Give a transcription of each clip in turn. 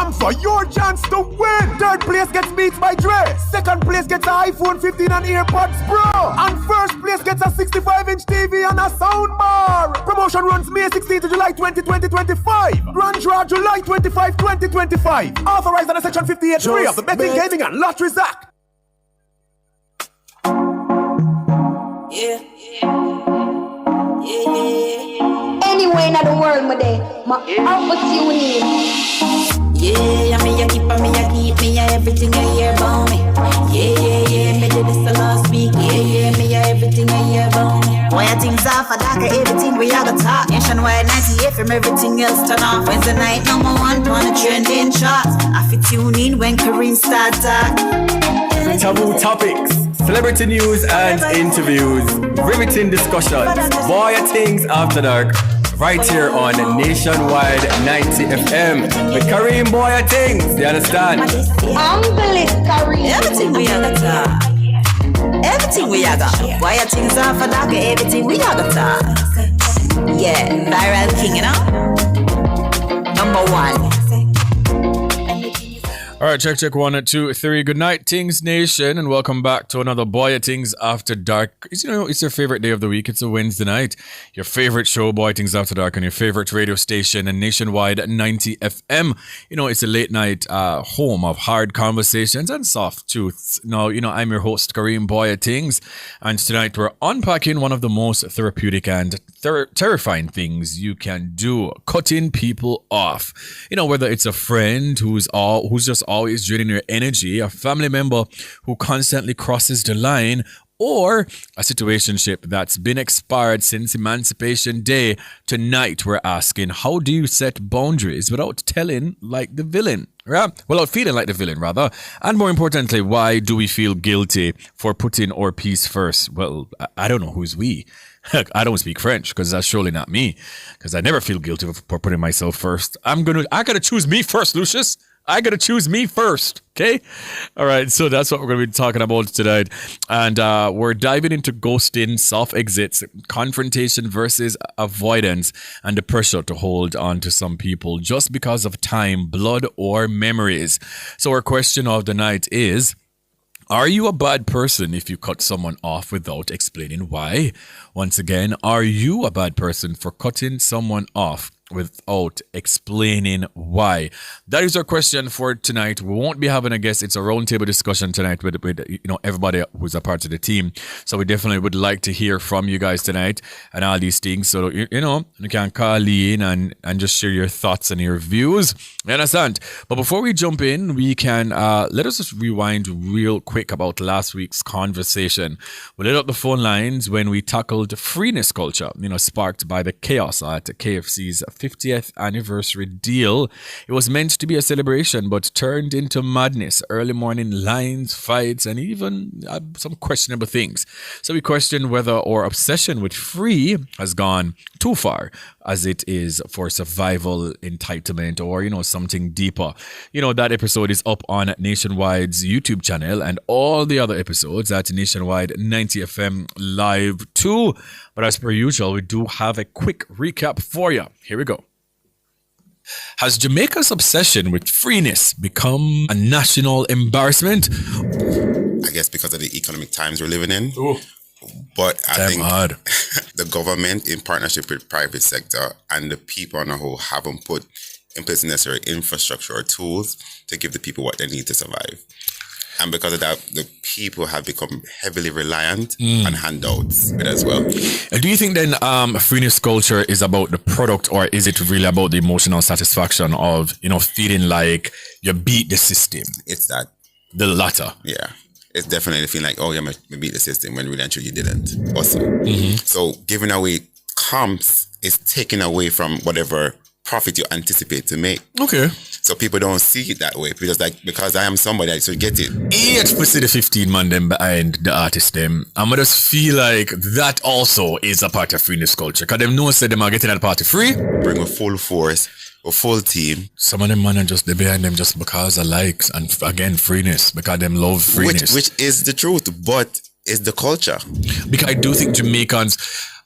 Come for your chance to win. Third place gets Beats by Dre. Second place gets an iPhone 15 and AirPods Pro. And first place gets a 65-inch TV and a soundbar. Promotion runs May 16 to July 20, 2025. Grand draw July 25, 2025. Authorized under Section 58.3 of the Betting, Gaming and Lotteries Act. Yeah. Anywhere in the world, my day, my opportunity. Yeah, me a keep me a everything I hear about me. Yeah, me did this the last week. Yeah, me a everything I hear about me. Bwoyatingz Afterdark, everything we are gonna talk. Nationwide 98 from everything else turn off. Wednesday night number 1 on the trending charts. I fit tune in when Kareem start talk. Taboo topics, celebrity news and interviews, riveting discussions. Bwoyatingz Afterdark, right here on Nationwide 90 FM with Kareem Bwoyatingz. You understand? Kareem. Everything we are gonna talk. Everything we are gonna. Bwoyatingz Afterdark, everything we are gonna talk. Yeah, viral king, you know. Number 1. All right, check 1, 2, 3. Good night, Tings Nation, and welcome back to another Bwoyatingz After Dark. It's your favorite day of the week. It's a Wednesday night. Your favorite show, Bwoyatingz After Dark, on your favorite radio station and Nationwide 90 FM. It's a late night home of hard conversations and soft truths. Now, I'm your host, Kareem Bwoyatingz, and tonight we're unpacking one of the most therapeutic and terrifying things you can do: cutting people off. Whether it's a friend who's just always draining your energy, a family member who constantly crosses the line, or a situationship that's been expired since Emancipation Day. Tonight, we're asking, how do you set boundaries without feeling like the villain? Rather. And more importantly, why do we feel guilty for putting our peace first? Well, I don't know who's we. I don't speak French because that's surely not me, because I never feel guilty for putting myself first. I gotta choose me first, Lucius. I gotta choose me first, okay? All right, so that's what we're gonna be talking about tonight. And we're diving into ghosting, self-exits, confrontation versus avoidance, and the pressure to hold on to some people just because of time, blood, or memories. So our question of the night is, are you a bad person if you cut someone off without explaining why? Once again, are you a bad person for cutting someone off without explaining why? That is our question for tonight. We won't be having a guest. It's a roundtable discussion tonight with everybody who's a part of the team. So we definitely would like to hear from you guys tonight and all these things. So you can call in and just share your thoughts and your views. You understand? But before we jump in, we can let us just rewind real quick about last week's conversation. We lit up the phone lines when we tackled freeness culture, sparked by the chaos at KFC's 50th anniversary deal. It was meant to be a celebration, but turned into madness, early morning lines, fights, and even some questionable things. So we questioned whether our obsession with free has gone too far, as it is for survival, entitlement, or, something deeper. That episode is up on Nationwide's YouTube channel and all the other episodes at Nationwide 90 FM Live too. But as per usual, we do have a quick recap for you. Here we go. Has Jamaica's obsession with freeness become a national embarrassment? I guess because of the economic times we're living in. Ooh. But I think the government, in partnership with private sector and the people on the whole, haven't put in place necessary infrastructure or tools to give the people what they need to survive. And because of that, the people have become heavily reliant on handouts as well. Do you think then freeness culture is about the product, or is it really about the emotional satisfaction of, feeling like you beat the system? It's that. The latter. Yeah. It's definitely feeling like, oh, yeah, we beat the system, when really and truly you didn't. Awesome. Mm-hmm. So giving away comps is taking away from whatever profit you anticipate to make. Okay. So people don't see it that way. Because I am somebody, so you get it. 8% the 15 man them behind the artist them. I'm just feel like that also is a part of freeness culture. Because them know say them are getting that party free. Bring a full force, a full team. Some of them man are just they behind them just because of likes and again freeness. Because them love freeness. Which is the truth, but it's the culture. Because I do think Jamaicans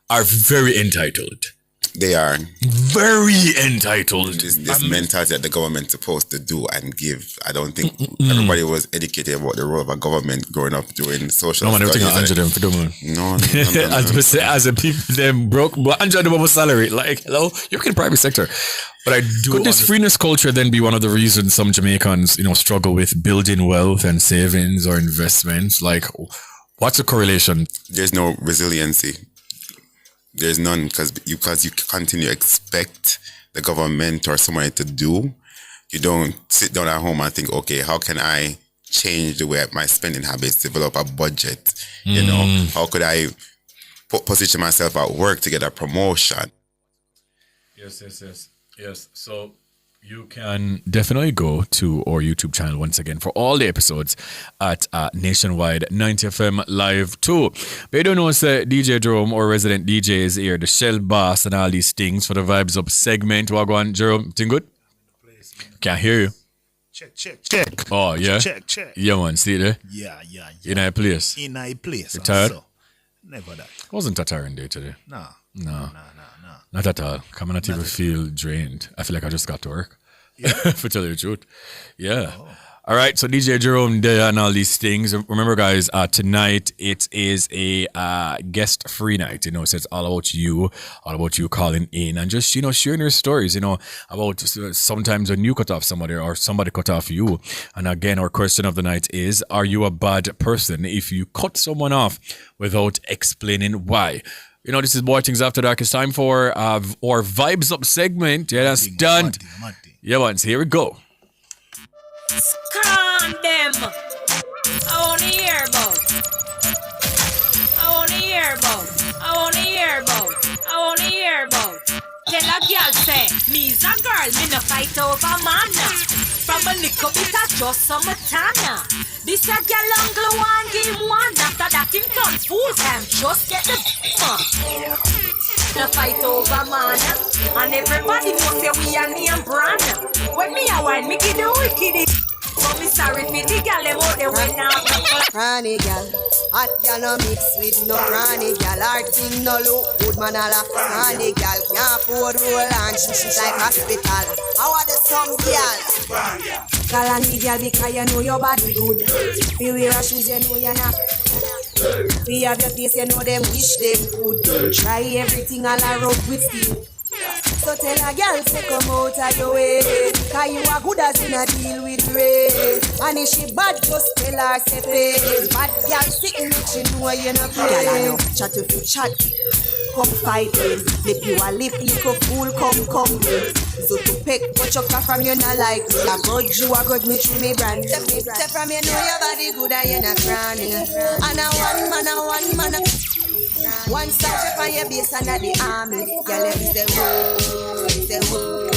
are very entitled. They are very entitled. This mentality that the government's supposed to do and give. I don't think everybody was educated about the role of a government growing up doing social studies. No, man, everything them for them. No. As a people, them broke, but Andrew the salary. Like, hello, you work in the private sector. But I do. Could this freeness culture then be one of the reasons some Jamaicans, struggle with building wealth and savings or investments? Like, what's the correlation? There's no resiliency. There's none because you continue to expect the government or somebody to do. You don't sit down at home and think, okay, how can I change the way my spending habits, develop a budget? How could I position myself at work to get a promotion? Yes. So you can definitely go to our YouTube channel once again for all the episodes at Nationwide 90FM Live 2. But you don't know, say DJ Jerome, our resident DJ, is here, the Shell Boss and all these things for the Vibes Up segment. What go on, Jerome? Thing good? Can't hear you. Check. Oh, yeah? Check. Yeah, man. See there? Yeah. In a place? In a place. You tired? Never that. Wasn't a tiring day today? No. Not at all. Come on, not even feel drained. I feel like I just got to work. Yeah. For tell you the truth. Yeah. Oh. All right. So DJ Jerome there and all these things. Remember, guys, tonight it is a guest free night. So it's all about you calling in and just, sharing your stories, about sometimes when you cut off somebody or somebody cut off you. And again, our question of the night is, are you a bad person if you cut someone off without explaining why? This is Bwoyatingz After Dark. It's time for our Vibes Up segment. Yeah, that's done. Yeah, man. So here we go. Calm them. I want to hear about. Tell a girl say, me's a girl, me no fight over man. From a little bit of just summertime. This a girl angle one game one. After that him done full time, just get the no fight over man. And everybody knows say we are name brand. When me a wine, me give the wicked. But me sorry for the girl, them out there when now. Granny girl, hot girl no mix with no granny girl. Her thing no look good, man a la granny girl. Can't afford roll and she's like hospital. How are the some girl? Call on me girl because you know your body good. You wear a shoes, you know you're not. We have your face, you know them wish them could. Try everything all around with steel. So tell a girl to come out of your way, cause you are good as in a deal with rain. And if she bad, just tell her say face. Bad girl sitting make she know you're not play. Girl I know, chat if you chat, come fight me. Make you a lip little fool, come me. So to pick what you got from you not like me. I grudge you, I grudge me through me brand. Step from you know your body good and you're not cranny. And a one man. One start on your base under the army. Girl, let me say whoa.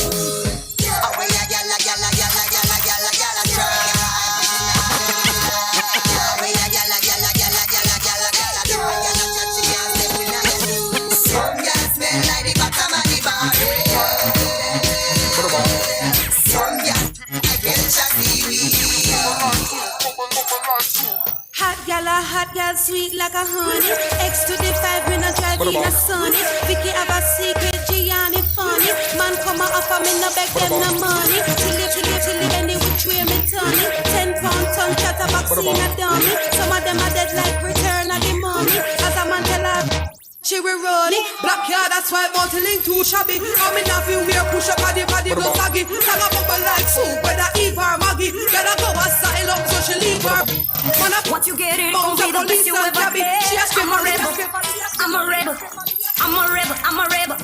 Oh, well, yalla, try. Oh, well, yalla, try. Some girls smell like the bottom of the body. Some girls, I get chatty. Hot girl, sweet like a honey. X to the 5 when I drive in a sunny. Vicky have a secret, Gianni funny. Man come and offer me no beg them no money. Till any which way me turn it. 10 pound tongue chatterbox in a dummy. Some of them are dead like return of the money. As a man tell her, she will run it. Black yard, that's why mountain too shabby. I'm in a few weird push up body no saggy. Sang a bubble like soup, whether Eve or Maggie. Gotta go and style up so she leave her. Once you get it, gon' be the best you ever get. She has been I'm a rebel. You a rebel. I'm a rebel.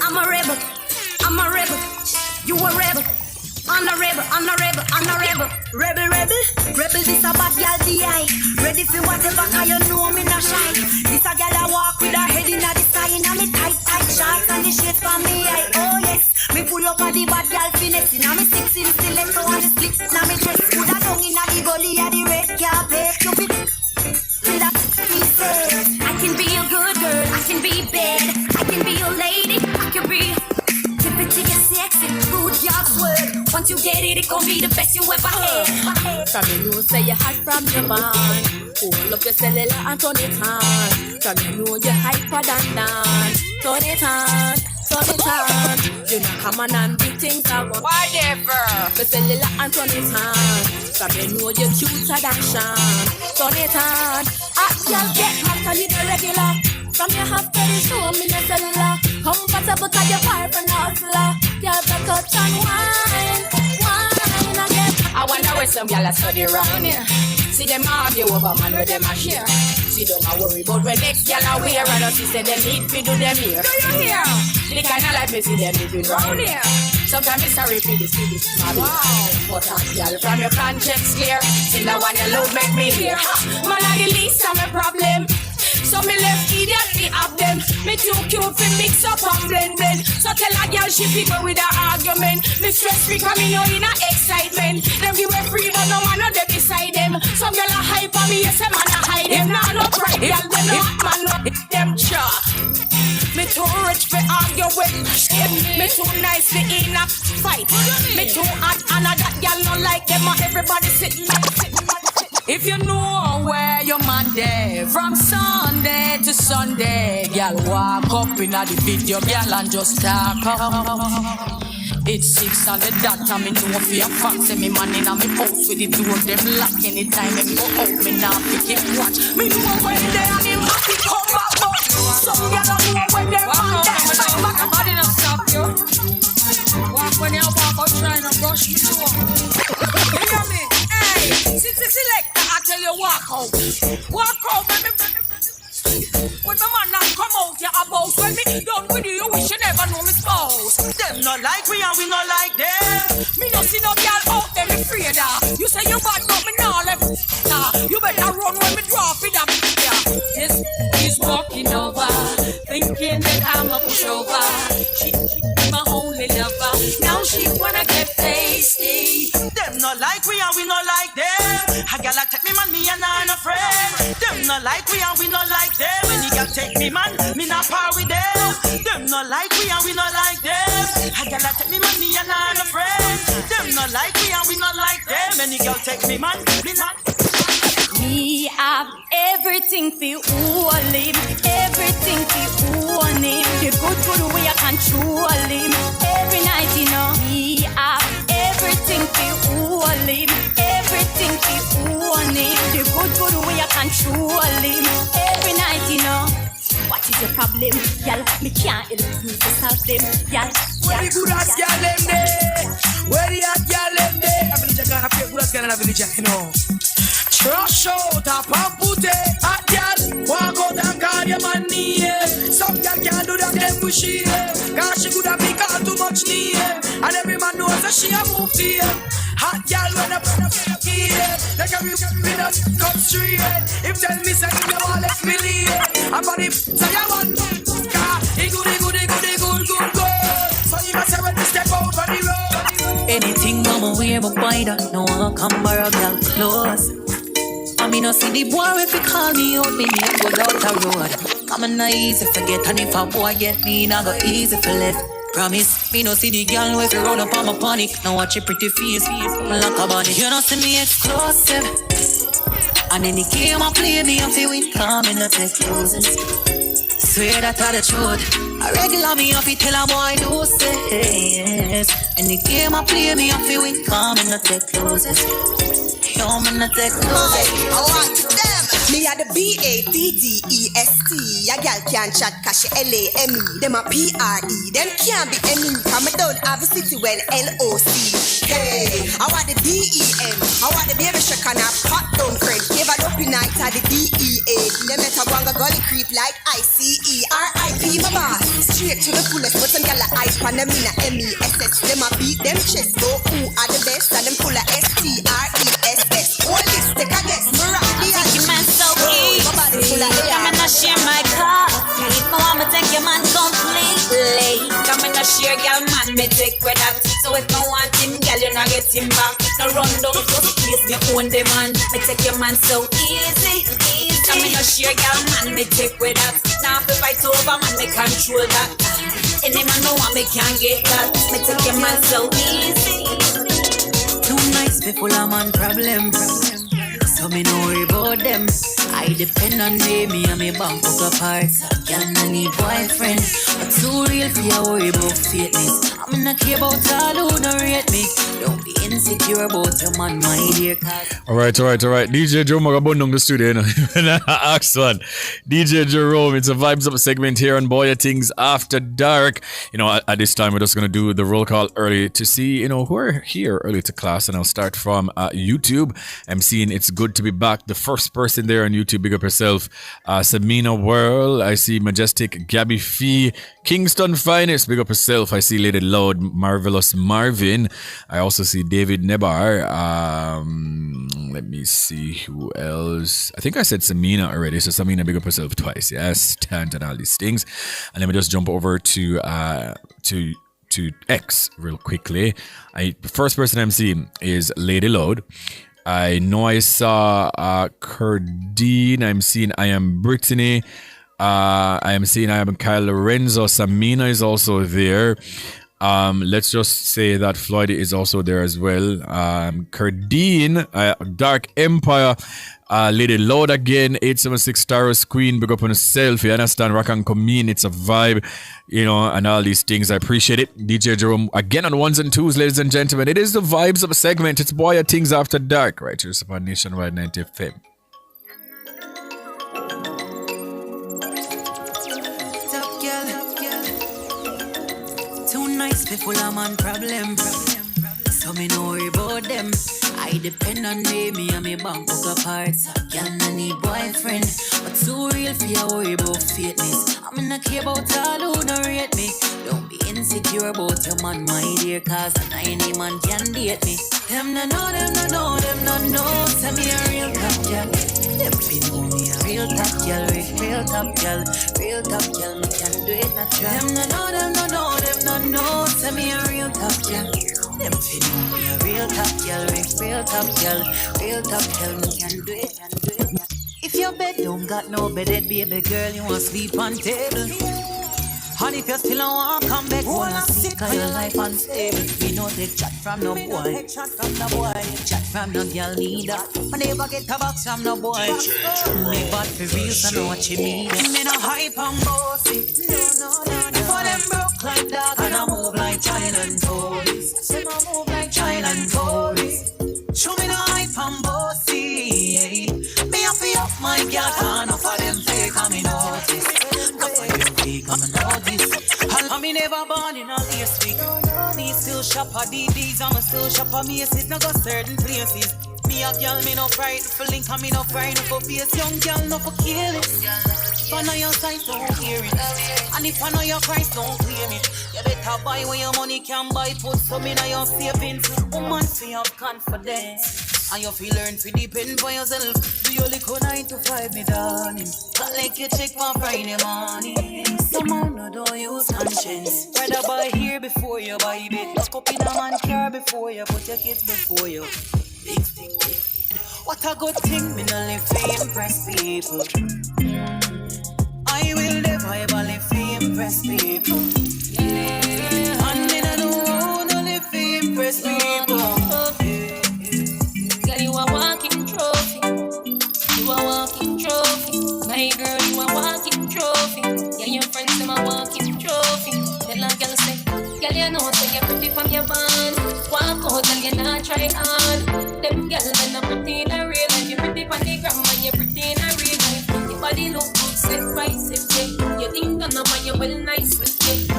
Rebel, this a bad girl DI. Ready for whatever, cause you know me not shy. This a girl I walk with her head in the sky. And me tight shorts and the shades for me eye. Oh yes, me pull up on the bad girl finesse. Now me 16 stiletto on the split. Now me dress put her down in the gully of the red carpet. Cupid, till that me say I can be a good girl, I can be bad, I can be a lady, I can be to get sexy, good jobs work. Once you get it, it gon' be the best you ever had. From you know say you hot from your man. Hold up your cellular and turn it on. From you know you hyper than that. Turn it on. turn it on. You know, come on and big things are whatever. For cellular and turn it on. So you know you're cuter than Sean. Turn it on. Hot girl get hotter in the regular. From your house to the show me the cellular. Comfortable cause you're far from the hustler. Girl, the touch and wine again. I wonder where some y'all are study around here. See them argue over man with them a share. See don't worry about when next y'all are wear. And us say them need to do them here. Do you hear? The kind of life me see them living round here. Sometimes it's sorry for this wow. But y'all from your conscience clear. See the one you love make me hear. Man are the least of my problem. So me left idiot me have them. Me too cute for mix up and blend. So tell a girl she figure with her argument. Me stress free cause me know in a excitement. Them give her free but no man not there beside them. Some girl a hype on me, yes a man a hide them. Nah no pride, girl them no hot man no hit them chat. Me too rich for argue with me too nice for in a fight. Me too hot and a that girl no like them. Everybody sitting if you know where your man there, from Sunday to Sunday, girl walk up in the video, girl, and just talk up. It's 6 on the dot, and me know for a fact, say me man in a me house with the door, them lock anytime, me go out, me now pick it watch. Me know when they and him happy come back, but some girl don't know when they're on there. My body don't stop you. Walk when you walk out, trying to brush me through. You know me? Since the selector, I tell you walk out, baby. When my man not come out, you about. When me done with you, you wish you never know me spouse. Them not like we and we not like them. Me no see no girl out there me afraid of. You say you bad, but me not left. You better run when me drop it up. This is walking over, thinking that I'm a pushover. She my only lover. Now she wanna get tasty. Them not like we and we not like them. I got like take me man, me and I no friend. Them not like we and we not like them. When you got take me man, me not par with them. Them not like we and we not like them. I got like take me man, me and I no friend. Them not like we and we not like them. When you got take me man, me not. Me have everything for all him, everything for all him. The good way I control him. Every night, you know. Me have everything for all him, everything for all him. The good way I control him. Every night, you know. What is your problem, y'all? Me can't help you to solve them, y'all. Where the good ass girl them there? Where the hot girl them there? I believe you're gonna play good ass girl in a village, you know. Trash out a pampute, hot girl, walk out and call your man near. Some girl can't do that, them wish she cause she could have been called too much near. And every man knows that she a move to him. Hot girl when I put up here, like a real up, come straight. If tell me say you want let me leave, I'm gonna say I want car. He good. So you must have to step over the road. Anything mama wear, but boy don't know how come borrow girl clothes. I mean, I see the boy if he call me out, me name go out the road. I'm not easy forget, and if a boy get me, I go easy for left. Promise, me no see the girl if you run up on my panic. Now watch your pretty face, like a bunny. You don't see me exclusive. And any game I play, me have to win, come in the tech closes. Swear that I the truth. I regular me have to tell a boy do say yes. Any game I play, me have to win, come in the tech closes. Yo, man, I take I want them. Me a the BADDEST. A gal can't chat cause she LAME. Them a PRE. Them can't be any. Come down have a city well LOC. Hey, I want the DEM. I want the baby shock and a pot down cred. Give a up in night at the DEA. Them met a wanga gully creep like ICE. RIP my boss. Straight to the fullest. But some gal a hype and them in a MESS. Them a beat them chest. Go who are the best and them full of STRES. Police, take a guess. Morale, your man so easy. Come and share my car. If I want to take your man completely. Come and share your man, me take with that. So if I want him, girl, you not get him back. No run down, just please me own the man. Me take your man so easy. Come and share your man, me take with that. Now if I fight over, man, me control that. Any man no want me can't get that. Me take your man so easy. Too nice, people are man problem. So me no worry about them. I depend on me and me bank book parts. Girl, I need boyfriend, but too real for you worry about fakeness. I'm not care about all who don't rate me. Don't be insecure about your man, my dear. All right. DJ Joe Magabundong the studio, you know. Ask one. DJ Jerome, it's a Vibes Up segment here on Bwoyatingz After Dark. You know, at this time, we're just going to do the roll call early to see, you know, who are here early to class. And I'll start from YouTube. I'm seeing It's Good to Be Back. The first person there on YouTube, big up herself. Samina Whirl. I see Majestic Gabby Fee. Kingston Finest, big up herself. I see Lady Loud, Marvelous Marvin. I also see David Nebar. Let me see who else. I think I said Samina already, so Samina, big up herself twice. Yes, tant and all these things. And let me just jump over to X real quickly. The first person I'm seeing is Lady Loud. I know I saw Cardine. I'm seeing I Am Brittany. I am seeing I Am Kyle Lorenzo. Samina is also there. Let's just say that Floyd is also there as well. Cardine, Dark Empire, Lady Loud again, 876 Taurus Queen, big up on herself. You understand? Rock and Commune, it's a vibe, you know, and all these things. I appreciate it. DJ Jerome again on ones and twos, ladies and gentlemen. It is the Vibes of a segment. It's Bwoyatingz After Dark, right here upon Nationwide 90 FM. Full of man problem. So me no worry about them. I depend on me and me bank book parts. Girl, I need boyfriend, but too real for you worry about fakeness. I'm not care about all who don't rate me. Don't be insecure about your man, my dear, cause any man can date me. Them no know, them no know, them no know. Tell me a real top girl. Them fi know me a real top girl, real top girl, real top girl. Me can do it natural. Them no know, them no know, them no know. Tell me a real top girl. Them fi know me a real top girl, real top girl, real top girl. Me can do it, can do it. If your bed don't got no bedded, baby girl, you want sleep on table. And if you still don't want to come back, wanna see cause your life unstable. We know they chat from no boy, chat from no girl neither. I never get a box from no boy. Me bad for real, so know what you mean. Me no hype and bossy. For them broke like that, and I move like child and toys. Say I move like child and toys. Show me no hype and bossy. Me up for up my girl, can't enough of them fake and me notice. I'm never born in a place week. Me still shop at DDs, I'm still shop at Macy's. Now go certain places. Me a girl, me no pride for link, and me no pride for face. Young girl, no for kill it. If I know your size, don't hear it. And if I know your price, don't claim it. You better buy where your money can buy. Put some in your savings. Woman, feel have confidence. And you feel learn to depend for yourself. Do your little 9 to 5, me darling. Not like you check for Friday morning. Somehow no don't use conscience. Rather buy here before you buy bed. Lock up in a man car before you put your kids before you. Big stick. What a good thing, me no live to impress people. I will never ever live to impress people. And me no wanna live to impress people. You a walking trophy. You a walking trophy. My girl, you a walking trophy. Yeah, your friends them a walking trophy. Tell a girl say, girl you know say you're pretty from your band. Walk out and you not try hard. Them girls them not pretty in a real life. You pretty from the gram and you pretty in a real life. Your body look good, set right, set yeah. You think done up and you well nice with yeah.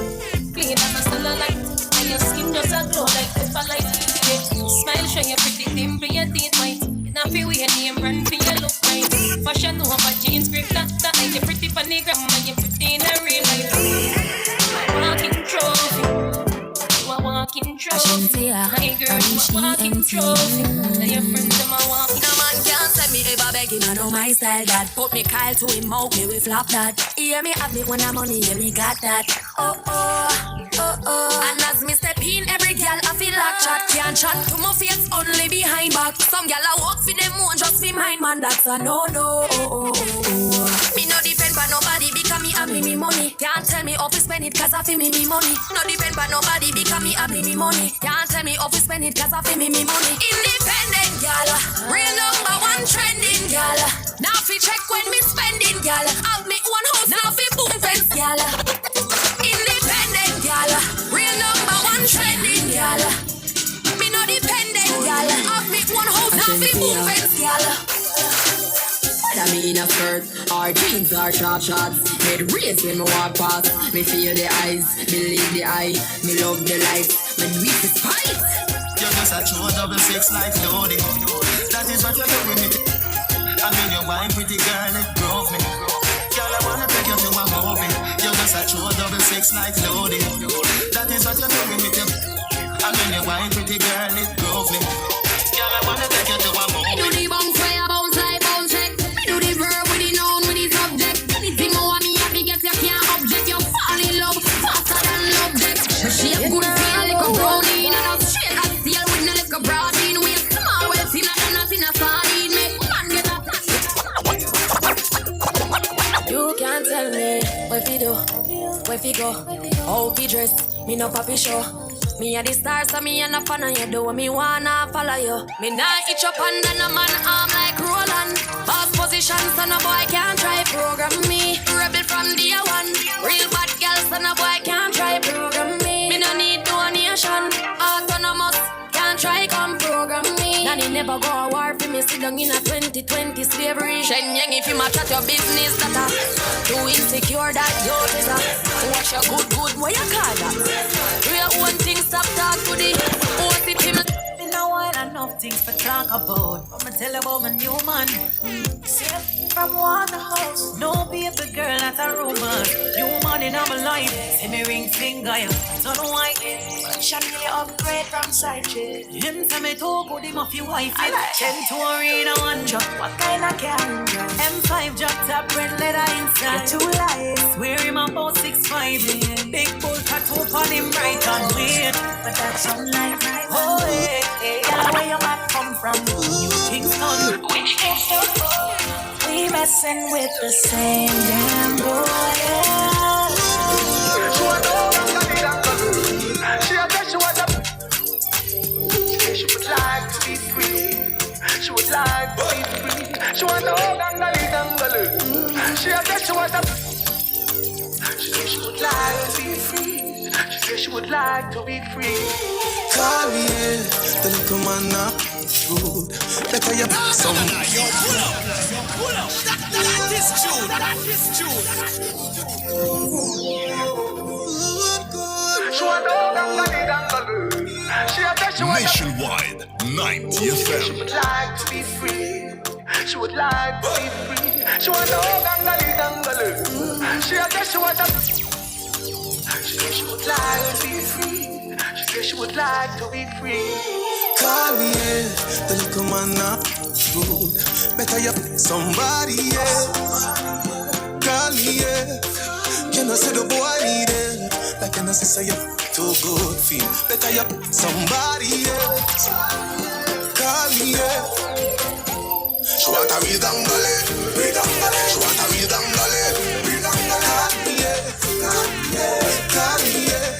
Clean and a cellulite. And your skin just a glow like pepper light. Smile, show your pretty dimple, your teeth white. Now feel we your name run for your look right. Fashion over jeans, grip that like you're pretty funny grandma, you're pretty in a real life. Walking trophy, you a walking trophy. My girl, you a walking trophy. Now your friends them a walking. No man can't say me ever begging, I know my style that. Put me Kyle to him out, me we flop that. Hear me have me when I'm money, yeah me got that. Oh oh, oh oh. And as me step in, every girl I feel like chat. Can't chat to my face, only behind back. Some girl I walk for them one, just be mind man, that's a no no. Oh, oh, oh. Me no depend by nobody because me have me money. Can't tell me how to spend it cause I feel me money. No depend by nobody because me have me money. Can't tell me how to spend it cause I feel me money. Independent girl, real number one trending girl. Now fi check gal. Have me one house, now fi boom fence, gal. Independent, gal. Real number one trending, gal. Me no dependent, gal. Have me one house, now fi boom fence, gal. I mean a skirt, our jeans are short shots. Head raised when me walk past. Me feel the eyes, believe the eye. Me love the lights, me weak the spice. You're just a true 6 like loading. That is what you're doing with me. I mean your wine pretty girl, it drove me. Girl, I wanna take you to a movie. You're just a true 6 like loading. That is what you're doing with you. I mean your wine pretty girl, it drove me. Girl, I wanna take you to a movie. Do the bounce fire, bounce like bounce check. Do the verb with the noun with the subject. Anything more me happy get you can't object. You fall in love faster than love jet. She a good feel like a brownie and a straight as steel with no like a broadine. We a small well seem like nothing a sardine. Make man get a You can't tell me what we do, where we go, how we dress. Me no papi show. Me a the star, so me a no fan of you. Do what me wanna follow you. Me nah itch up under no man arm like Roland. Boss position, so no boy can't try program me. Rebel from day one. Real bad girl, so no boy can't try program me. Me no need donation. Autonomous, can't try come program me. Nanny never go a war for me. Sit down in a 2020 slavery. Shen Yang if you match at your business, that too insecure that you is a. Watch your good, what you call that? Real one thing, stop talk to the old him. In a while, enough things to talk about. I'ma tell about my new man. See, from Waterhouse, no baby girl, not a rumor. New man in my life, see me ring finger, yeah. Don't know why. Chanel upgrade from side chick. Him say me talk with him off your wife. I like 10 to arena one drop. What kind of camera? M5 drop top red leather inside. You're too light. Wear him about 6'5". Big bull tattoo on him right on weird. But that's unlike my oh hey, yeah, where your man come from? You Kingston. Which Kingston? We messing with the same damn boy. Yeah. She would like to be free. She would like to be free. She want to gangali. She said she want to. She said she would like to be free. She said she would like to be free. Call me in, the little man not good. Better you pass some. Yo, pull up. That is true. She want to gangali. Nationwide, 90 FM. She would like to be free. She would like to be free. She want to gangali. She said she want to. She said she would like to be free. She said she would like to be free. Call me in, the little man not good. Better you somebody else. Call me in. You know say the boy need it. Like you know say you too good feel. Better you somebody else. Call me in. She want a real dangale. She want a real dangale. Call me in. Call me in.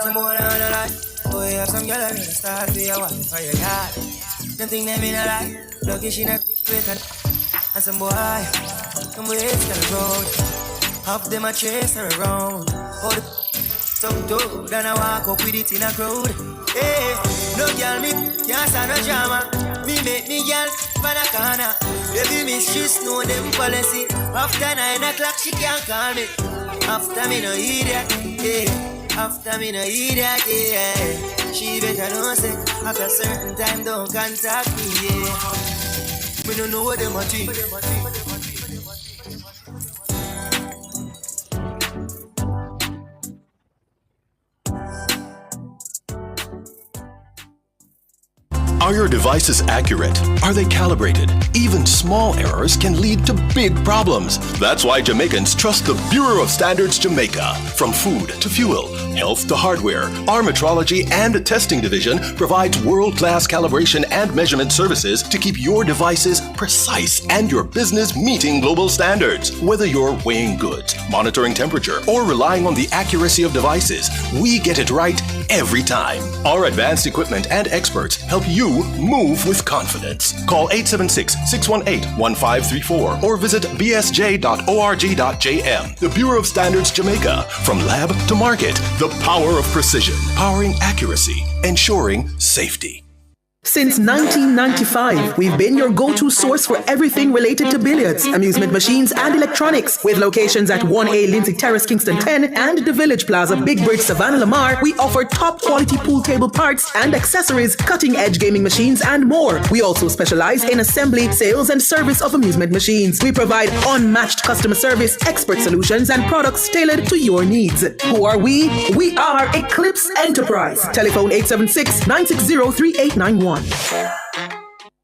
Some boy on the line. Boy have some girl on the start for your wife for your yard. Them think they mean a lie. Lucky she not with her. And some boy, come with the road. Half them a chase her around. All the some dope, then I walk up with it in a crowd. Hey, no girl me can't stand no drama. Me make me girl for the corner. Baby mistress know them policy. After 9 o'clock she can't call me. After me no idiot, yeah. After me no idiot, yeah. She better know say after certain time don't contact me, yeah. Me don't know what them a think. Are your devices accurate? Are they calibrated? Even small errors can lead to big problems. That's why Jamaicans trust the Bureau of Standards Jamaica. From food to fuel, health to hardware, our metrology and testing division provides world-class calibration and measurement services to keep your devices precise and your business meeting global standards. Whether you're weighing goods, monitoring temperature, or relying on the accuracy of devices, we get it right every time. Our advanced equipment and experts help you move with confidence. Call 876-618-1534 or visit bsj.org.jm. The Bureau of Standards Jamaica. From lab to market, the power of precision, powering accuracy, ensuring safety. Since 1995, we've been your go-to source for everything related to billiards, amusement machines, and electronics. With locations at 1A Lindsay Terrace, Kingston 10, and the Village Plaza, Big Bridge, Savannah, Lamar, we offer top-quality pool table parts and accessories, cutting-edge gaming machines, and more. We also specialize in assembly, sales, and service of amusement machines. We provide unmatched customer service, expert solutions, and products tailored to your needs. Who are we? We are Eclipse Enterprise. Telephone 876-960-3891.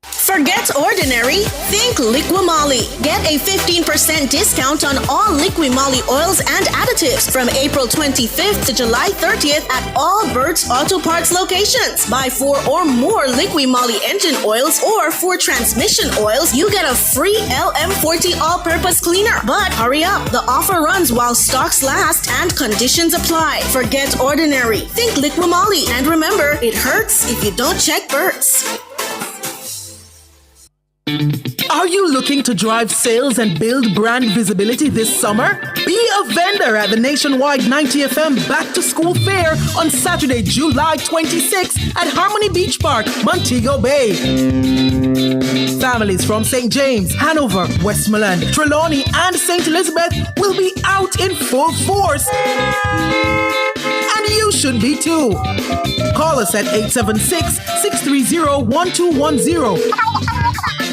Forget ordinary, think Liqui-Moly. Get a 15% discount on all Liqui-Moly oils and additives from April 25th to July 30th at all Burt's Auto Parts locations. Buy 4 or more Liqui-Moly engine oils or 4 transmission oils, you get a free LM40 all-purpose cleaner. But hurry up, the offer runs while stocks last and conditions apply. Forget ordinary, think Liqui-Moly. And remember, it hurts if you don't check Burt's. Are you looking to drive sales and build brand visibility this summer? Be a vendor at the Nationwide 90 FM Back to School Fair on Saturday, July 26th at Harmony Beach Park, Montego Bay. Families from St. James, Hanover, Westmoreland, Trelawney, and St. Elizabeth will be out in full force. And you should be too. Call us at 876-630-1210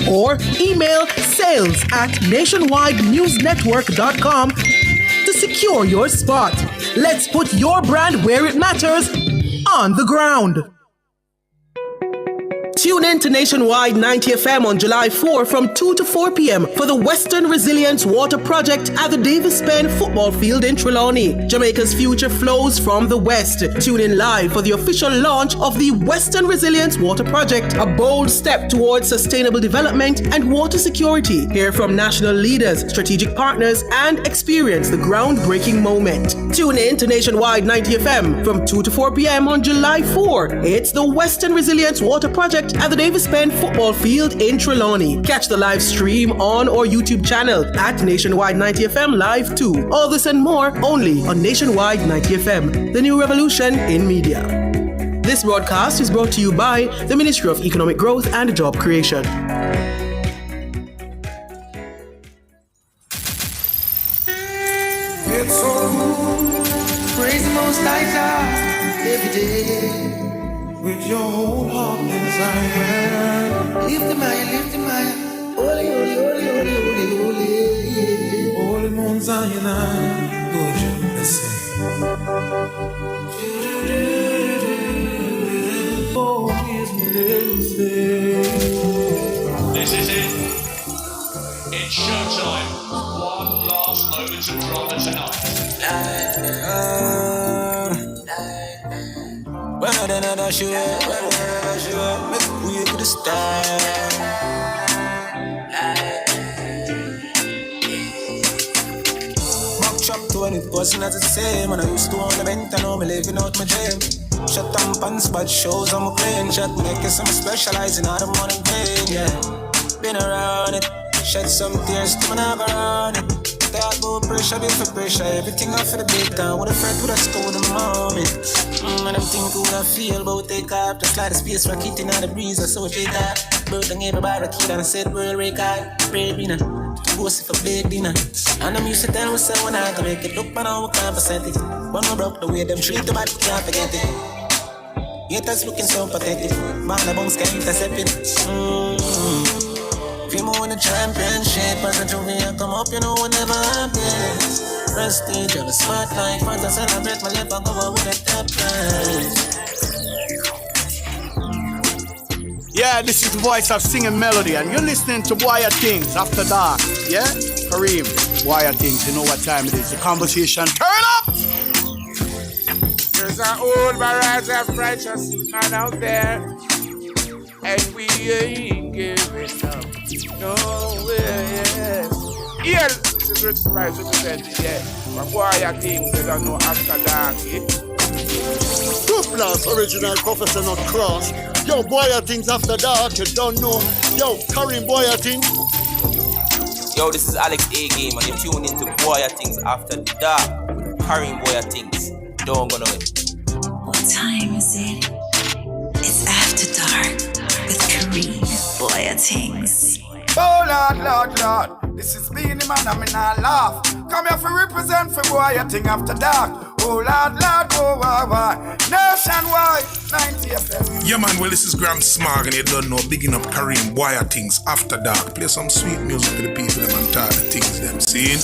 or email sales@nationwidenewsnetwork.com to secure your spot. Let's put your brand where it matters, on the ground. Tune in to Nationwide 90 FM on July 4 from 2 to 4 p.m. for the Western Resilience Water Project at the Davis Penn Football Field in Trelawney. Jamaica's future flows from the West. Tune in live for the official launch of the Western Resilience Water Project, a bold step towards sustainable development and water security. Hear from national leaders, strategic partners, and experience the groundbreaking moment. Tune in to Nationwide 90 FM from 2 to 4 p.m. on July 4. It's the Western Resilience Water Project at the Davis Penn Football Field in Trelawney. Catch the live stream on our YouTube channel at Nationwide 90 FM Live 2. All this and more only on Nationwide 90 FM, the new revolution in media. This broadcast is brought to you by the Ministry of Economic Growth and Job Creation. It's so good, praise the Most High God every day. With your whole heart and desire, lift him higher, holy, holy, holy, holy, holy, holy, holy Mount Zion, good you, let's say. Oh, here's my little stay. This is it. It's showtime. One last moment of drama tonight. Well, then I should make way to the start. Mock chop 20% as the same. And I used to own a vent, I know me living out my dream. Shut down pants, bad shows, I'm a clean shot. Making some specializing out of money pain, yeah. Been around it, shed some tears to my never on it. Talk about pressure, be for pressure. Everything off for the big town. What a friend would have stolen my moment. And I'm thinking what I feel about take off. Just like the space rocket in the breeze. I saw it that. Bird and everybody kid and I said world record. Baby, nah. Go see for big dinner. And I'm used to tell myself when I can make it look, but now I can't percent it. When we broke the way them treat the bad, we can't forget it. Haters looking so pathetic. Man, the bones can't intercept it. If you win the championship, as a juvie, I come up, you know what never happens. Prestige, I'm a smart life, once I celebrate my life, I go out with a top prize. Yeah, this is the voice of singing melody, and you're listening to Bwoyatingz Afterdark. Yeah, Kareem, Bwoyatingz, you know what time it is. The conversation, turn up! There's an old barrage of righteous man out there, and we ain't giving up. No way, yes. Here, this is Rich Spice representing, yeah. From Bwoyatingz, they don't know Afterdark, yeah. Blast, original Professor Not Cross. Yo, Bwoyatingz After Dark, you don't know. Yo, Karim Bwoyatingz. Yo, this is Alex A-Game and you're tuned into Bwoyatingz After Dark with Karim Bwoyatingz. Don't go nowhere. What time is it? It's After Dark with Karim Bwoyatingz. Oh Lord, Lord, Lord, this is me, the man, I'm in a laugh. Come here for represent for Bwoyatingz After Dark. Oh Lord, Lord, oh why, nationwide, 90 FM. Yeah man, well this is Graham Smog and you don't know, bigging up Karim Bwoyatingz After Dark. Play some sweet music to the people them and tired of things them seeing.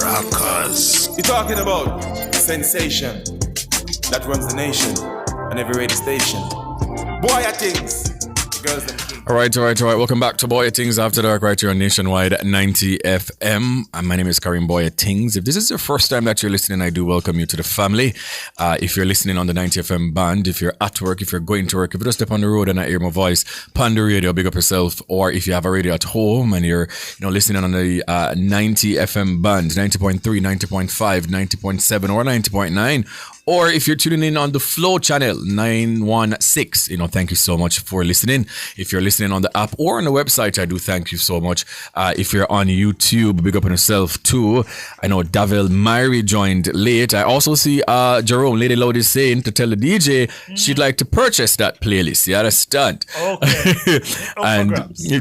Rockers. You're talking about sensation that runs the nation on every radio station. Bwoyatingz. All right. Welcome back to Bwoyatingz After Dark right here on Nationwide 90 FM. My name is Karim Bwoyatingz. If this is your first time that you're listening, I do welcome you to the family. If you're listening on the 90 FM band, if you're at work, if you're going to work, if you just step on the road and I hear my voice, pan the radio, big up yourself. Or if you have a radio at home and you're listening on the 90 FM band, 90.3, 90.5, 90.7 or 90.9. Or if you're tuning in on the Flow channel 916, thank you so much for listening. If you're listening on the app or on the website, I do thank you so much. If you're on YouTube, big up on yourself too. I know Davel Myri joined late. I also see Jerome, Lady Loud is saying to tell the DJ she'd like to purchase that playlist. You understand? Okay.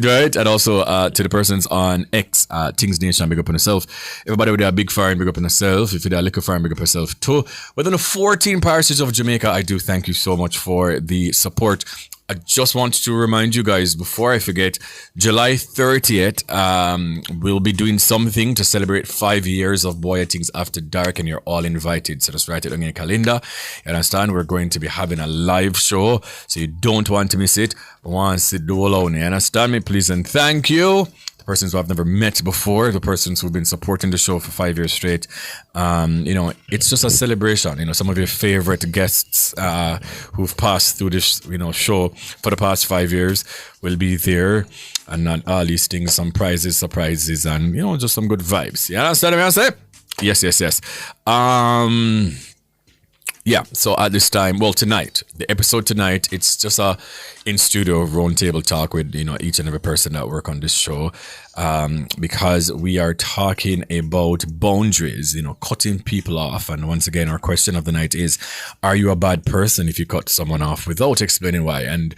Right. And also to the persons on X, Things Nation, big up on yourself. Everybody with a big fire, big up on yourself. If you're a little fire, big up yourself too. Within the 14 parishes of Jamaica, I do thank you so much for the support. I just want to remind you guys before I forget, July 30th, we'll be doing something to celebrate 5 years of Bwoyatingz After Dark, and you're all invited. So just write it on your calendar. You understand? We're going to be having a live show, so you don't want to miss it. I want to sit alone. You understand me? Please and thank you. Persons who I've never met before, the persons who've been supporting the show for 5 years straight. It's just a celebration. Some of your favorite guests who've passed through this, show for the past 5 years will be there. And not all these things, some prizes, surprises, and, just some good vibes. You understand what I say? Yes. Yeah, so at this time, tonight, the episode tonight, it's just a in-studio roundtable talk with, each and every person that work on this show, because we are talking about boundaries, cutting people off. And once again, our question of the night is, are you a bad person if you cut someone off without explaining why? And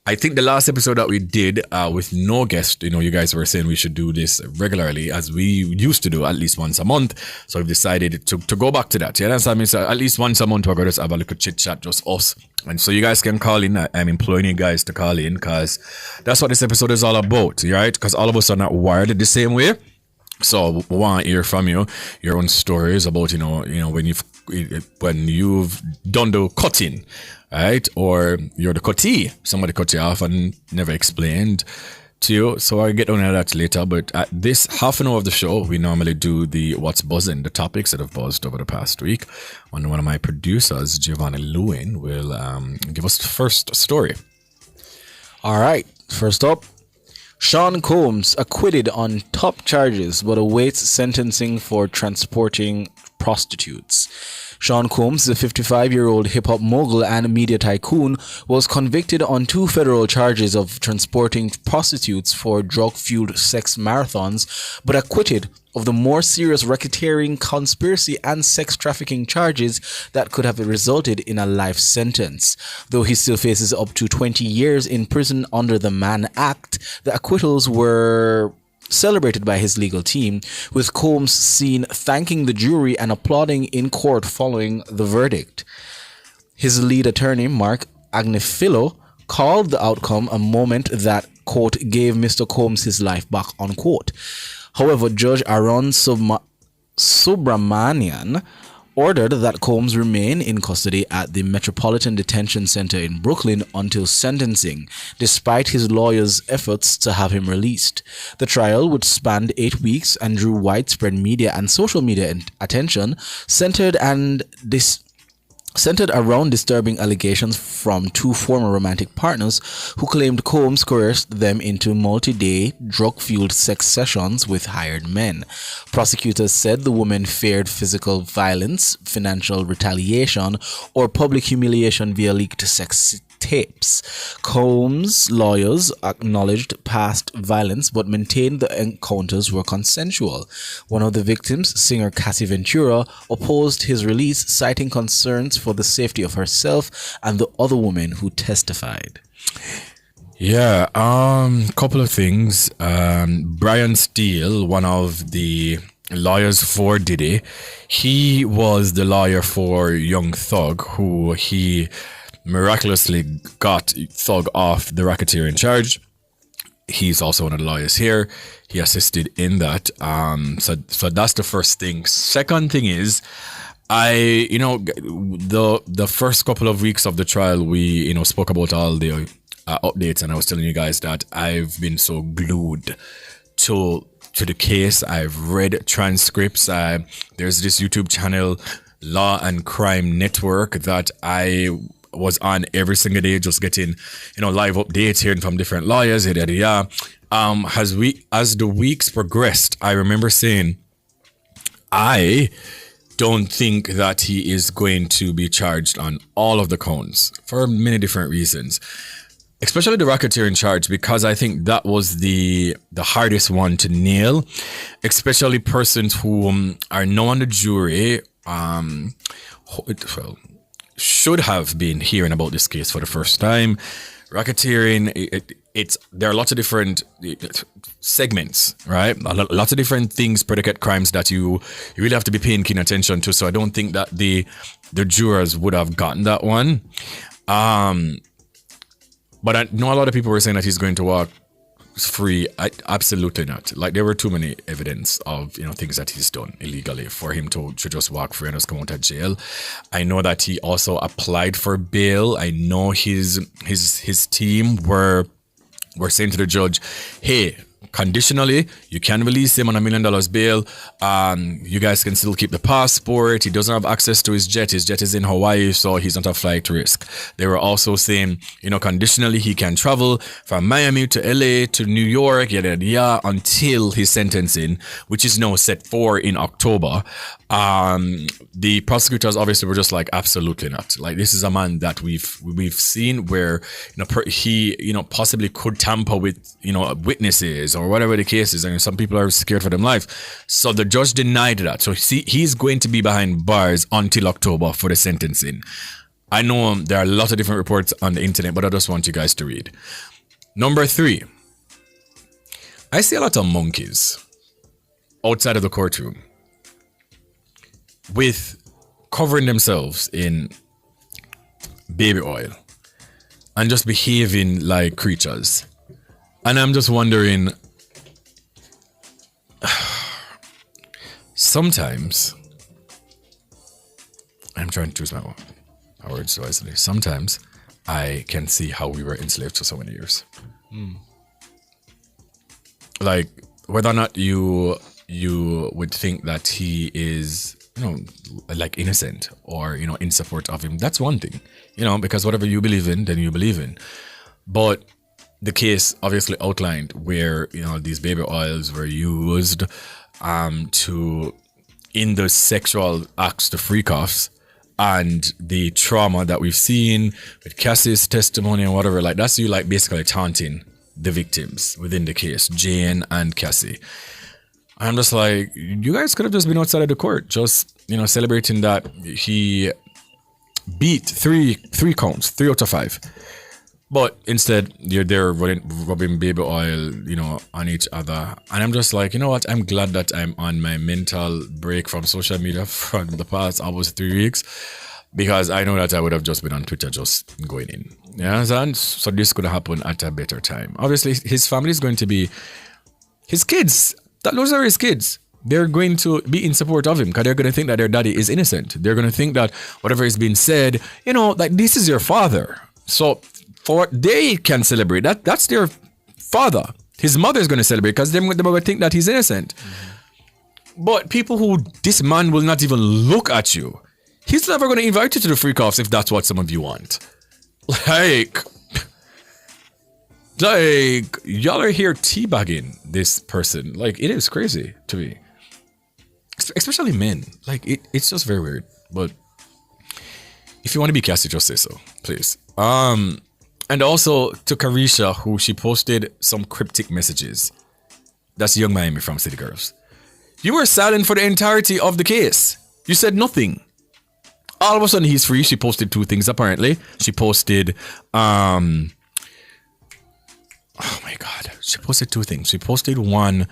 I think the last episode that we did with no guest, you guys were saying we should do this regularly as we used to do at least once a month. So we've decided to go back to that. Yeah, that's what I mean. So at least once a month we're going to have a little chit chat, just us. And so you guys can call in. I'm employing you guys to call in because that's what this episode is all about, right? Because all of us are not wired the same way. So we want to hear from you, your own stories about, when you've done the cutting, right? Or you're the cuttee. Somebody cut you off and never explained to you. So I'll get on to that later. But at this half an hour of the show, we normally do the What's Buzzing, the topics that have buzzed over the past week. One of my producers, Giovanni Lewin, will give us the first story. All right. First up, Sean Combs acquitted on top charges but awaits sentencing for transporting prostitutes. Sean Combs, the 55-year-old hip-hop mogul and media tycoon, was convicted on 2 federal charges of transporting prostitutes for drug-fueled sex marathons, but acquitted of the more serious racketeering, conspiracy, and sex trafficking charges that could have resulted in a life sentence. Though he still faces up to 20 years in prison under the Mann Act, the acquittals were celebrated by his legal team, with Combs seen thanking the jury and applauding in court following the verdict. His lead attorney, Mark Agnifilo, called the outcome a moment that, quote, gave Mr. Combs his life back, unquote. However, Judge Aaron Subramanian ordered that Combs remain in custody at the Metropolitan Detention Center in Brooklyn until sentencing, despite his lawyer's efforts to have him released. The trial would span 8 weeks and drew widespread media and social media attention, centered centered around disturbing allegations from two former romantic partners who claimed Combs coerced them into multi-day drug-fueled sex sessions with hired men. Prosecutors said the women feared physical violence, financial retaliation, or public humiliation via leaked sex tapes. Combs' lawyers acknowledged past violence but maintained the encounters were consensual. One of the victims, singer Cassie Ventura, opposed his release, citing concerns for the safety of herself and the other women who testified. Yeah, couple of things. Brian Steele, one of the lawyers for Diddy, he was the lawyer for Young Thug, who he miraculously got Thug off the racketeering charge. He's also one of the lawyers here. He assisted in that. So that's the first thing. Second thing is, the first couple of weeks of the trial, we spoke about all the updates, and I was telling you guys that I've been so glued to the case. I've read transcripts. There's this YouTube channel, Law and Crime Network, that I was on every single day, just getting live updates, hearing from different lawyers. As the weeks progressed, I remember saying, I don't think that he is going to be charged on all of the counts for many different reasons, especially the racketeering charge, because I think that was the hardest one to nail, especially persons who are now on the jury, should have been hearing about this case for the first time. Racketeering, there are lots of different segments, right? Lots of different things, predicate crimes that you really have to be paying keen attention to. So I don't think that the jurors would have gotten that one. But I know a lot of people were saying that he's going to walk free. Absolutely not. Like, there were too many evidence of things that he's done illegally for him to just walk free and just come out of jail. I know that he also applied for bail. I know his team were saying to the judge, hey, conditionally, you can release him on $1 million bail. You guys can still keep the passport. He doesn't have access to his jet. His jet is in Hawaii, so he's not a flight risk. They were also saying, conditionally, he can travel from Miami to LA to New York, until his sentencing, which is now set for in October. The prosecutors obviously were just like, absolutely not. Like, this is a man that we've seen where he possibly could tamper with witnesses or whatever the case is, and some people are scared for their life. So the judge denied that. So he's going to be behind bars until October for the sentencing. I know there are a lot of different reports on the internet, but I just want you guys to read. Number 3, I see a lot of monkeys outside of the courtroom with covering themselves in baby oil and just behaving like creatures. And I'm just wondering, sometimes, I'm trying to choose my words wisely. Sometimes I can see how we were enslaved for so many years. Like, whether or not you would think that he is like innocent or in support of him, that's one thing, because whatever you believe in, then you believe in. But the case obviously outlined where these baby oils were used in the sexual acts, the freak offs, and the trauma that we've seen with Cassie's testimony and whatever. Like, that's you basically taunting the victims within the case, Jane and Cassie. I'm just like, you guys could have just been outside of the court, just celebrating that he beat three counts, 3 out of 5. But instead, you're there rubbing baby oil, on each other. And I'm just like, you know what? I'm glad that I'm on my mental break from social media for the past almost 3 weeks, because I know that I would have just been on Twitter just going in. Yeah, so this could happen at a better time. Obviously, his family is going to be his kids. Those are his kids. They're going to be in support of him because they're going to think that their daddy is innocent. They're going to think that whatever is being said, like, this is your father. So they can celebrate that. That's their father. His mother is going to celebrate because they're going to think that he's innocent. But people this man will not even look at you. He's never going to invite you to the freak-offs if that's what some of you want. Like, y'all are here teabagging this person. Like, it is crazy to me. Especially men. Like, it's just very weird. But if you want to be casted, just say so, please. And also to Carisha, who she posted some cryptic messages. That's Young Miami from City Girls. You were silent for the entirety of the case. You said nothing. All of a sudden, he's free. She posted 2 things, apparently. She posted, oh my God. She posted 2 things. She posted one,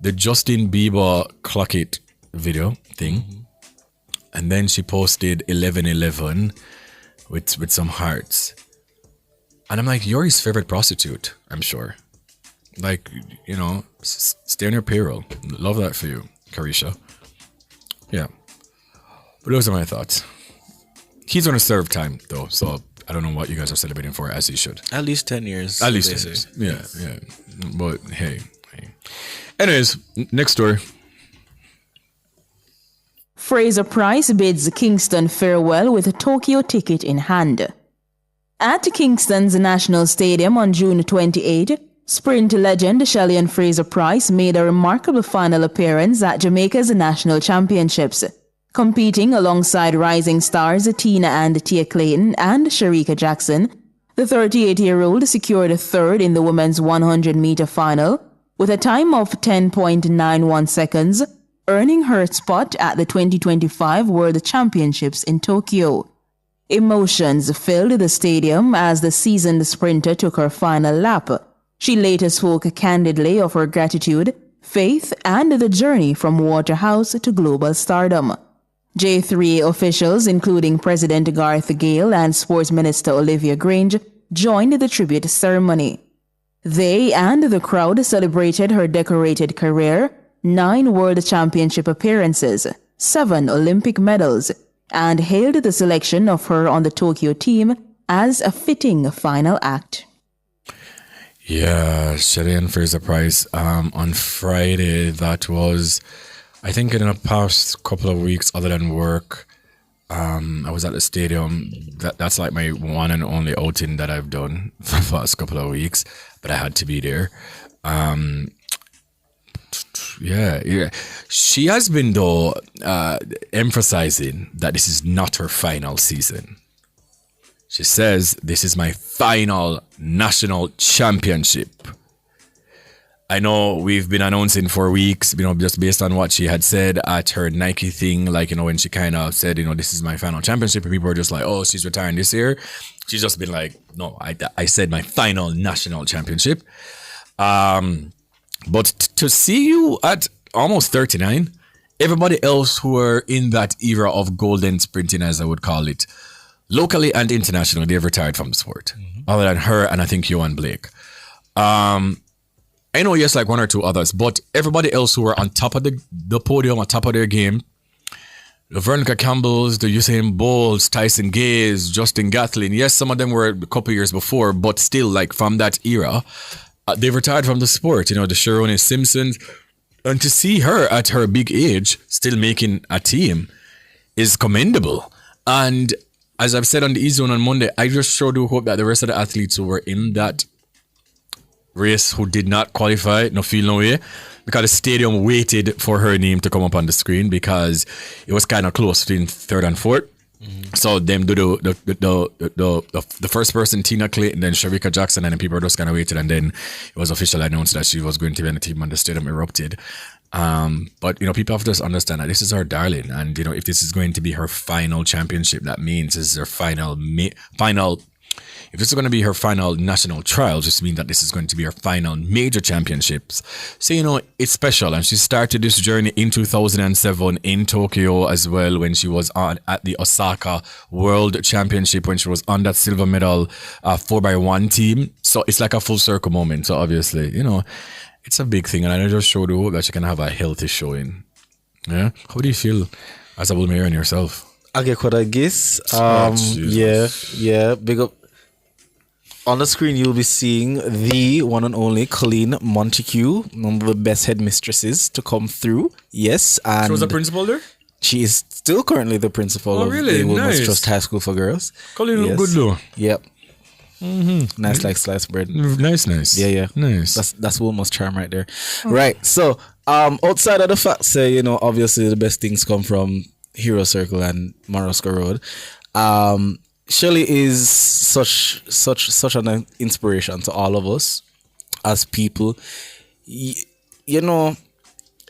the Justin Bieber Clock It video thing. Mm-hmm. And then she posted 1111 with some hearts. And I'm like, you're his favorite prostitute, I'm sure. Like, you know, stay on your payroll. Love that for you, Carisha. Yeah. But those are my thoughts. He's going to serve time, though, so I don't know what you guys are celebrating for, as he should. At least 10 years. At least 10 years. Yeah. But hey. Anyways, next story. Fraser Price bids Kingston farewell with a Tokyo ticket in hand. At Kingston's National Stadium on June 28, sprint legend Shelly-Ann Fraser-Price made a remarkable final appearance at Jamaica's National Championships, competing alongside rising stars Tina and Tia Clayton and Sharika Jackson. The 38-year-old secured third in the women's 100-meter final with a time of 10.91 seconds, earning her spot at the 2025 World Championships in Tokyo. Emotions filled the stadium as the seasoned sprinter took her final lap. She later spoke candidly of her gratitude, faith, and the journey from Waterhouse to global stardom. J3 officials, including President Garth Gale and Sports Minister Olivia Grange, joined the tribute ceremony. They and the crowd celebrated her decorated career, 9 World Championship appearances, 7 Olympic medals, and hailed the selection of her on the Tokyo team as a fitting final act. Yeah, Shelly-Ann Fraser-Price. On Friday, that was, I think in the past couple of weeks, other than work, I was at the stadium. That's like my one and only outing that I've done for the past couple of weeks, but I had to be there. Yeah. She has been, though, emphasizing that this is not her final season. She says, this is my final national championship. I know we've been announcing for weeks, just based on what she had said at her Nike thing, like, when she kind of said, this is my final championship, and people were just like, oh, she's retiring this year. She's just been like, no, I said my final national championship. But to see you at almost 39, everybody else who were in that era of golden sprinting, as I would call it, locally and internationally, they've retired from the sport. Mm-hmm. Other than her and I think you and Blake. I know, yes, like 1 or 2 others, but everybody else who were on top of the podium, on top of their game, the Veronica Campbells, the Usain Bolts, Tyson Gaze, Justin Gatlin, yes, some of them were a couple years before, but still, like, from that era, they've retired from the sport. The Sharoni Simpsons. And to see her at her big age still making a team is commendable. And as I've said on the E-Zone on Monday, I just sure do hope that the rest of the athletes who were in that race who did not qualify, no feel no way, because the stadium waited for her name to come up on the screen because it was kind of close between 3rd and 4th. Mm-hmm. So them do the first person, Tina Clayton, then Sharika Jackson, and then people just kind of waited, and then it was officially announced that she was going to be on the team, and the stadium erupted. But people have to just understand that this is her darling, and if this is going to be her final championship, that means this is her final. If this is going to be her final national trial, just means that this is going to be her final major championships. So, it's special. And she started this journey in 2007 in Tokyo as well, when she was at the Osaka World Championship, when she was on that silver medal 4x1 team. So it's like a full circle moment. So obviously, it's a big thing. And I just showed you that she can have a healthy showing. Yeah. How do you feel as a woman and yourself? I get what I guess. Yeah. Big up. On the screen, you'll be seeing the one and only Colleen Montague, one of the best headmistresses to come through. Yes. And she was a principal there? She is still currently the principal of the Women's Trust High School for Girls. Colin look good though. Yep. Mm-hmm. Nice like sliced bread. Nice. Yeah. Nice. That's Wilma's charm right there. Right. So outside of the fact, say, obviously the best things come from Hero Circle and Marosco Road. Shirley is such an inspiration to all of us as people.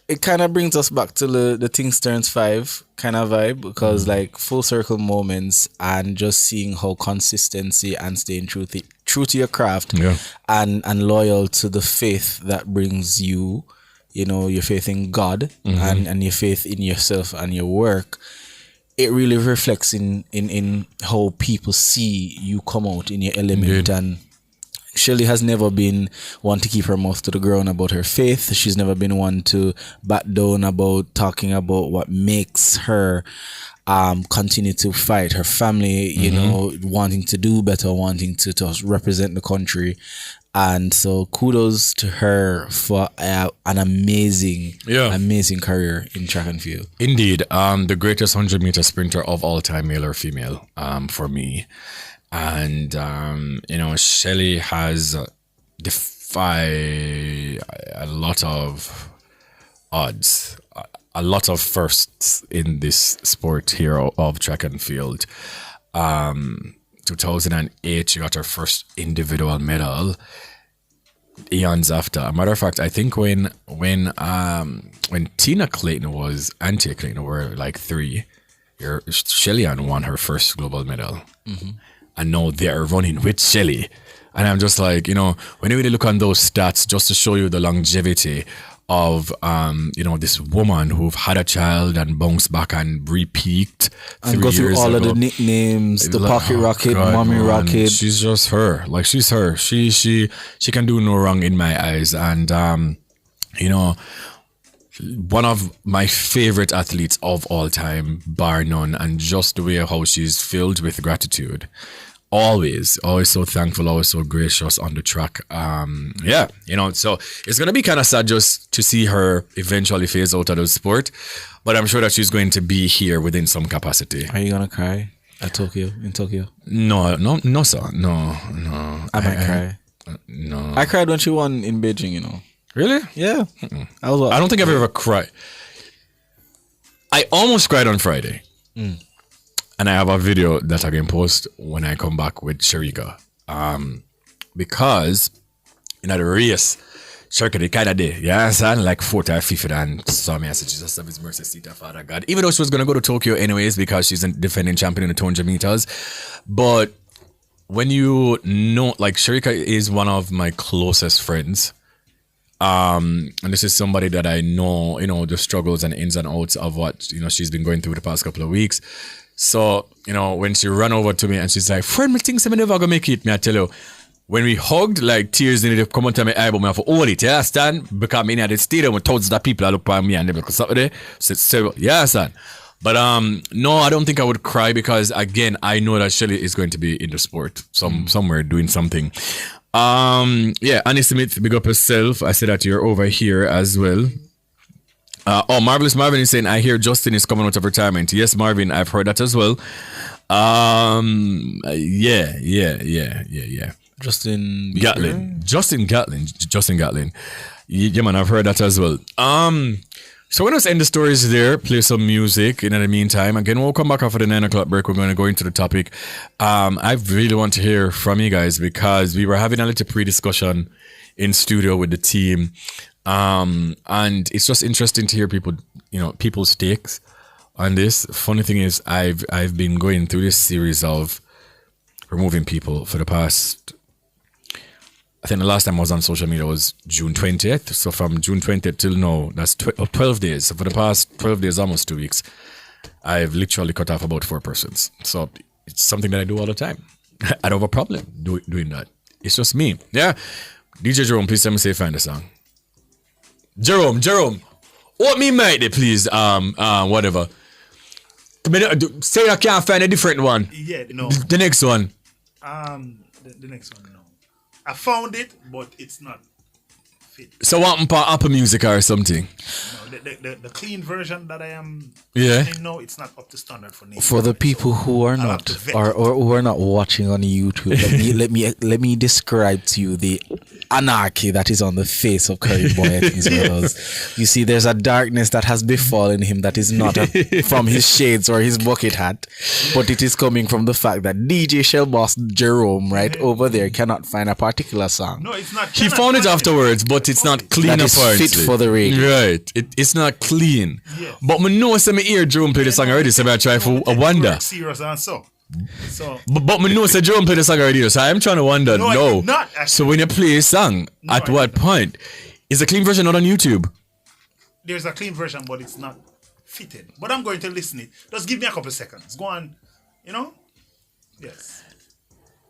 It kind of brings us back to the Things Turns 5 kind of vibe, because like full circle moments and just seeing how consistency and staying true to your craft and loyal to the faith that brings you, your faith in God and your faith in yourself and your work. It really reflects in how people see you come out in your element. And Shirley has never been one to keep her mouth to the ground about her faith. She's never been one to back down about talking about what makes her continue to fight. Her family, wanting to do better, wanting to represent the country. And so kudos to her for an amazing career in track and field. Indeed. The greatest 100-meter sprinter of all time, male or female, for me. And, Shelley has defied a lot of odds, a lot of firsts in this sport here of track and field. 2008, she got her first individual medal. Eons after. A matter of fact, I think when Tina Clayton and Tia Clayton were like 3, Shelley Ann won her first global medal. Mm-hmm. And now they're running with Shelley. And I'm just like, when you really look on those stats, just to show you the longevity of, this woman who've had a child and bounced back and re-peaked and go through all of the nicknames, the Pocket Rocket, Mommy Rocket. She's just her. Like, she's her. She can do no wrong in my eyes. And, one of my favorite athletes of all time, bar none, and just the way how she's filled with gratitude. Always so thankful, always so gracious on the track. So it's going to be kind of sad just to see her eventually phase out of the sport, but I'm sure that she's going to be here within some capacity. Are you going to cry in Tokyo? No, sir. No. I might cry. No. I cried when she won in Beijing, Really? Yeah. I don't think I've ever cried. I almost cried on Friday. And I have a video that I can post when I come back with Sharika. Because in the race, Sharika the kind of day, you understand? Like 4th or 5th and saw me and said, Jesus have his mercy seat, Father God. Even though she was going to go to Tokyo anyways because she's a defending champion in the 200 meters. But when you know, like Sharika is one of my closest friends. And this is somebody that I know, the struggles and ins and outs of what, she's been going through the past couple of weeks. So, when she ran over to me and she's like, friend, me think I'm never gonna make it, me I tell you. When we hugged, like tears in it come out of my eye, but me have to hold it, you understand? Because I'm in the stadium with thousands of people that look at me and they look something there. So, you understand? But no, I don't think I would cry because again, I know that Shelley is going to be in the sport somewhere doing something. Annie Smith, big up yourself. I said that you're over here as well. Marvelous Marvin is saying, I hear Justin is coming out of retirement. Yes, Marvin, I've heard that as well. Yeah. Justin Gatlin. Yeah, man, I've heard that as well. So we're going to end the stories there, play some music in the meantime. Again, we'll come back after the 9 o'clock break. We're going to go into the topic. I really want to hear from you guys because we were having a little pre-discussion in studio with the team. And it's just interesting to hear people's takes on this. Funny thing is, I've been going through this series of removing people for the past, I think the last time I was on social media was June 20th. So from June 20th till now, that's 12 days. So for the past 12 days, almost 2 weeks, I've literally cut off about 4 persons. So it's something that I do all the time. I don't have a problem doing that. It's just me. Yeah. DJ Jerome, please tell me say find the song. Jerome, what me mic there, please? Whatever. Say I can't find a different one. Yeah, no. The next one. The next one, no. I found it, but it's not fit. So what on Apple Music or something? No, the clean version that I am listening now, it's not up to standard for Nation. For the people who are not or who are not watching on YouTube, let me describe to you the anarchy that is on the face of Karim Bwoyatingz brothers. You see, there's a darkness that has befallen him that is not from his shades or his bucket hat, but it is coming from the fact that DJ Shell Boss Jerome right over there cannot find a particular song. No, it's not. He found it afterwards, but it's not clean. That is apparently. fit for the radio. Right. It's not clean. Yes. But me know some ear Jerome play the song already, so I try for a wonder. Serious and so. But me know say Jerome play the song already, so I'm trying to wonder. No, I did not, so when you play a song, at what point is the clean version not on YouTube? There's a clean version, but it's not fitted. But I'm going to listen it. Just give me a couple seconds. Go on. You know? Yes.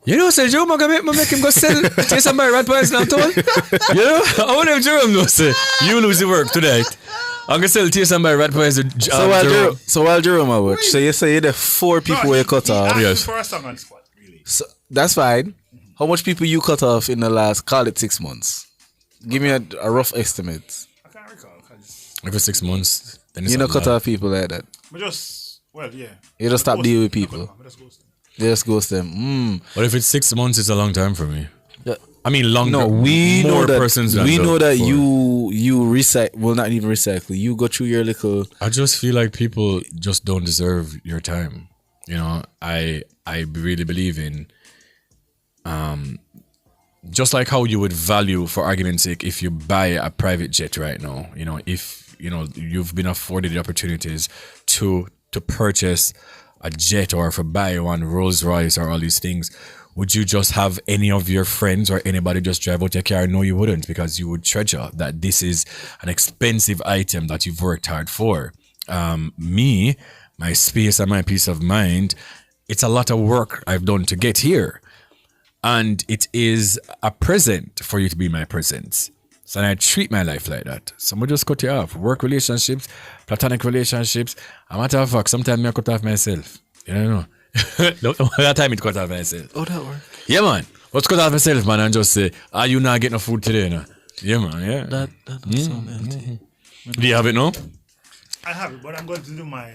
You know, say Jerome, I'm gonna make him go sell somebody right price now, too. You know, I wonder if Jerome knows say you lose the work tonight. I'm gonna sell to somebody right price. So while Jerome I watch, so you say the 4 people were cut off. Yes. For a song on spot, really. So that's fine. How much people you cut off in the last, call it 6 months? Give me a rough estimate. I can't recall. Every 6 months, then you know, cut off people like that. But just, well, yeah. You just stop dealing with people. They just ghost them. But if it's 6 months, it's a long time for me. Yeah. I mean, longer. No, we know that. Persons we know that you recycle. Well, not even recycle. You go through your little. I just feel like people just don't deserve your time. You know, I really believe in, just like how you would value, for argument's sake, if you buy a private jet right now. You know, if you've been afforded the opportunities to purchase a jet or if you buy one Rolls Royce or all these things, would you just have any of your friends or anybody just drive out your car? No, you wouldn't, because you would treasure that this is an expensive item that you've worked hard for. Me, my space and my peace of mind, it's a lot of work I've done to get here. And it is a present for you to be my presence. So I treat my life like that. Someone just cut you off. Work relationships, platonic relationships. A matter of fact, sometimes I cut off myself. You know? That time it cut off myself. Oh, that work. Yeah, man. Let's cut off myself, man, and just say, you not getting no food today, no? Yeah, man, yeah. That does sound empty. Do you have it now? I have it, but I'm going to do my...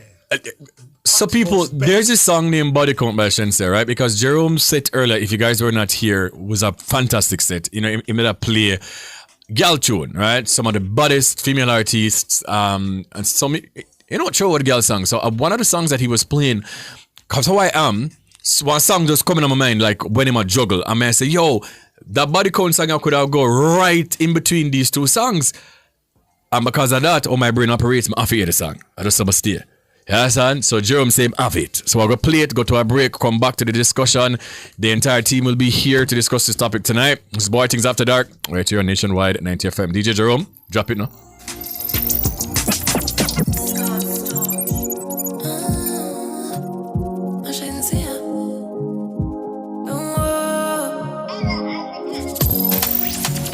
So people, there's a song named Body Count by Shense, right? Because Jerome's set earlier, if you guys were not here, was a fantastic set. You know, he made a play gal tune, right? Some of the baddest female artists, and some, not sure what gal song. So one of the songs that he was playing, cause how I am, one song just coming on my mind, like when him a juggle, and I say, yo, that Body Count song I could have go right in between these two songs, and because of that, my brain operates, I have to hear the song. I just have to stay. Yeah, son. So Jerome said, have it. So I'll go play it, go to a break, come back to the discussion. The entire team will be here to discuss this topic tonight. This is Bwoyatingz After Dark, right here on Nationwide at 90 FM. DJ Jerome, drop it now.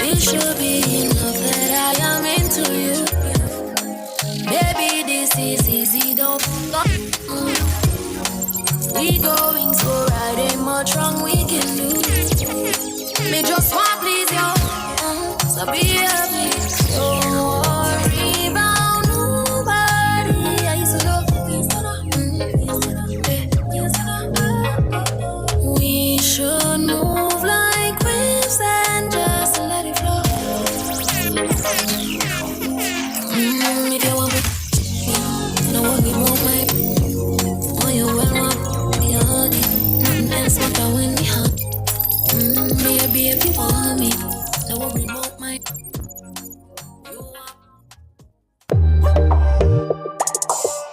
It should be enough that I am into you. Baby, this is easy, don't stop. We going so right, ain't much wrong we can do. Me just want please you, so be happy. Don't worry about nobody. I used to love you. We should move like waves and just let it flow. If you want me, no one be more my. When you well up, be hugging. Nothing else matter when we hug. Baby, if you want me, no one be more my.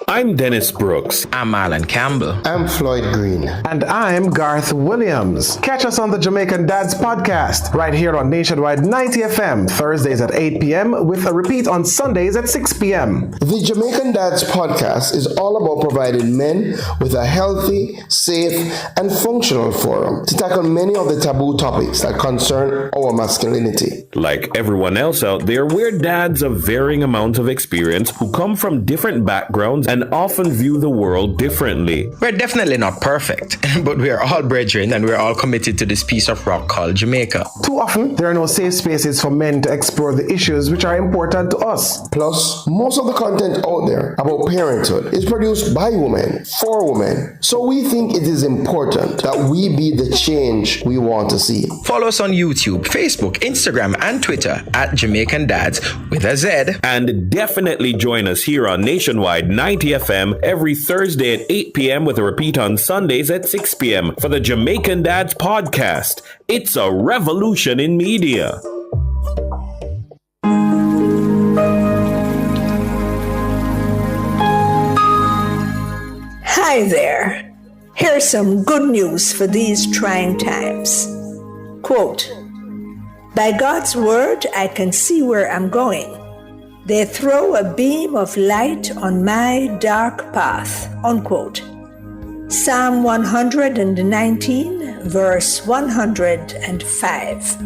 I'm Dennis Brooks. I'm Alan Campbell. I'm Floyd Green. And I'm Garth Williams. Catch us on the Jamaican Dads podcast right here on Nationwide 90 FM, Thursdays at 8 p.m. with a repeat on Sundays at 6 p.m. The Jamaican Dads podcast is all about providing men with a healthy, safe, and functional forum to tackle many of the taboo topics that concern our masculinity. Like everyone else out there, we're dads of varying amounts of experience who come from different backgrounds and and often view the world differently. We're definitely not perfect, but we are all brethren and we're all committed to this piece of rock called Jamaica. Too often, there are no safe spaces for men to explore the issues which are important to us. Plus, most of the content out there about parenthood is produced by women, for women. So we think it is important that we be the change we want to see. Follow us on YouTube, Facebook, Instagram, and Twitter at Jamaican Dads with a Z. And definitely join us here on Nationwide 90 FM every Thursday at 8 p.m. with a repeat on Sundays at 6 p.m. for the Jamaican Dads podcast. It's a revolution in media. Hi there. Here's some good news for these trying times. Quote, "By God's word, I can see where I'm going. They throw a beam of light on my dark path." Unquote. Psalm 119, verse 105.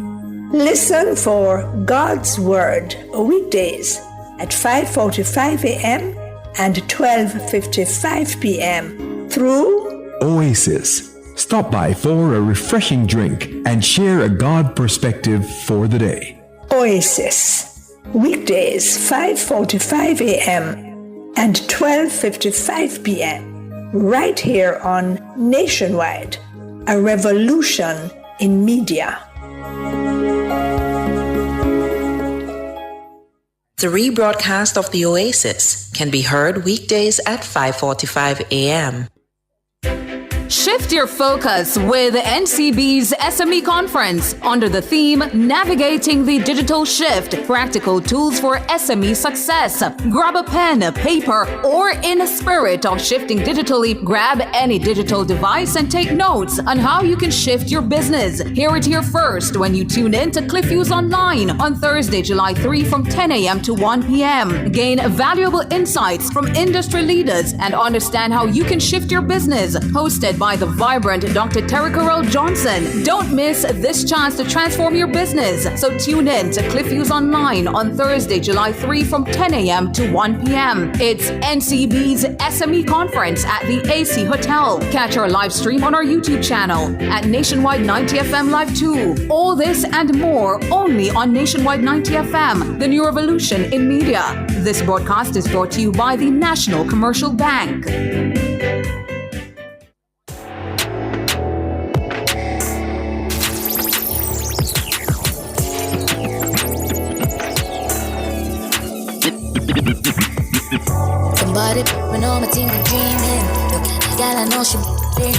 Listen for God's Word weekdays at 5:45 a.m. and 12:55 p.m. through Oasis. Stop by for a refreshing drink and share a God perspective for the day. Oasis. Weekdays 5:45 a.m. and 12:55 p.m. right here on Nationwide, a revolution in media. The rebroadcast of the Oasis can be heard weekdays at 5:45 a.m. Shift your focus with NCB's SME Conference under the theme Navigating the Digital Shift, Practical Tools for SME Success. Grab a pen, paper, or in a spirit of shifting digitally, grab any digital device and take notes on how you can shift your business. Hear it here first when you tune in to Cliff Views Online on Thursday, July 3 from 10 a.m. to 1 p.m. Gain valuable insights from industry leaders and understand how you can shift your business. Hosted by the vibrant Dr. Terry Carell Johnson. Don't miss this chance to transform your business. So tune in to Cliff Views Online on Thursday, July 3 from 10 a.m. to 1 p.m. It's NCB's SME Conference at the AC Hotel. Catch our live stream on our YouTube channel at Nationwide 90 FM Live 2. All this and more only on Nationwide 90 FM, the new revolution in media. This broadcast is brought to you by the National Commercial Bank. Somebody when all my team been dreaming. Look, girl, I know she been.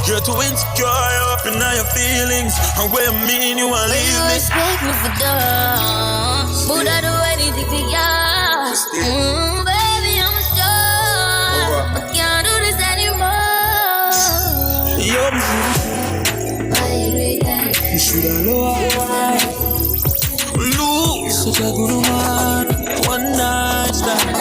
You're too insecure up in all your feelings. And what you mean you wanna leave me? Respect me for dumb. Would I do anything for you? Baby, I'm sure I can't do this anymore. You should have known. Lose such a good woman. One night stand.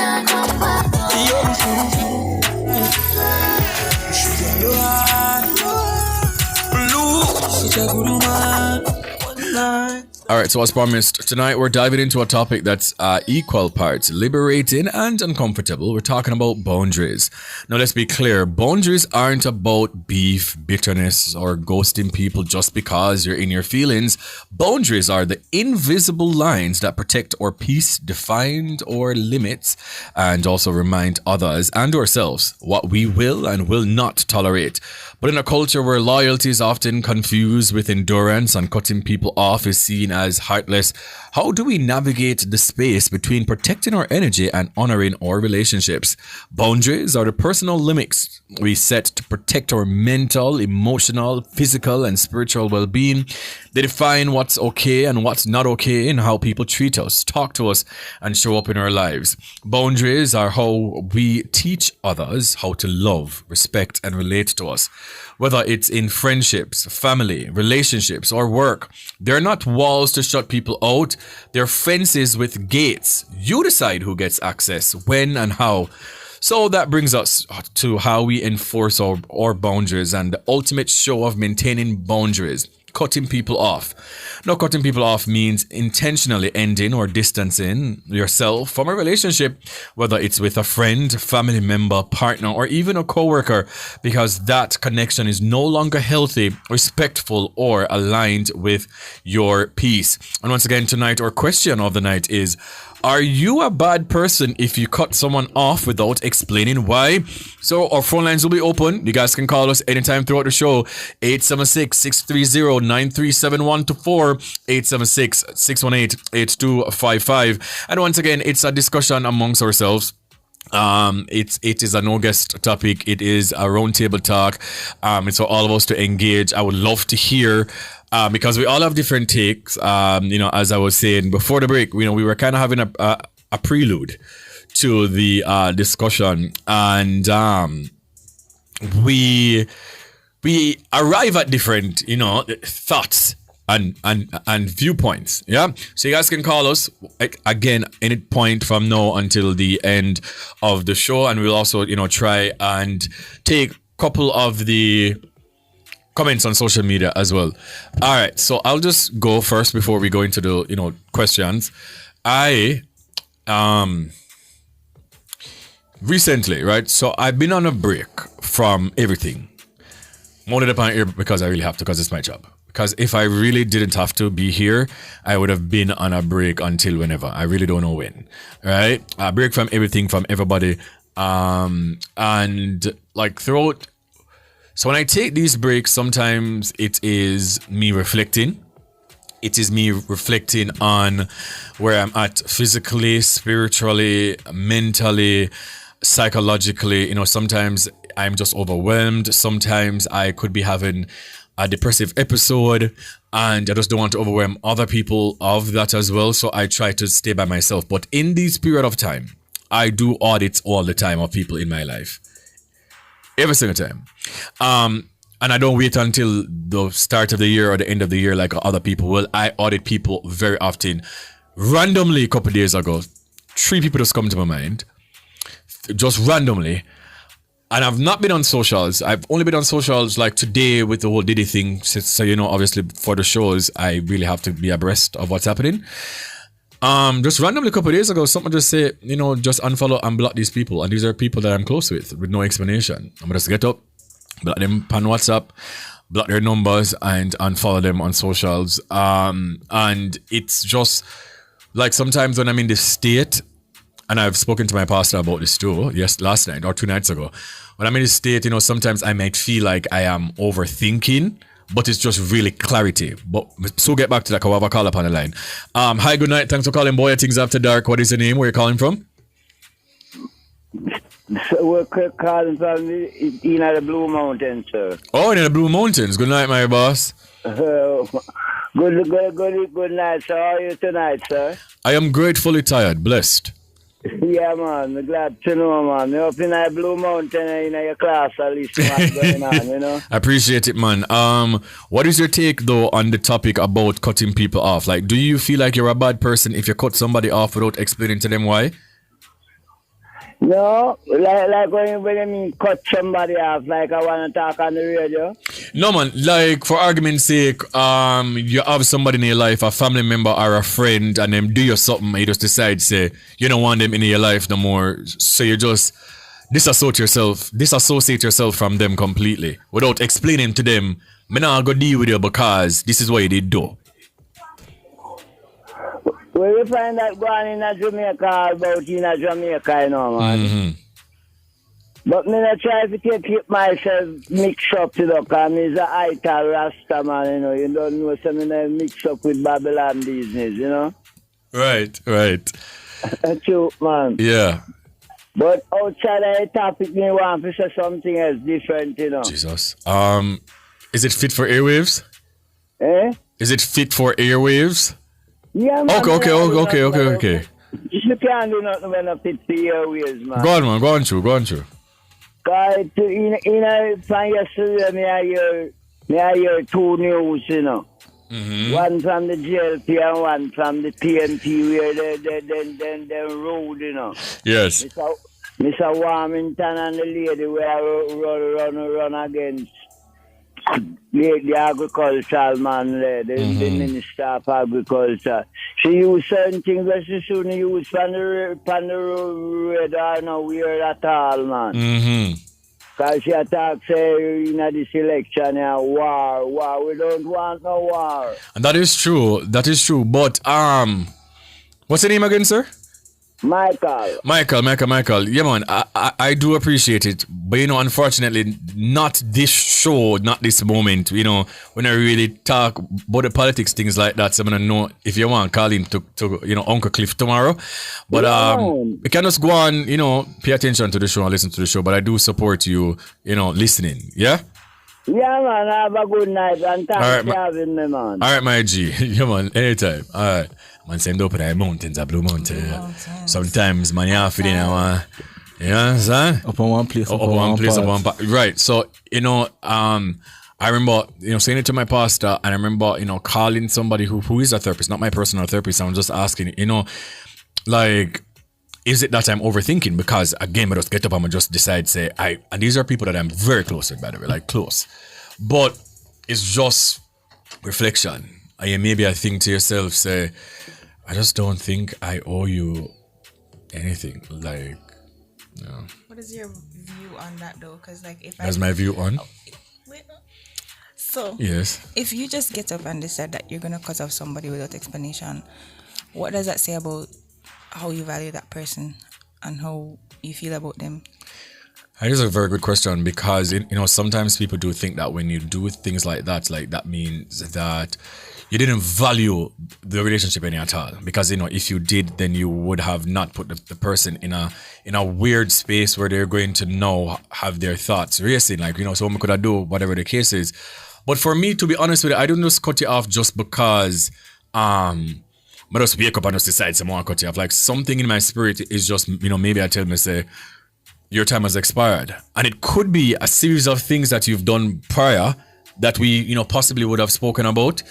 All right, so as promised, tonight we're diving into a topic that's equal parts liberating and uncomfortable. We're talking about boundaries. Now, let's be clear. Boundaries aren't about beef, bitterness, or ghosting people just because you're in your feelings. Boundaries are the invisible lines that protect our peace, define our limits, and also remind others and ourselves what we will and will not tolerate. But in a culture where loyalty is often confused with endurance and cutting people off is seen as heartless, how do we navigate the space between protecting our energy and honoring our relationships? Boundaries are the personal limits we set to protect our mental, emotional, physical, and spiritual well-being. They define what's okay and what's not okay in how people treat us, talk to us, and show up in our lives. Boundaries are how we teach others how to love, respect, and relate to us. Whether it's in friendships, family, relationships, or work, they're not walls to shut people out. They're fences with gates. You decide who gets access, when, and how. So that brings us to how we enforce our boundaries and the ultimate show of maintaining boundaries. cutting people off. Now, cutting people off means intentionally ending or distancing yourself from a relationship, whether it's with a friend, family member, partner, or even a coworker, because that connection is no longer healthy, respectful, or aligned with your peace. And once again, tonight, our question of the night is, are you a bad person if you cut someone off without explaining why? So our phone lines will be open. You guys can call us anytime throughout the show. 876-630-9371 to 876-618-8255. And once again, it's a discussion amongst ourselves. It is a no guest topic. It is a roundtable talk. It's for all of us to engage. I would love to hear, because we all have different takes. As I was saying before the break, we were kind of having a prelude to the discussion, and we arrive at different thoughts and viewpoints. Yeah, so you guys can call us again any point from now until the end of the show, and we'll also try and take a couple of the comments on social media as well. All right, so I'll just go first before we go into the questions. I recently, right, so I've been on a break from everything. I'm only up here because I really have to, because it's my job. Because if I really didn't have to be here, I would have been on a break until whenever. I really don't know when. Right? A break from everything, from everybody. And like throughout. So when I take these breaks, sometimes it is me reflecting. It is me reflecting on where I'm at physically, spiritually, mentally, psychologically. Sometimes I'm just overwhelmed. Sometimes I could be having a depressive episode, and I just don't want to overwhelm other people of that as well. So I try to stay by myself. But in this period of time, I do audits all the time of people in my life. Every single time. And I don't wait until the start of the year or the end of the year like other people will. I audit people very often. Randomly, a couple of days ago, 3 people just come to my mind. Just randomly. And I've not been on socials. I've only been on socials like today with the whole Diddy thing. So, obviously for the shows, I really have to be abreast of what's happening. Just randomly a couple of days ago, someone just say, just unfollow and block these people. And these are people that I'm close with no explanation. I'm going to just get up, block them on WhatsApp, block their numbers, and unfollow them on socials. And it's just like sometimes when I'm in this state, and I've spoken to my pastor about this too, last night or 2 nights ago. When I'm in this state, sometimes I might feel like I am overthinking, but it's just really clarity. But so get back to that, I have a call up on the line. Hi, good night. Thanks for calling Bwoyatingz After Dark. What is your name? Where are you calling from? So we're calling from the Blue Mountains, sir. Oh, in the Blue Mountains. Good night, my boss. Good night, sir. How are you tonight, sir? I am gratefully tired, blessed. Yeah, man. I'm glad to know, man. You're up in a Blue Mountain in your class, at least what's going on, I appreciate it, man. What is your take, though, on the topic about cutting people off? Like, do you feel like you're a bad person if you cut somebody off without explaining to them why? No, like when you mean cut somebody off, like I want to talk on the radio? No, man, like for argument's sake, you have somebody in your life, a family member or a friend, and them do you something, and you just decide, say, you don't want them in your life no more, so you just disassociate yourself from them completely, without explaining to them, me not go deal with you because this is what you did do. Well, you find that going in Jamaica about in Jamaica, man. Mm-hmm. But me not try to keep myself mixed up, because me is a Ital Rasta, man, You don't know, so me not mix up with Babylon business, Right. True, man. Yeah. But outside of the topic, me want to say something else different, Jesus. Is it fit for airwaves? Eh? Is it fit for airwaves? Yeah, man. Okay. You can't do nothing when it fit for airwaves, man. Go on, man. Go on through. Because from yesterday, I hear 2 news, Mm-hmm. One from the GLP and one from the TNT where they road, Yes. Mr. Warmington and the lady where I run against. the agricultural man there, the Minister of Agriculture. She used certain things that she shouldn't use on the radar, no weird at all, man. Because she attacks in this election, war. We don't want no war. And that is true. But what's the name again, sir? Michael. Yeah, man, I do appreciate it. But, unfortunately, not this show, not this moment, when I really talk about the politics, things like that. So I'm going to know if you want to call in to Uncle Cliff tomorrow. But we can just go on, pay attention to the show and listen to the show. But I do support you, listening. Yeah? Yeah, man, have a good night. And thanks for having me, man. All right, my G. Yeah, man, anytime. All right. Man, send up in the mountains, a Blue Mountain. Sometimes, man, you have to, you know what I'm saying? Up on one place, up on one part. Right. So, I remember, saying it to my pastor, and I remember, calling somebody who is a therapist, not my personal therapist. I'm just asking, like, is it that I'm overthinking? Because, again, I just get up and I just decide, say, and these are people that I'm very close with, by the way, like close. But it's just reflection. Maybe I think to yourself, say, I just don't think I owe you anything. Like, What is your view on that, though? Because, like, if that's my view on. So, yes. If you just get up and decide that you're gonna cut off somebody without explanation, what does that say about how you value that person and how you feel about them? That is a very good question, because sometimes people do think that when you do things like that means that you didn't value the relationship any at all. Because if you did, then you would have not put the person in a weird space where they're going to now have their thoughts racing. Like, so we could have do whatever the case is. But for me, to be honest with you, I don't just cut you off just because I just wake up and just decide someone cut you off. Like, something in my spirit is just, maybe I tell me, say, your time has expired. And it could be a series of things that you've done prior that we, possibly would have spoken about,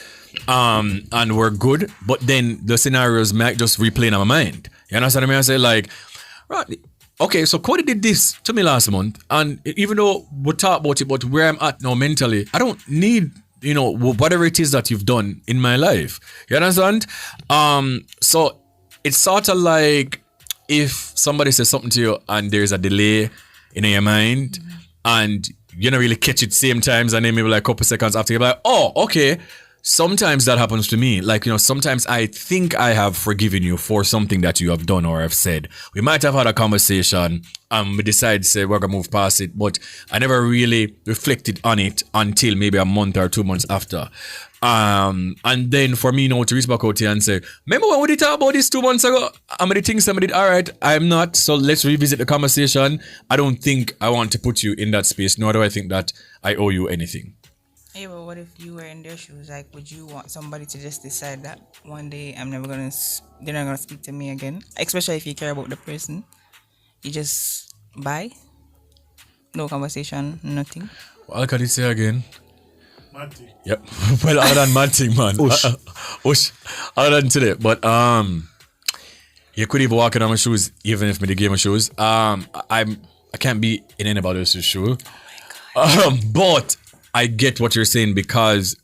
and were good, but then the scenarios might just replay in my mind. You understand what I mean? I say, like, right, okay, so Cody did this to me last month, and even though we talk about it, but where I'm at now mentally, I don't need, whatever it is that you've done in my life. You understand? So it's sort of like if somebody says something to you and there's a delay in your mind, and you don't really catch it same times, and then maybe like a couple seconds after you're like, oh, okay. Sometimes that happens to me. Like, sometimes I think I have forgiven you for something that you have done or have said. We might have had a conversation, we decide to say we're gonna move past it, but I never really reflected on it until maybe a month or 2 months after. And then for me now to reach back out here and say, remember when we did talk about this 2 months ago? How many things somebody did? All right, I'm not. So let's revisit the conversation. I don't think I want to put you in that space, nor do I think that I owe you anything. Yeah, but what if you were in their shoes? Like, would you want somebody to just decide that one day they're not gonna speak to me again? Especially if you care about the person. You just bye? No conversation, nothing? What can you say again? Mad thing. Yep. Well, other than mad thing, man. Ush. Other than today. But you could even walk in on my shoes, even if me the game of shoes. I can't be in anybody else's shoe. Oh my God. But I get what you're saying, because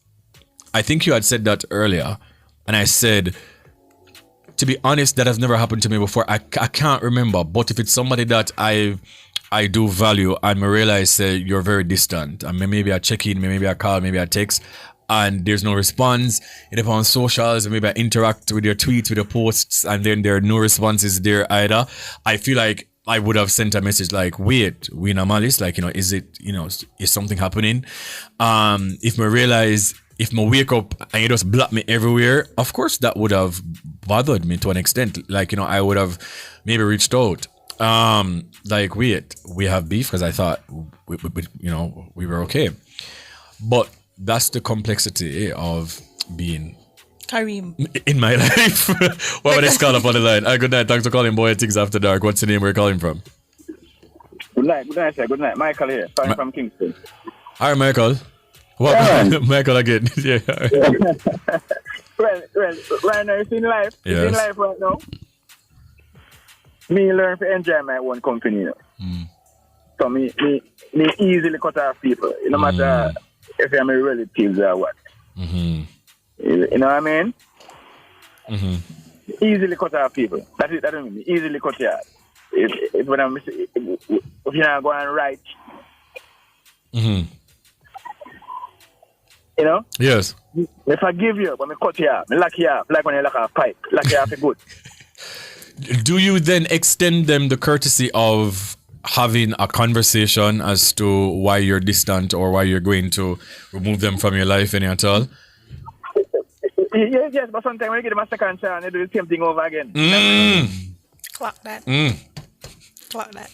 I think you had said that earlier, and I said, to be honest, that has never happened to me before. I can't remember, but if it's somebody that I do value and I realize you're very distant, and maybe I check in, maybe I call, maybe I text, and there's no response, and on socials, and maybe I interact with your tweets, with your posts, and then there are no responses there either, I feel like I would have sent a message like, wait, we in a malice, like, is it, is something happening? If I realize, if I wake up and you just block me everywhere, of course that would have bothered me to an extent. Like, I would have maybe reached out. Like, wait, we have beef, because I thought, we were okay. But that's the complexity of being Kareem in my life. What would I call up on the line? Good night. Thanks for calling Bwoyatingz After Dark. What's the name we're calling from? Good night, sir. Good night. Michael here, calling from Kingston. All right, Michael. What? Yeah. Michael again. Yeah. Well, right now, it's in life. Yes. It's in life right now. Me learn to enjoy my own company. So me easily cut off people. No matter if I'm a relatives or what. Mm-hmm. You know what I mean? Mm-hmm. Easily cut off people. That don't mean easily cut you off. If you're not going right, Mm-hmm. you know? Yes. If I give you up, when I cut you off, I lock you off, like when you lock off pipe, lock you off a good. Do you then extend them the courtesy of having a conversation as to why you're distant or why you're going to remove them from your life any at all? Yes, but sometimes when you get them a second chance, they do the same thing over again. Clock that. Clock that.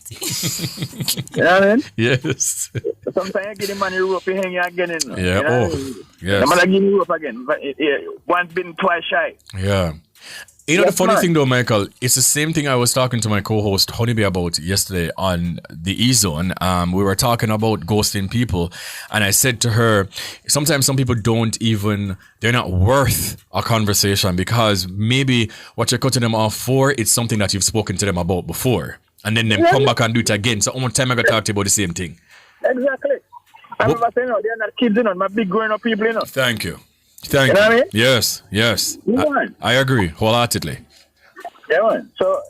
You know what I mean? Yes. Sometimes you get the man you rope, you hang you again. Yeah. You know what I mean? Yes. The man give you rope again. But once been, twice shy. Yeah. You know, the funny thing though, Michael, it's the same thing I was talking to my co-host Honeybee about yesterday on the E-Zone. We were talking about ghosting people, and I said to her, sometimes some people they're not worth a conversation because maybe what you're cutting them off for, it's something that you've spoken to them about before. And then them come back and do it again. So how much time I got to talk to you about the same thing? Exactly. I remember saying, they're not kids, my big grown up people, Thank you. Thank you. Know what I mean? Yes. I agree wholeheartely. Yeah, man. So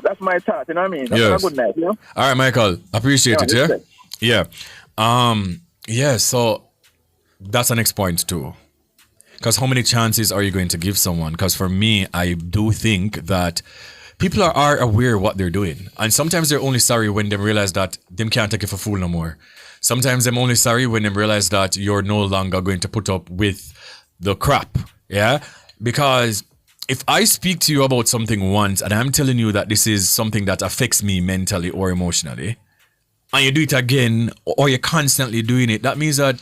that's my thought, you know what I mean? That's a good night, All right, Michael. Appreciate it, yeah? Yeah. So that's the next point too. Because how many chances are you going to give someone? Because for me, I do think that people are aware of what they're doing. And sometimes they're only sorry when they realize that them can't take you for fool no more. Sometimes they're only sorry when they realize that you're no longer going to put up with the crap, yeah? Because if I speak to you about something once and I'm telling you that this is something that affects me mentally or emotionally, and you do it again or you're constantly doing it, that means that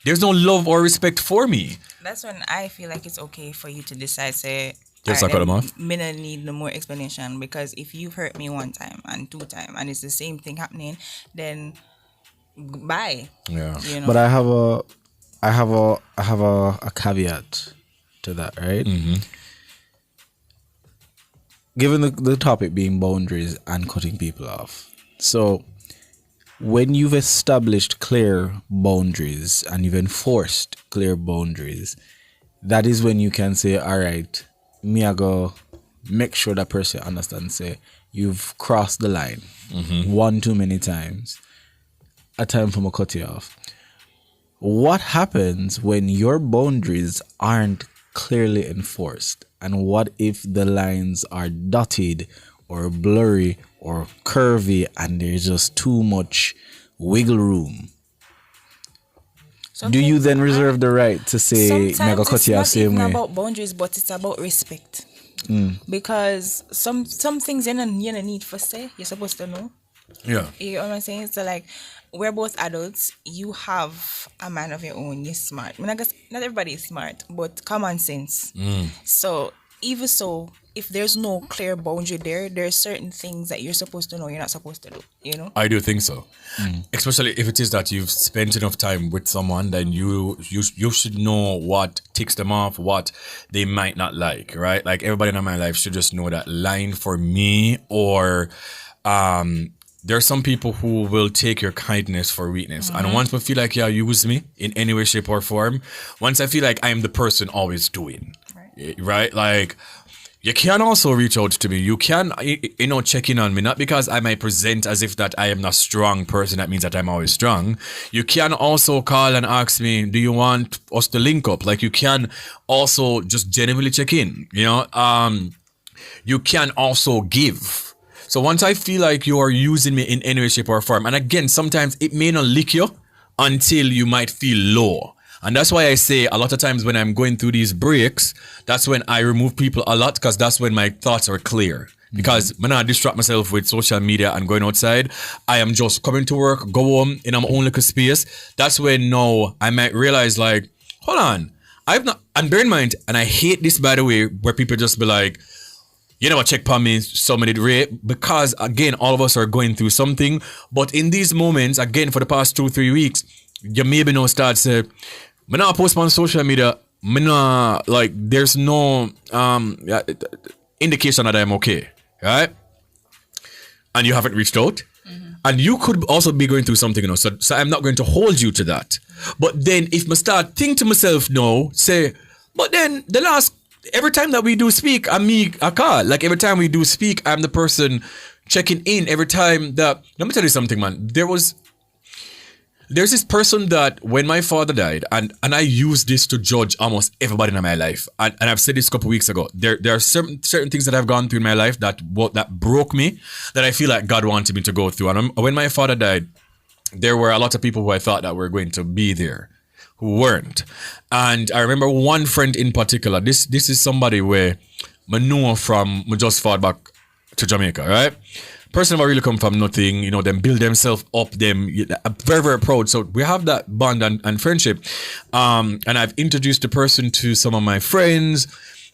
there's no love or respect for me. That's when I feel like it's okay for you to decide, say, just cut them off. Me don't need no more explanation, because if you've hurt me one time and two times and it's the same thing happening, then bye. Yeah. You know? But I have a caveat to that, right? Mm-hmm. Given the topic being boundaries and cutting people off. So when you've established clear boundaries and you've enforced clear boundaries, that is when you can say, all right, me I go make sure that person understands, say, you've crossed the line one too many times. A time for me cut you off. What happens when your boundaries aren't clearly enforced? And what if the lines are dotted or blurry or curvy and there's just too much wiggle room? Do you then reserve the right to say, mega cut you off same way? It's not even about boundaries, but it's about respect. Because some things you don't need for say, you're supposed to know. Yeah. You know what I'm saying? So like, we're both adults. You have a mind of your own. You're smart. I mean, I guess not everybody is smart, but common sense. So even so, if there's no clear boundary there's certain things that you're supposed to know you're not supposed to do, you know? I do think so. Especially if it is that you've spent enough time with someone, then you should know what ticks them off, what they might not like, right? Like everybody in my life should just know that line for me, or there are some people who will take your kindness for weakness. And once I feel like you use me in any way, shape, or form, once I feel like I am the person always doing, right? Like, you can also reach out to me. You can, check in on me, not because I might present as if that I am a strong person, that means that I'm always strong. You can also call and ask me, do you want us to link up? Like, you can also just genuinely check in, you can also give. So once I feel like you are using me in any way, shape, or form, and again, sometimes it may not lick you until you might feel low. And that's why I say a lot of times when I'm going through these breaks, that's when I remove people a lot, because that's when my thoughts are clear. Because when I distract myself with social media and going outside, I am just coming to work, go home in my own little space. That's when now I might realize, like, hold on, and bear in mind, and I hate this, by the way, where people just be like, you never check upon me, somebody rate, because again, all of us are going through something. But in these moments, again, for the past 2-3 weeks, you maybe now start say, me not post on social media, me not, like, there's no indication that I'm okay, right? And you haven't reached out. And you could also be going through something, you know, so I'm not going to hold you to that. But then if I start think to myself, no, say, but then every time that we do speak, I'm me, I call. Like every time we do speak, I'm the person checking in. Every time that, let me tell you something, man. There's this person that when my father died, and I use this to judge almost everybody in my life. And I've said this a couple weeks ago. There are certain things that I've gone through in my life that broke me, that I feel like God wanted me to go through. And when my father died, there were a lot of people who I thought that were going to be there who weren't. And I remember one friend in particular. This is somebody where I know from just fought back to Jamaica, right? Person who really come from nothing, you know, them build themselves up, them very, very proud. So we have that bond and friendship. And I've introduced the person to some of my friends,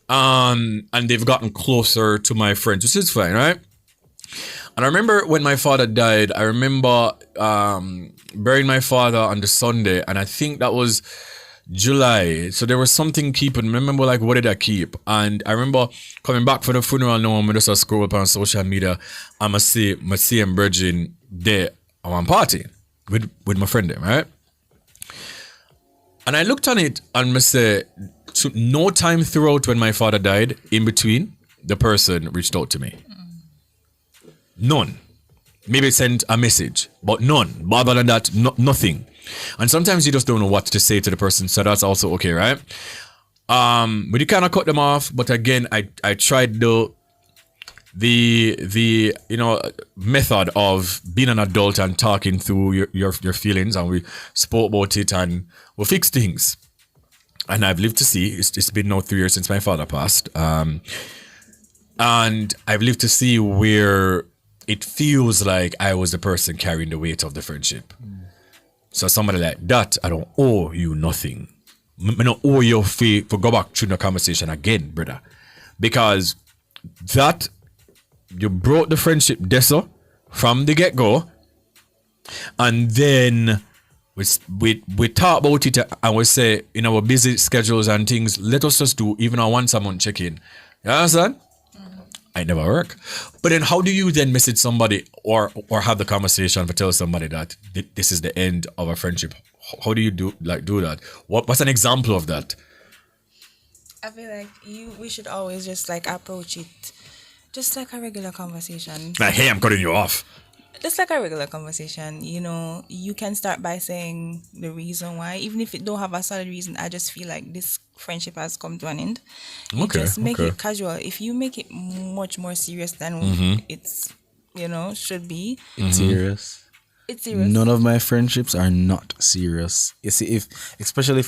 and they've gotten closer to my friends, which is fine, right? And I remember when my father died, I remember burying my father on the Sunday, and I think that was July. So there was something keeping. Remember, like, what did I keep? And I remember coming back for the funeral. Now I'm just scroll up on social media. I'm see him bridging there on one party with my friend there, right? And I looked on it and I say, no time throughout when my father died, in between, the person reached out to me. None. Maybe sent a message, but none. But other than that, nothing. And sometimes you just don't know what to say to the person, so that's also okay, right? But you kind of cut them off. But again, I tried the you know, method of being an adult and talking through your feelings, and we spoke about it and we fixed things. And I've lived to see. It's been now 3 years since my father passed, and I've lived to see where it feels like I was the person carrying the weight of the friendship. So somebody like that, I don't owe you nothing. I don't owe you for go back through the conversation again, brother. Because that, you brought the friendship deso from the get-go. And then we talk about it and we say, in our busy schedules and things, let us just do even a once a month check-in. You understand? I never work. But then how do you then message somebody or have the conversation to tell somebody that this is the end of a friendship? How do you do that? What's an example of that? I feel like we should always just like approach it just like a regular conversation. Like, hey, I'm cutting you off. Just like a regular conversation, you know, you can start by saying the reason why, even if it don't have a solid reason. I just feel like this friendship has come to an end. You just make it casual. If you make it much more serious than it's, you know, should be. It's serious. It's serious. None of my friendships are not serious. You see, especially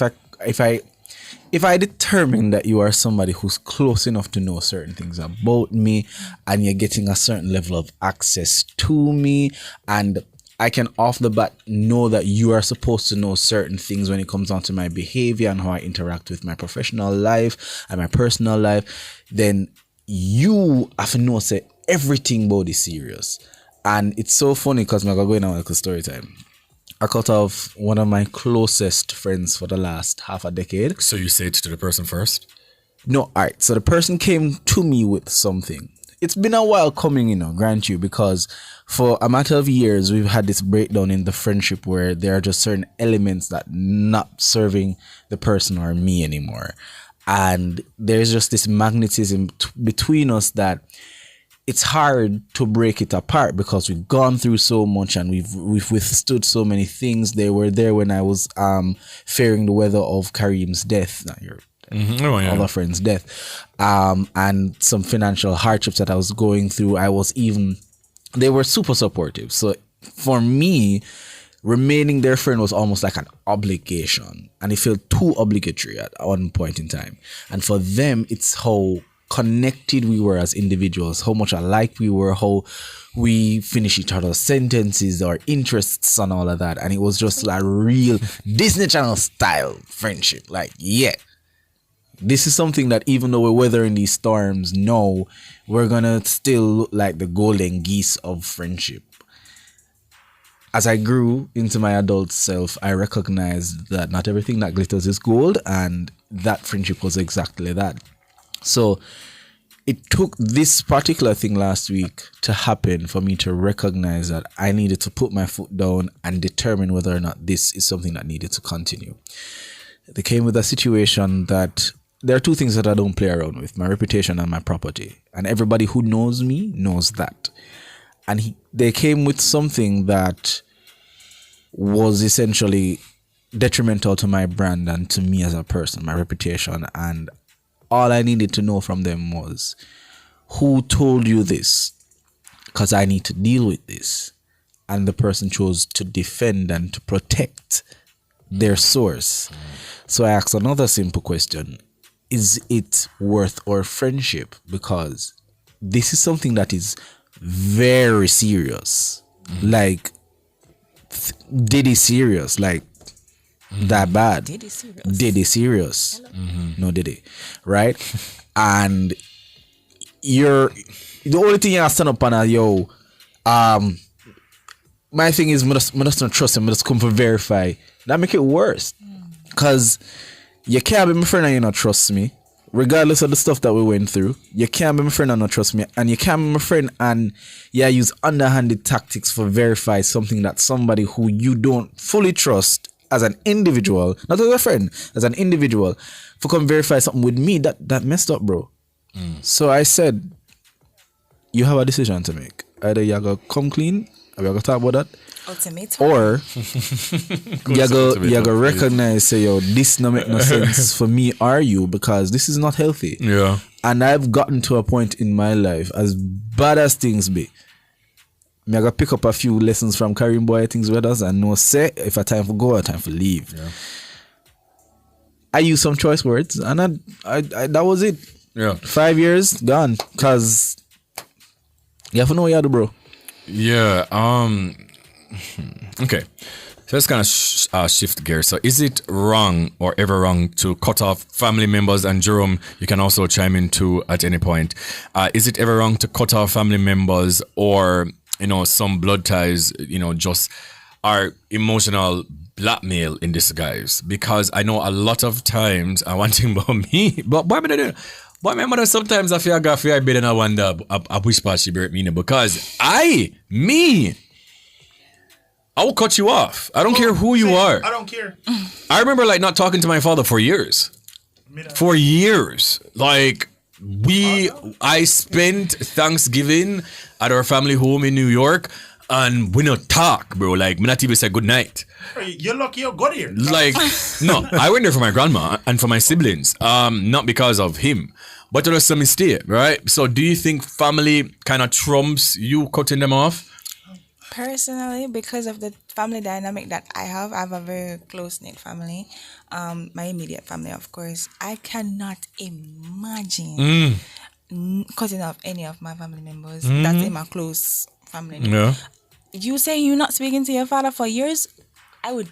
if I determine that you are somebody who's close enough to know certain things about me, and you're getting a certain level of access to me, and I can off the bat know that you are supposed to know certain things when it comes down to my behavior and how I interact with my professional life and my personal life, then you have to know say everything about is serious. And it's so funny because I'm going on like a story time. I cut off one of my closest friends for the last half a decade. So you say it to the person first? No, all right. So the person came to me with something. It's been a while coming, you know, grant you, because for a matter of years, we've had this breakdown in the friendship where there are just certain elements that not serving the person or me anymore. And there's just this magnetism between us that it's hard to break it apart because we've gone through so much and we've withstood so many things. They were there when I was fearing the weather of Kareem's death, not your other friend's death, and some financial hardships that I was going through. They were super supportive. So for me, remaining their friend was almost like an obligation, and it felt too obligatory at one point in time. And for them, it's how connected we were as individuals, how much alike we were, how we finish each other's sentences, our interests and all of that. And it was just a real Disney Channel style friendship. Like, yeah, this is something that even though we're weathering these storms, no, we're gonna still look like the golden geese of friendship. As I grew into my adult self, I recognized that not everything that glitters is gold, and that friendship was exactly that. So it took this particular thing last week to happen for me to recognize that I needed to put my foot down and determine whether or not this is something that needed to continue. They came with a situation that there are two things that I don't play around with: my reputation and my property. And everybody who knows me knows that. And they came with something that was essentially detrimental to my brand and to me as a person, my reputation. And all I needed to know from them was, who told you this? Because I need to deal with this. And the person chose to defend and to protect their source. So I asked another simple question: is it worth our friendship? Because this is something that is very serious. Like, Diddy serious. Like, that bad. Diddy serious. No Diddy. Right? And the only thing you have to stand up on, yo, my thing is, I just don't trust him. I just come for verify. That make it worse. Because you can't be my friend and you not trust me. Regardless of the stuff that we went through, you can't be my friend and not trust me. And you can't be my friend and use underhanded tactics for verify something that somebody who you don't fully trust as an individual, not as a friend, as an individual, for come verify something with me. That messed up, bro. So I said, you have a decision to make. Either you're going to come clean, or we're going to talk about that, or you're going to recognize, say, yo, this no make no sense for me or you, because this is not healthy. Yeah. And I've gotten to a point in my life, as bad as things be, I'm going to pick up a few lessons from Kareem Bwoyatingz with us and know, say, if a time for go or time for leave. Yeah. I used some choice words, and I that was it. Yeah. 5 years, gone. Because you have to know what you do, bro. Yeah. Okay. So let's kind of shift gears. So is it wrong or ever wrong to cut off family members? And Jerome, you can also chime in too at any point. Is it ever wrong to cut off family members, or, some blood ties, just are emotional blackmail in disguise? Because I know a lot of times, one thing about me, but my mother sometimes I feel I got fear bed and I wonder I which part she buried me in, because I will cut you off. I don't care who you are. I don't care. I remember not talking to my father for years. For years. I spent Thanksgiving at our family home in New York, and we not talk, bro. Me not even say good night. You're lucky you got here. No, I went there for my grandma and for my siblings. Not because of him, but it was a mistake, right? So do you think family kind of trumps you cutting them off? Personally, because of the family dynamic that I have a very close-knit family. My immediate family, of course. I cannot imagine cutting off any of my family members. That's in my close family. Yeah. You say you're not speaking to your father for years, I would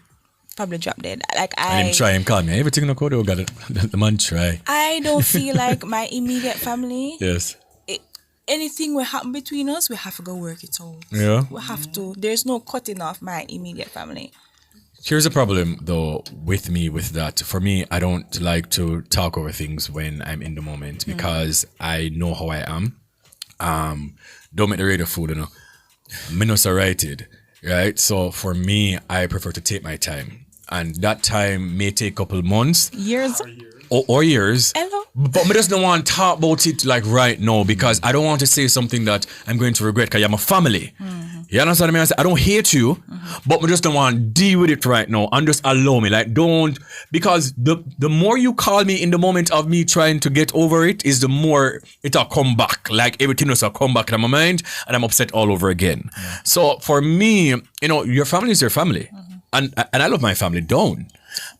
probably drop dead. And him try him call me. Everything no code, got it. The man try. I don't feel like my immediate family. Yes. Anything will happen between us, we have to go work it out. Yeah. We have to. There's no cutting off my immediate family. Here's a problem though with me with that. For me, I don't like to talk over things when I'm in the moment, because I know how I am. Don't make the radio food, Me not so righted, right? So for me, I prefer to take my time. And that time may take a couple months. Years. Or years. Ever. But I just don't want to talk about it right now, because I don't want to say something that I'm going to regret, because I'm a family. You understand what I mean? I don't hate you, but I just don't want to deal with it right now, and just allow me. Don't, because the more you call me in the moment of me trying to get over it, is the more it'll come back. Everything else will come back in my mind, and I'm upset all over again. So for me, your family is your family. And I love my family down.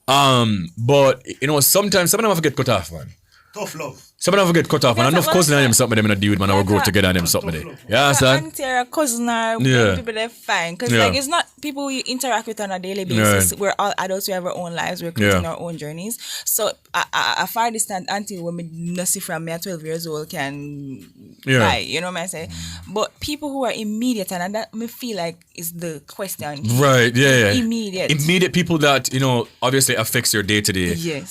But sometimes some of them forget cut off, man. Tough love. Some of them forget cut off, man. Enough cousin and them something them in a deal with, man. I will grow together and them something. Yeah, understand? Auntie or a cousin or people they're fine. Because it's not people you interact with on a daily basis. Yeah. We're all adults, we have our own lives, we're creating our own journeys. So a far distant auntie when me not see from me at 12 years old can buy, you know what I'm saying? But people who are immediate, and that me feel like is the question. Right, yeah. Immediate people that, obviously affects your day-to-day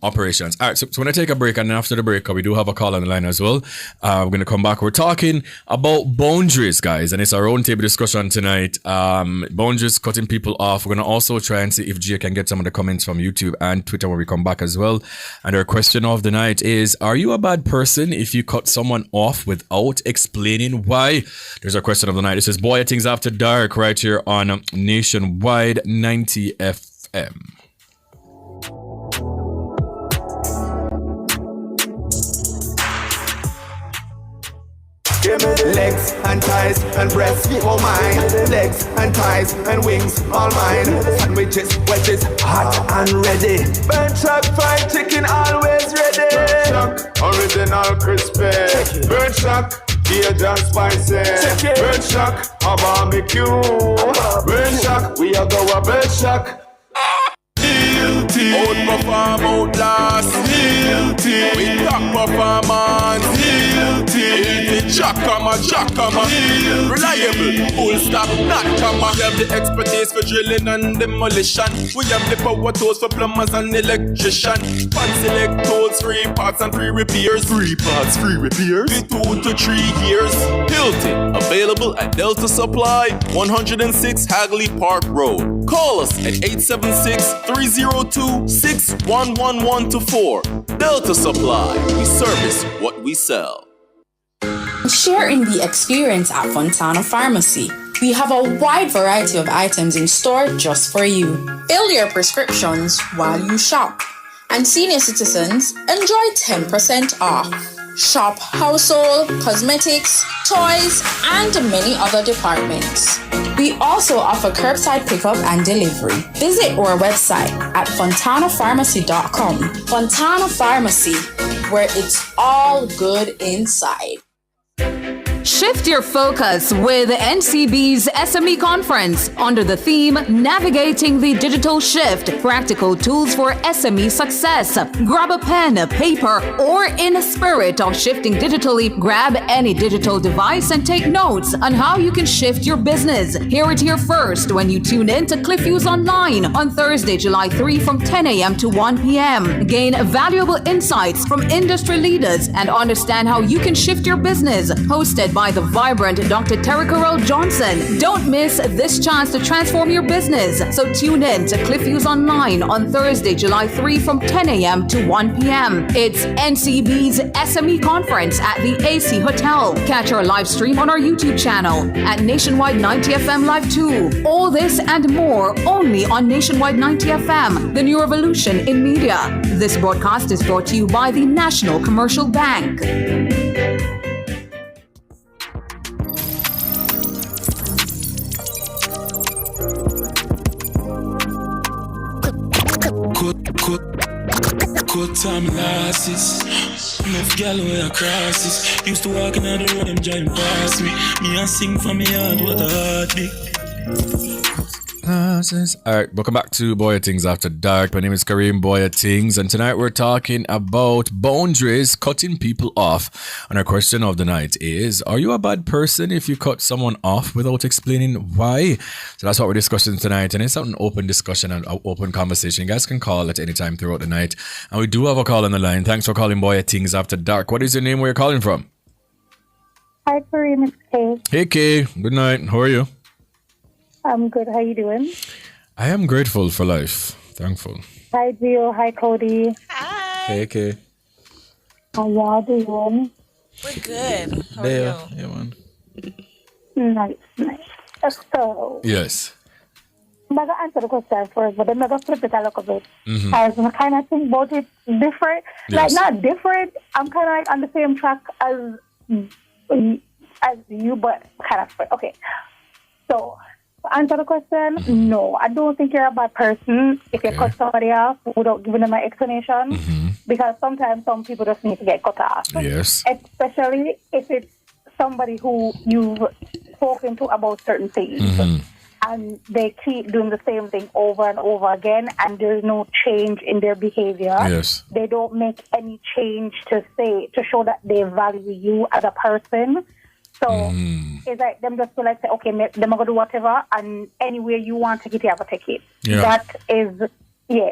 operations. All right, so when I take a break, and after the break. We do have a call on the line as well. We're going to come back. We're talking about boundaries, guys, and it's our own table discussion tonight. Boundaries, cutting people off. We're going to also try and see if Gia can get some of the comments from YouTube and Twitter when we come back as well. And our question of the night is, are you a bad person if you cut someone off without explaining why? There's our question of the night. This is Bwoyatingz After Dark right here on Nationwide 90 FM. Give me the legs and thighs and breasts, all mine. Legs and thighs and wings, all mine. Sandwiches, wedges, hot and ready. Burn chuck, fried chicken, always ready. Burn chuck, original crispy. Burn chuck, Cajun spicy. Burn chuck, a barbecue. Burn chuck, we are go a burn chuck. Guilty. Outperform, outlast. Guilty. We top performance. Guilty. Jackama. Reliable. Full stop, not comma. We have the expertise for drilling and demolition. We have the power tools for plumbers and electrician. Fancy select tools, 3 parts and 3 repairs. 3 parts, 3 repairs. Be 2 to 3 years. Hilton. Available at Delta Supply, 106 Hagley Park Road. Call us at 876-302-6111-4. Delta Supply. We service what we sell. Share in the experience at Fontana Pharmacy. We have a wide variety of items in store just for you. Fill your prescriptions while you shop. And senior citizens enjoy 10% off. Shop household, cosmetics, toys, and many other departments. We also offer curbside pickup and delivery. Visit our website at fontanapharmacy.com. Fontana Pharmacy, where it's all good inside. Shift your focus with NCB's SME conference under the theme Navigating the Digital Shift, Practical Tools for SME Success. Grab a pen, paper, or in a spirit of shifting digitally, grab any digital device and take notes on how you can shift your business. Hear it here first when you tune in to CliffViews Online on Thursday, July 3 from 10 a.m. to 1 p.m. Gain valuable insights from industry leaders and understand how you can shift your business. Hosted by the vibrant Dr. Terry Carell Johnson. Don't miss this chance to transform your business. So tune in to CliffViews Online on Thursday, July 3 from 10 a.m. to 1 p.m. It's NCB's SME conference at the AC Hotel. Catch our live stream on our YouTube channel at Nationwide 90 FM Live 2. All this and more only on Nationwide 90 FM, the new revolution in media. This broadcast is brought to you by the National Commercial Bank. Cut time losses. Enough gal way across this. Used to walk in the road, them driving past me. Me and sing for me heart, what a heartbeat. Alright, welcome back to Bwoyatingz After Dark. My name is Kareem Bwoyatingz, and tonight we're talking about boundaries, cutting people off. And our question of the night is, are you a bad person if you cut someone off without explaining why? So that's what we're discussing tonight, and it's an open discussion and an open conversation. You guys can call at any time throughout the night. And we do have a call on the line. Thanks for calling Bwoyatingz After Dark. What is your name? Where you're calling from? Hi, Kareem. It's Kay. Hey, Kay. Good night. How are you? I'm good. How you doing? I am grateful for life. Thankful. Hi, Gio. Hi, Cody. Hey, Kay. How y'all doing? We're good. How are Yeah, you? yeah, man. Nice. So, Yes. I'm going to answer the question first, but then I'm going to flip it a little bit. Mhm. I was kind of think about it different. Like, Yes. not different. I'm kind of like on the same track as you, but kind of different. Okay. So, to answer the question, no, I don't think you're a bad person if you cut somebody off without giving them an explanation, because sometimes some people just need to get cut off. Yes. Especially if it's somebody who you've spoken to about certain things. And they keep doing the same thing over and over again, and there's no change in their behavior. Yes. They don't make any change to show that they value you as a person. So it's like them just feel like, say, okay, them are going to do whatever, and anywhere you want to take it, you have to take it. Yeah. That is,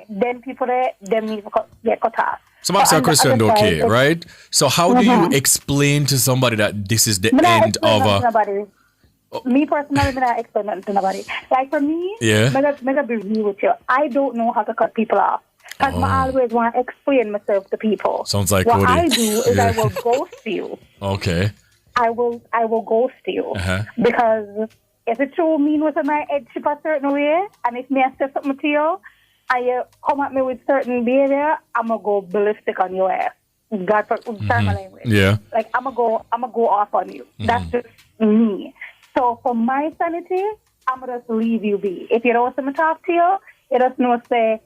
then people there, them need to get cut off. So I'm asking a question, okay, right? So how do you explain to somebody that this is the end of a... Me personally, I'm not explaining to nobody. Like for me, I'm be real with you. I don't know how to cut people off. Because I always want to explain myself to people. Sounds like what Cody. I do is I will ghost you. Okay. I will ghost you. Because if it's so mean within my headship a certain way, and if me I say something to you, and you come at me with certain behavior, I'm going to go ballistic on your ass. God, sorry my language. Yeah. Like, I'm going to go off on you. That's just me. So for my sanity, I'm going to just leave you be. If you don't want me to talk to you, you just know say,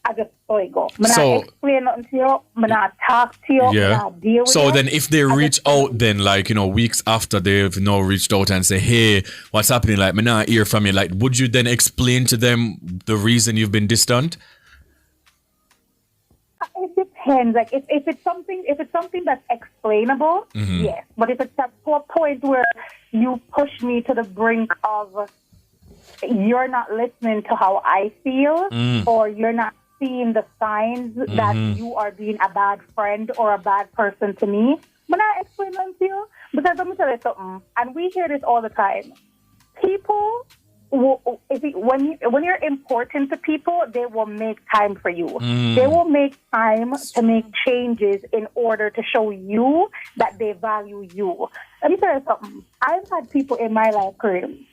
I just let it go. I'm not explain nothing to you. I'm not talk to you. I'm not deal with you. So then if they reach out then, like, you know, weeks after they've reached out and say, hey, what's happening? Like, I'm not hear from you. Like, would you then explain to them the reason you've been distant? It depends. Like, if it's something that's explainable, yes. But if it's at a point where you push me to the brink of you're not listening to how I feel, or you're not seeing the signs that you are being a bad friend or a bad person to me, when I explain them to you, because let me tell you something, and we hear this all the time. People, when you're important to people, they will make time for you. They will make time to make changes in order to show you that they value you. Let me tell you something. I've had people in my life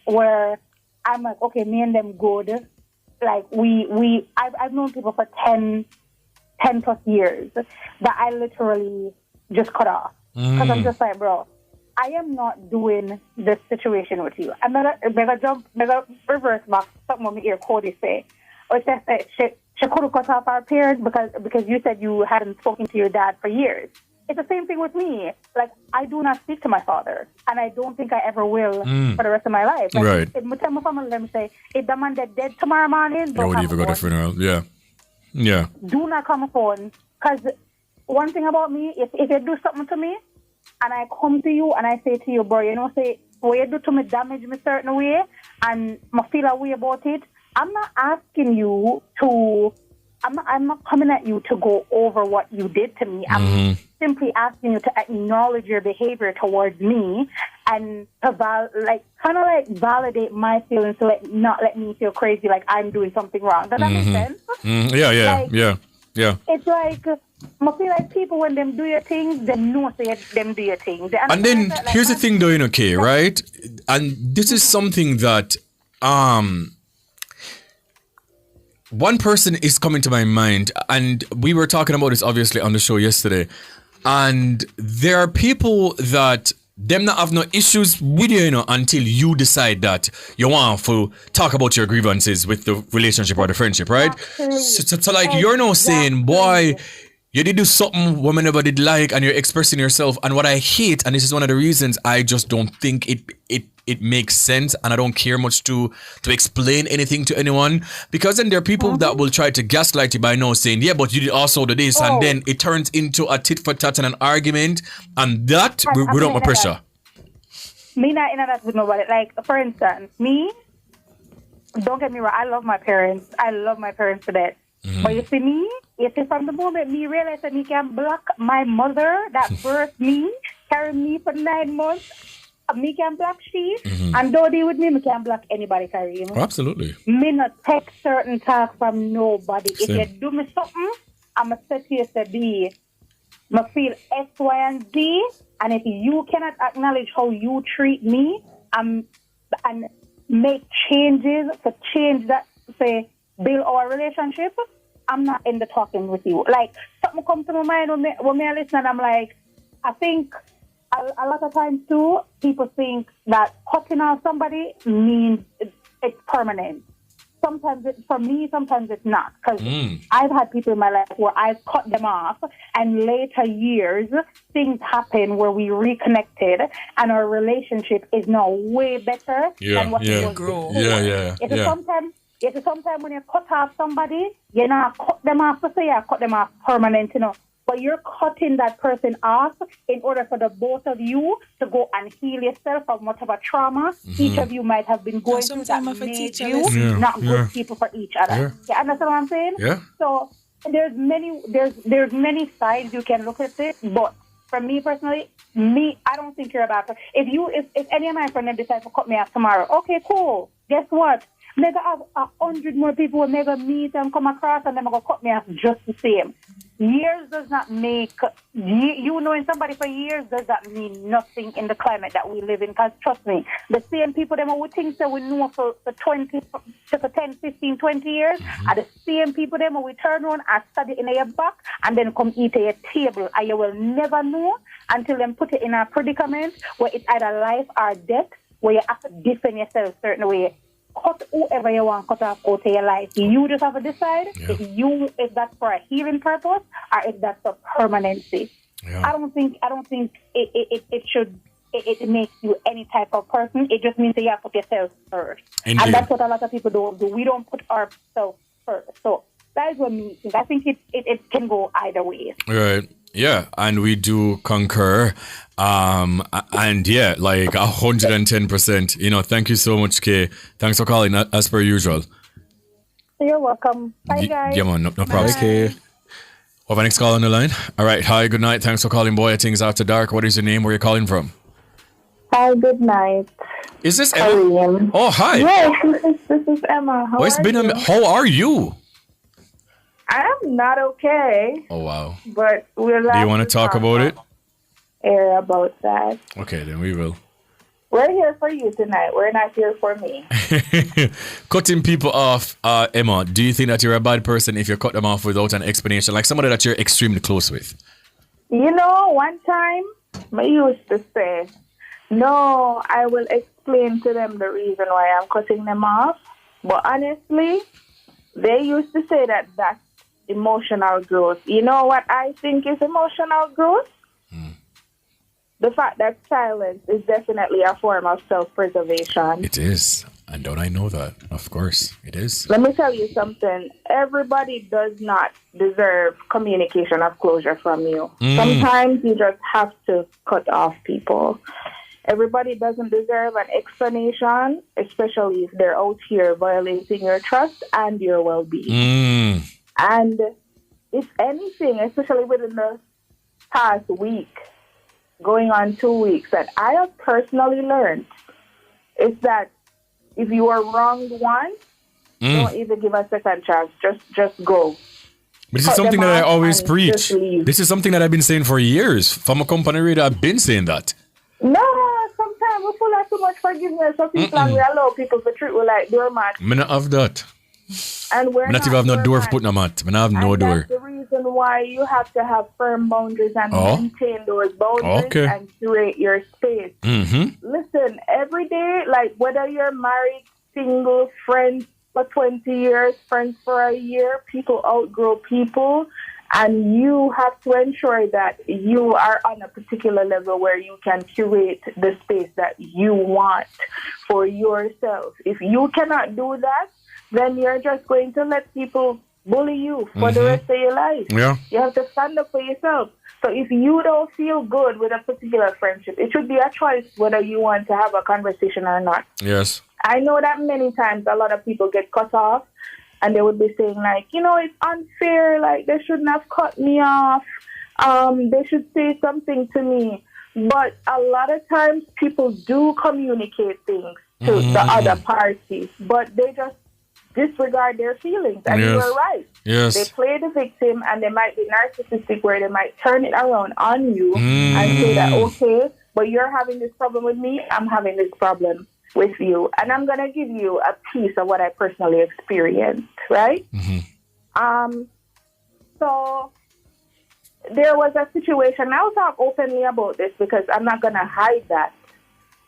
where I'm like, okay, me and them good. Like I've known people for 10 plus years that I literally just cut off. Because I'm just like, bro, I am not doing this situation with you. I'm not reverse back something what me hear Cody say. Or she could have cut off our parents because you said you hadn't spoken to your dad for years. It's the same thing with me. Like, I do not speak to my father, and I don't think I ever will for the rest of my life. Like, right. If I tell my family, let me say, if the man dead tomorrow morning, I wouldn't even go to the funeral. Yeah. Yeah. Do not come on phone. Because one thing about me, if you do something to me, and I come to you and I say to you, bro, you know, say, what you do to me damage me certain way, and I feel a way about it, I'm not asking you to... I'm not coming at you to go over what you did to me. I'm simply asking you to acknowledge your behavior towards me and to validate my feelings to not let me feel crazy like I'm doing something wrong. Does that make sense? Yeah. It's like, I feel like people, when them do your thing, they know them do your thing. And then here's the thing though, okay, right? And this is something that one person is coming to my mind, and we were talking about this obviously on the show yesterday. And there are people that them not have no issues with you, until you decide that you want to talk about your grievances with the relationship or the friendship, right? So like you're now saying, boy, you did do something women never did like, and you're expressing yourself. And what I hate, and this is one of the reasons I just don't think it makes sense, and I don't care much to explain anything to anyone, because then there are people that will try to gaslight you by now saying, yeah, but you did also do this, and then it turns into a tit for tat and an argument, and that without my pressure. Me not in that with nobody. Like, for instance, me, don't get me wrong, I love my parents. I love my parents to death. But you see me, from the moment me realize that me can block my mother that birthed me, carried me for 9 months, me can block she, and though they with me can block anybody, Kareem. Oh, absolutely. Me not take certain talk from nobody. Same. If you do me something, I'm going to say to you, say, B, I feel X, Y, and Z, and if you cannot acknowledge how you treat me, and make changes to change that, say, build our relationship, I'm not in the talking with you. Like, something comes to my mind when I listen, and I'm like, I think a lot of times too, people think that cutting off somebody means it's permanent. Sometimes for me, sometimes it's not. Because I've had people in my life where I've cut them off, and later years, things happen where we reconnected, and our relationship is now way better than what it was before. It's sometimes when you cut off somebody, you're not cut them off to say you cut them off permanent, But you're cutting that person off in order for the both of you to go and heal yourself from whatever trauma each of you might have been going through that made you not good people for each other. You understand what I'm saying? Yeah. So there's many sides you can look at it, but for me personally, I don't think you're a bad person. If any of my friends decide to cut me off tomorrow, okay, cool. Guess what? Maybe have 100 more people will never meet and come across, and they're going to cut me off just the same. Years does not make, you knowing somebody for years does not mean nothing in the climate that we live in. Because trust me, the same people them who think that we know for 10, 15, 20 years are the same people them who we turn around and study in your back and then come eat at your table. And you will never know until them put it in a predicament where it's either life or death, where you have to defend yourself a certain way. Cut whoever you want cut off out of your life. You just have to decide if that's for a healing purpose or if that's for permanency. Yeah. I don't think it should it makes you any type of person. It just means that you have to put yourself first. Indeed. And that's what a lot of people don't do. We don't put ourselves first. So that is what me think. I think it can go either way. Right. Yeah, and we do concur. And yeah, like 110%. You know, thank you so much, Kay. Thanks for calling, as per usual. You're welcome. Bye, guys. Yeah, man, no problem. Kay. Have our next call on the line. All right, hi, good night. Thanks for calling Bwoyatingz After Dark. What is your name? Where are you calling from? Hi, good night. Is this Emma? Oh, hi. Yes, this is Emma. How are you? I'm not okay. Oh, wow. But we're Do you want to talk about it? Yeah, about that. Okay, then we will. We're here for you tonight. We're not here for me. Cutting people off, Emma, do you think that you're a bad person if you cut them off without an explanation? Like somebody that you're extremely close with? You know, one time, I used to say, no, I will explain to them the reason why I'm cutting them off. But honestly, they used to say that that's emotional growth. You know what I think is emotional growth? The fact that silence is definitely a form of self-preservation. It is. And don't I know that? Of course, it is. Let me tell you something. Everybody does not deserve communication of closure from you. Sometimes you just have to cut off people. Everybody doesn't deserve an explanation, especially if they're out here violating your trust and your well-being. And if anything, especially within the past week, going on 2 weeks, that I have personally learned is that if you are wronged once, don't even give a second chance. Just go. But this is something that I always preach. This is something that I've been saying for years. From a company radio, I've been saying that. No, sometimes we full of too much forgiveness of people and we allow people to treat we like doormat. I not have that. And we're not even have no door for putting them at. I have no door. That's the reason why you have to have firm boundaries and maintain those boundaries and curate your space. Listen, every day, like whether you're married, single, friends for 20 years, friends for a year, people outgrow people. And you have to ensure that you are on a particular level where you can curate the space that you want for yourself. If you cannot do that, then you're just going to let people bully you for the rest of your life. Yeah. You have to stand up for yourself. So if you don't feel good with a particular friendship, it should be a choice whether you want to have a conversation or not. Yes. I know that many times a lot of people get cut off and they would be saying like, you know, it's unfair, like they shouldn't have cut me off. They should say something to me. But a lot of times people do communicate things to the other party, but they just disregard their feelings. And you are right. Yes. They play the victim and they might be narcissistic where they might turn it around on you and say that, okay, but you're having this problem with me, I'm having this problem with you. And I'm going to give you a piece of what I personally experienced, right? So there was a situation, I'll talk openly about this because I'm not going to hide that,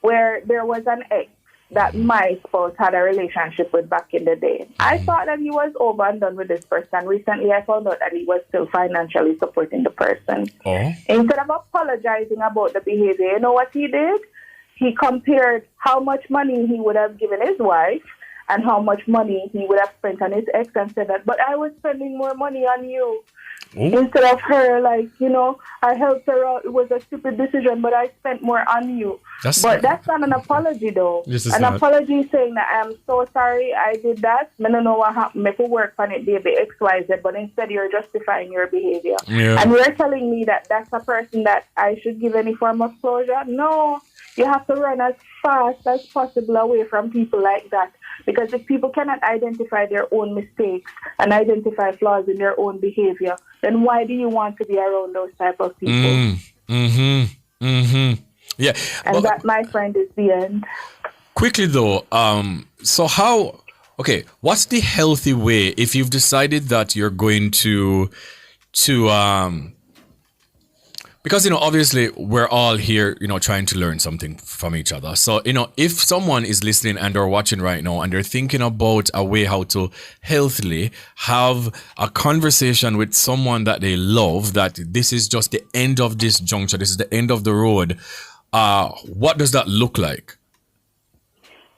where there was an ex that my spouse had a relationship with back in the day. I thought that he was over and done with this person. Recently, I found out that he was still financially supporting the person. Instead of apologizing about the behavior, you know what he did? He compared how much money he would have given his wife and how much money he would have spent on his ex and said that, but I was spending more money on you. Instead of her, like, you know, I helped her out. It was a stupid decision, but I spent more on you. That's not an apology, though. An apology saying that I am so sorry I did that. I don't know what happened. Make it work on it, baby, X, Y, Z. But instead, you're justifying your behavior. Yeah. And you're telling me that that's a person that I should give any form of closure? No. You have to run as fast as possible away from people like that. Because if people cannot identify their own mistakes and identify flaws in their own behavior, then why do you want to be around those type of people? Yeah. And that, my friend, is the end. Quickly though, what's the healthy way if you've decided that you're going to because, you know, obviously we're all here, you know, trying to learn something from each other. So, you know, if someone is listening and or watching right now and they're thinking about a way how to healthily have a conversation with someone that they love, that this is just the end of this juncture, this is the end of the road, what does that look like?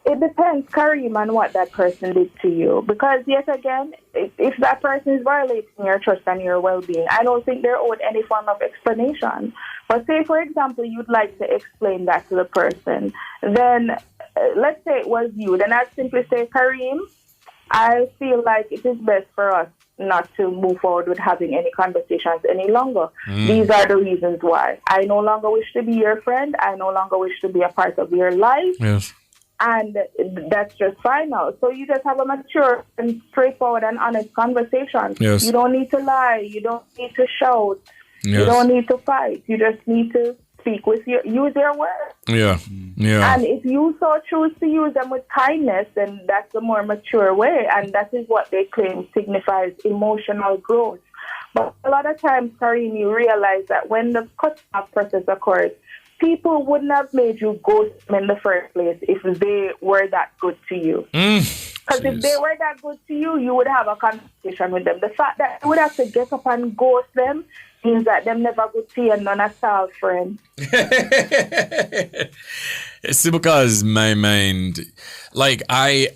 It depends, Kareem, on what that person did to you. Because, yet again, if that person is violating your trust and your well-being, I don't think they're owed any form of explanation. But say, for example, you'd like to explain that to the person. Then, let's say it was you. Then I'd simply say, Kareem, I feel like it is best for us not to move forward with having any conversations any longer. These are the reasons why. I no longer wish to be your friend. I no longer wish to be a part of your life. Yes. And that's just final. So you just have a mature and straightforward and honest conversation. Yes. You don't need to lie. You don't need to shout. Yes. You don't need to fight. You just need to speak with use your words. Yeah. Yeah. And if you so choose to use them with kindness, then that's a more mature way. And that is what they claim signifies emotional growth. But a lot of times, Kareem, you realize that when the cut-off process occurs, people wouldn't have made you ghost them in the first place if they were that good to you. Because if they were that good to you, you would have a conversation with them. The fact that you would have to get up and ghost them means that them never good to you and none at all, friend. It's because my mind, like I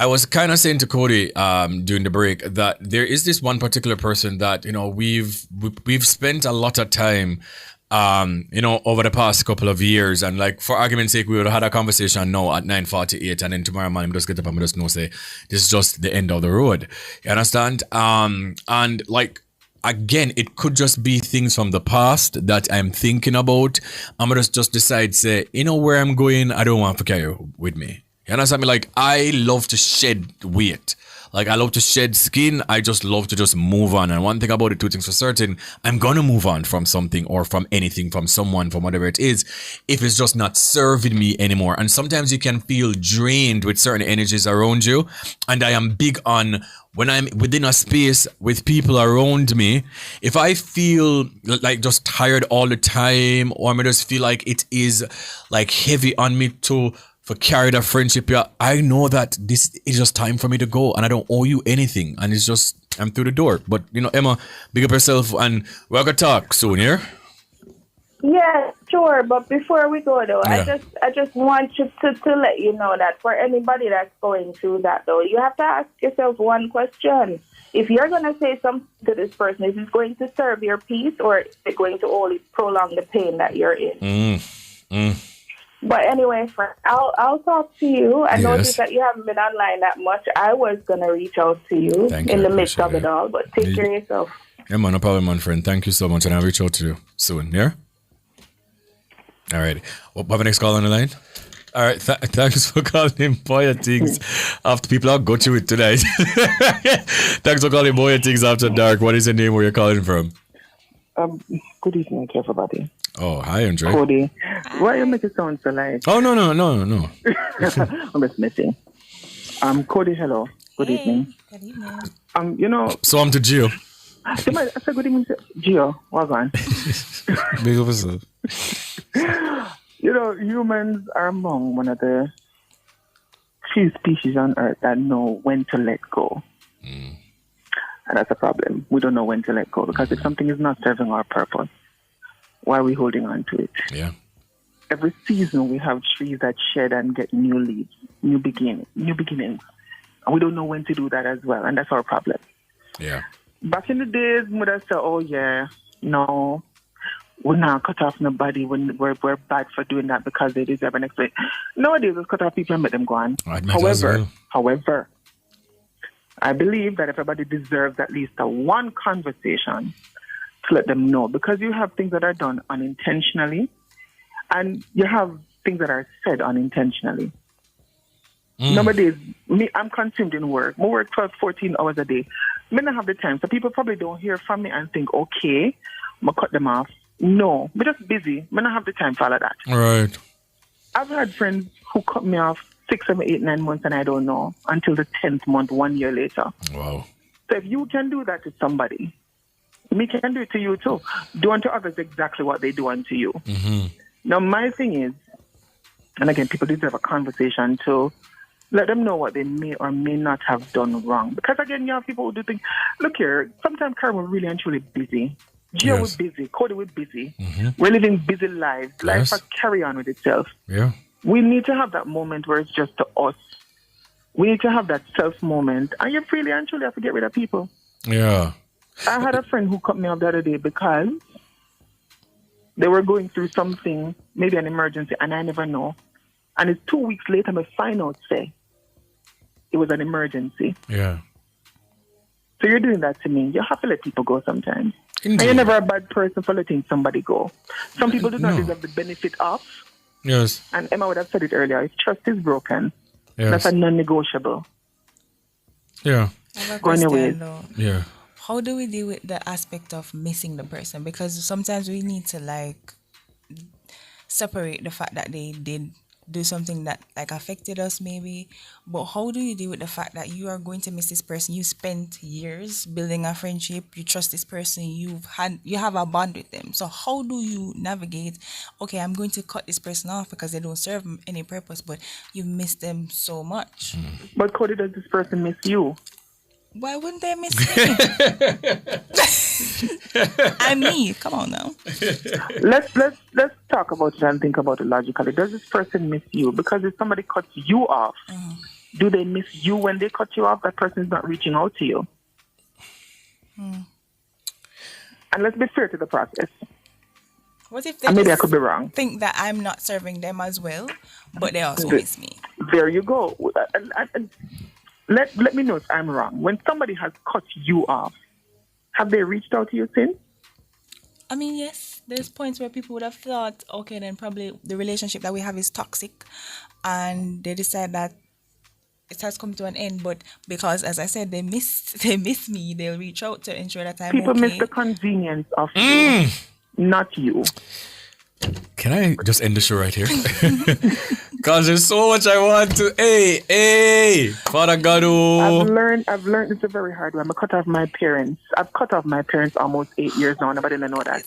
was kind of saying to Cody during the break that there is this one particular person that, you know, we've spent a lot of time you know, over the past couple of years, and like for argument's sake, we would have had a conversation now at 9:48, and then tomorrow morning we just get up and we just know say this is just the end of the road. You understand? And like again, it could just be things from the past that I'm thinking about. I'm gonna just decide, say, you know where I'm going, I don't want to carry with me. You understand me? Like I love to shed weight. Like I love to shed skin. I just love to just move on. And one thing about it, two things for certain, I'm gonna move on from something or from anything, from someone, from whatever it is, if it's just not serving me anymore. And sometimes you can feel drained with certain energies around you. And I am big on when I'm within a space with people around me, if I feel like just tired all the time, or I just feel like it is like heavy on me for carry that friendship, yeah, I know that this is just time for me to go and I don't owe you anything. And it's just, I'm through the door. But, you know, Emma, big up yourself and we're going to talk soon, yeah? Yeah, sure. But before we go, though, I just want you to let you know that for anybody that's going through that, though, you have to ask yourself one question. If you're going to say something to this person, is it going to serve your peace or is it going to only prolong the pain that you're in? But anyway, friend, I'll talk to you. I noticed that you haven't been online that much. I was going to reach out to you in the midst of it all, but take care of yourself. Yeah, man, no problem, my friend. Thank you so much, and I'll reach out to you soon, yeah? All right. We'll have a next call on the line. All right. Thanks for calling Bwoyatingz After. People, I'll go through it tonight. Thanks for calling Bwoyatingz After Dark. What is your name? Where you're calling from? Good evening to everybody. Oh, hi, Andre. Cody. Why you make it sound so like? Oh, no. I'm just messing. Cody, hello. Good evening. Good evening. You know. So I'm to Gio. I said good evening to Gio. What's on? Big up yourself. You know, humans are among one of the few species on Earth that know when to let go. And that's a problem. We don't know when to let go because if something is not serving our purpose, why are we holding on to it? Yeah. Every season we have trees that shed and get new leaves, new beginnings. And we don't know when to do that as well, and that's our problem. Yeah. Back in the days, would I say, oh yeah, no, we're not cut off nobody when we're bad for doing that because they deserve an explanation. Nowadays, it's cut off people and let them go on. However, I believe that everybody deserves at least a one conversation to let them know, because you have things that are done unintentionally and you have things that are said unintentionally. Nowadays, I'm consumed in work. I work 12, 14 hours a day. I don't have the time. So people probably don't hear from me and think, okay, I'm going to cut them off. No, I'm just busy. I don't have the time for all of that. Right. I've had friends who cut me off 6, 7, 8, 9 months and I don't know until the 10th month, 1 year later. Wow. So if you can do that to somebody, me can do it to you too. Do unto others exactly what they do unto you. Now, my thing is, and again, people deserve a conversation to let them know what they may or may not have done wrong. Because again, you have people who do things. Look here, sometimes Karen was really and truly busy. Gio was busy. Cody was busy. We're living busy lives. Life has carry on with itself. Yeah. We need to have that moment where it's just to us. We need to have that self moment. And you really and truly have to get rid of people. Yeah. I had a friend who cut me off the other day because they were going through something, maybe an emergency, and I never know. And it's 2 weeks later, I find out, say, it was an emergency. Yeah. So you're doing that to me. You have to let people go sometimes. Indeed. And you're never a bad person for letting somebody go. Some people do not deserve the benefit of. Yes. And Emma would have said it earlier. If trust is broken, Yes. that's a non-negotiable. Yeah. I have a Go on your question, ways. though. Yeah. How do we deal with the aspect of missing the person? Because sometimes we need to like separate the fact that they did do something that like affected us maybe, but how do you deal with the fact that you are going to miss this person? You spent years building a friendship, you trust this person, you have a bond with them. So how do you navigate, okay, I'm going to cut this person off because they don't serve any purpose, but you miss them so much? But Cody, does this person miss you? Why wouldn't they miss me? I'm me. Come on now. Let's talk about it and think about it logically. Does this person miss you? Because if somebody cuts you off, do they miss you when they cut you off? That person is not reaching out to you. And let's be fair to the process. What if they maybe I could be wrong. Think that I'm not serving them as well, but they also miss me? There you go. Let me know if I'm wrong. When somebody has cut you off, have they reached out to you since? I mean, yes. There's points where people would have thought, okay, then probably the relationship that we have is toxic, and they decide that it has come to an end. But because, as I said, they miss me, they'll reach out to ensure that I'm People okay. miss the convenience of you, not you. Can I just end the show right here? Because there's so much I want to. Hey, Father Gado. I've learned it's a very hard one. I cut off my parents. I've cut off my parents almost 8 years now. Nobody didn't know that.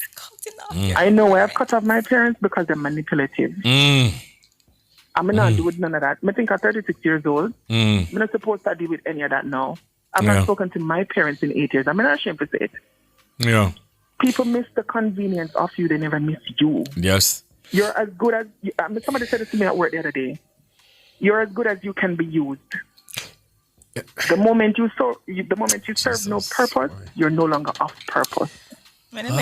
I know why I've cut off my parents, because they're manipulative. I'm not doing none of that. I think I'm 36 years old. I'm not supposed to deal with any of that now. I've not spoken to my parents in 8 years. I'm not ashamed to say it. Yeah. People miss the convenience of you. They never miss you. Yes. You're as good as... somebody said this to me at work the other day. You're as good as you can be used. The moment you serve no purpose, you're no longer of purpose. Listen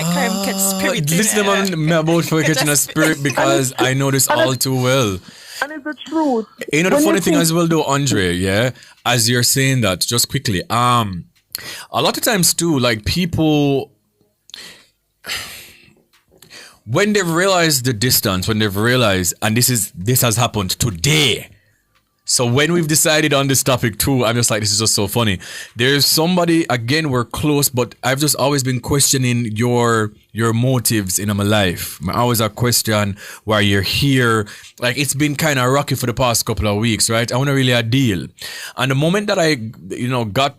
about catching a spirit, because I know this all too well. And it's the truth. You know the funny thing as well though, Andre, yeah? As you're saying that, just quickly, a lot of times too, like people... When they've realized the distance, when they've realized, and this has happened today. So when we've decided on this topic too, I'm just like, this is just so funny. There's somebody, again, we're close, but I've just always been questioning your motives in my life. I always a question why you're here. Like, it's been kind of rocky for the past couple of weeks, right? I want to really a deal. And the moment that I, got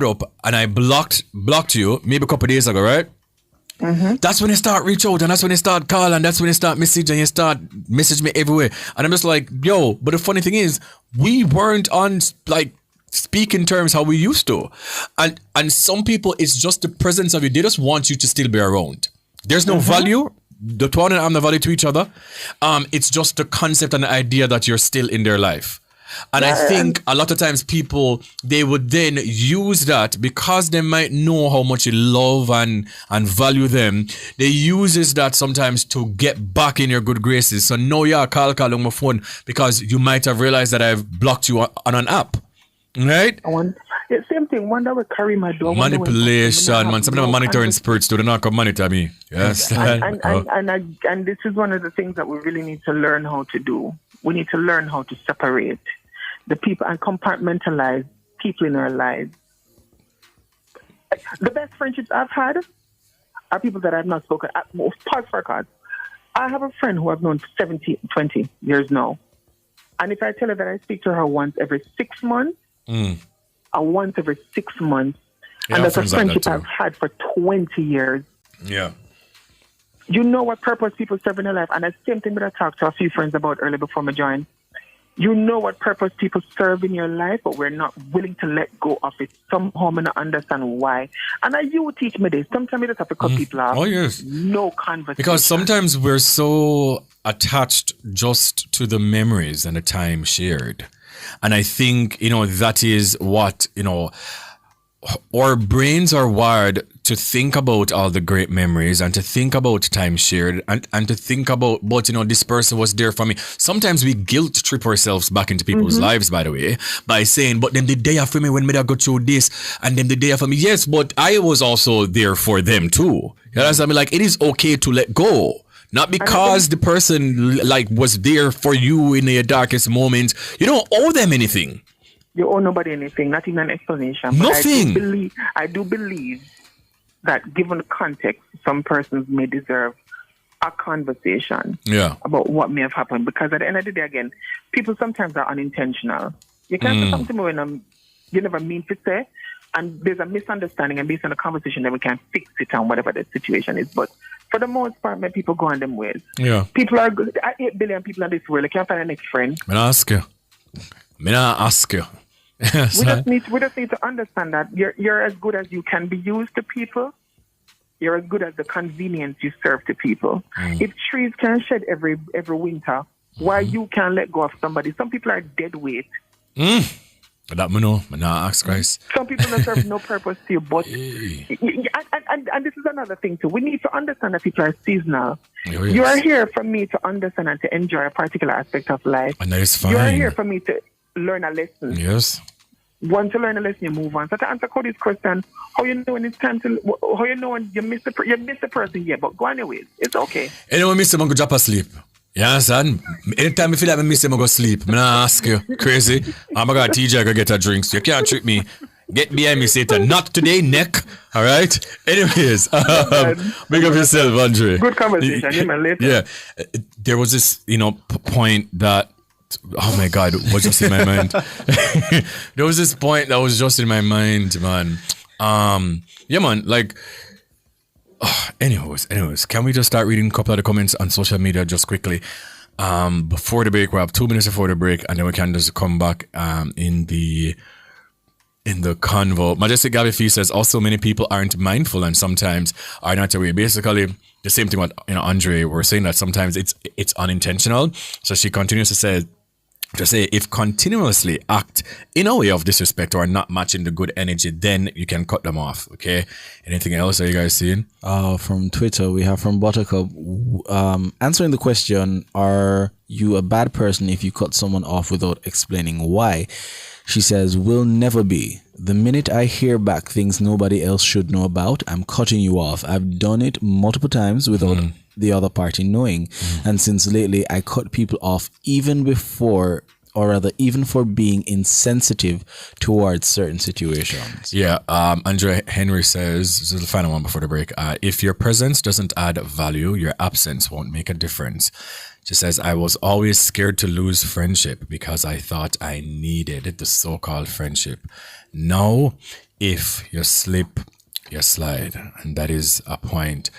up and I blocked you, maybe a couple of days ago, right? That's when they start reach out, and that's when they start call, and that's when they start message, and you start message me everywhere. And I'm just like, yo, but the funny thing is, we weren't on like speaking terms how we used to. And some people, it's just the presence of you. They just want you to still be around. There's no value. The two and I'm the value to each other. It's just the concept and the idea that you're still in their life. And I think a lot of times people, they would then use that because they might know how much you love and value them. They uses that sometimes to get back in your good graces. So now you call on my phone because you might have realized that I've blocked you on an app. Right? Same thing. One that will carry my dog. Manipulation, man. Some of them monitoring spirits too. They're not going to monitor me. Yes. And this is one of the things that we really need to learn how to do. We need to learn how to separate the people and compartmentalize people in our lives. The best friendships I've had are people that I've not spoken. Pause for a cause. I have a friend who I've known for 20 years now. And if I tell her that I speak to her once every 6 months, once every 6 months, and that's a friendship I've had for 20 years. Yeah. You know what purpose people serve in their life. And the same thing that I talked to a few friends about earlier before I joined. You know what purpose people serve in your life, but we're not willing to let go of it. Somehow I don't understand why. And you teach me this. Sometimes you just have to cut people off. Oh, yes. No conversation. Because sometimes we're so attached just to the memories and the time shared. And I think, that is what, our brains are wired to think about all the great memories and to think about time shared and to think about, this person was there for me. Sometimes we guilt trip ourselves back into people's lives, by the way, by saying, but then the day after me when me go through this, and then the day after me, yes, but I was also there for them too. You know what I mean? Like, it is okay to let go. Not because the person was there for you in your darkest moments. You don't owe them anything. You owe nobody anything, not even an explanation. Nothing. But I do believe that given the context, some persons may deserve a conversation about what may have happened. Because at the end of the day, again, people sometimes are unintentional. You can't say something when you never mean to say, and there's a misunderstanding, and based on the conversation, then we can fix it and whatever the situation is. But for the most part, man, people go on them ways. Yeah. People are good. 8 billion people in this world. I can't find a next friend. Me not ask you. We just need to understand that you're as good as you can be used to people. You're as good as the convenience you serve to people. If trees can shed every winter, why you can't let go of somebody? Some people are dead weight. That me know. Me not ask Christ. Some people don't serve no purpose to you, but and this is another thing too. We need to understand that people are seasonal. Oh, yes. You are here for me to understand and to enjoy a particular aspect of life. And that is fine. You are here for me to learn a lesson. Yes. Once you learn a lesson, you move on. So to answer Cody's question, how you know when it's time to, how you know when you miss the person, yeah, but go on your ways. It's okay. Anyone miss him, I'm going to drop asleep. You understand? Anytime I feel like I miss him, I go sleep. I'm not ask you. Crazy. I'm going to TJ go get a drink. So you can't trick me. Get behind me, Satan. Not today, neck. All right? Anyways, big up yourself, Andre. Good conversation. Yeah, man, later. Yeah. There was this, point that, oh my God, was just in my mind. There was this point that was just in my mind, man. Yeah, man, like, anyways, can we just start reading a couple of the comments on social media just quickly? Before the break, we have 2 minutes before the break, and then we can just come back in the convo. Majestic Gabby Fee says, also many people aren't mindful and sometimes are not aware. Basically, the same thing what Andre were saying, that sometimes it's unintentional. So she continues to say, if continuously act in a way of disrespect or not matching the good energy, then you can cut them off. Okay. Anything else are you guys seeing? From Twitter, we have from Buttercup answering the question, are you a bad person if you cut someone off without explaining why? She says, will never be. The minute I hear back things nobody else should know about, I'm cutting you off. I've done it multiple times without the other party knowing. And since lately, I cut people off even before, or rather, even for being insensitive towards certain situations. Yeah. Andre Henry says, this is the final one before the break. If your presence doesn't add value, your absence won't make a difference. She says, I was always scared to lose friendship because I thought I needed the so-called friendship. Now, if you slip, you slide. And that is a point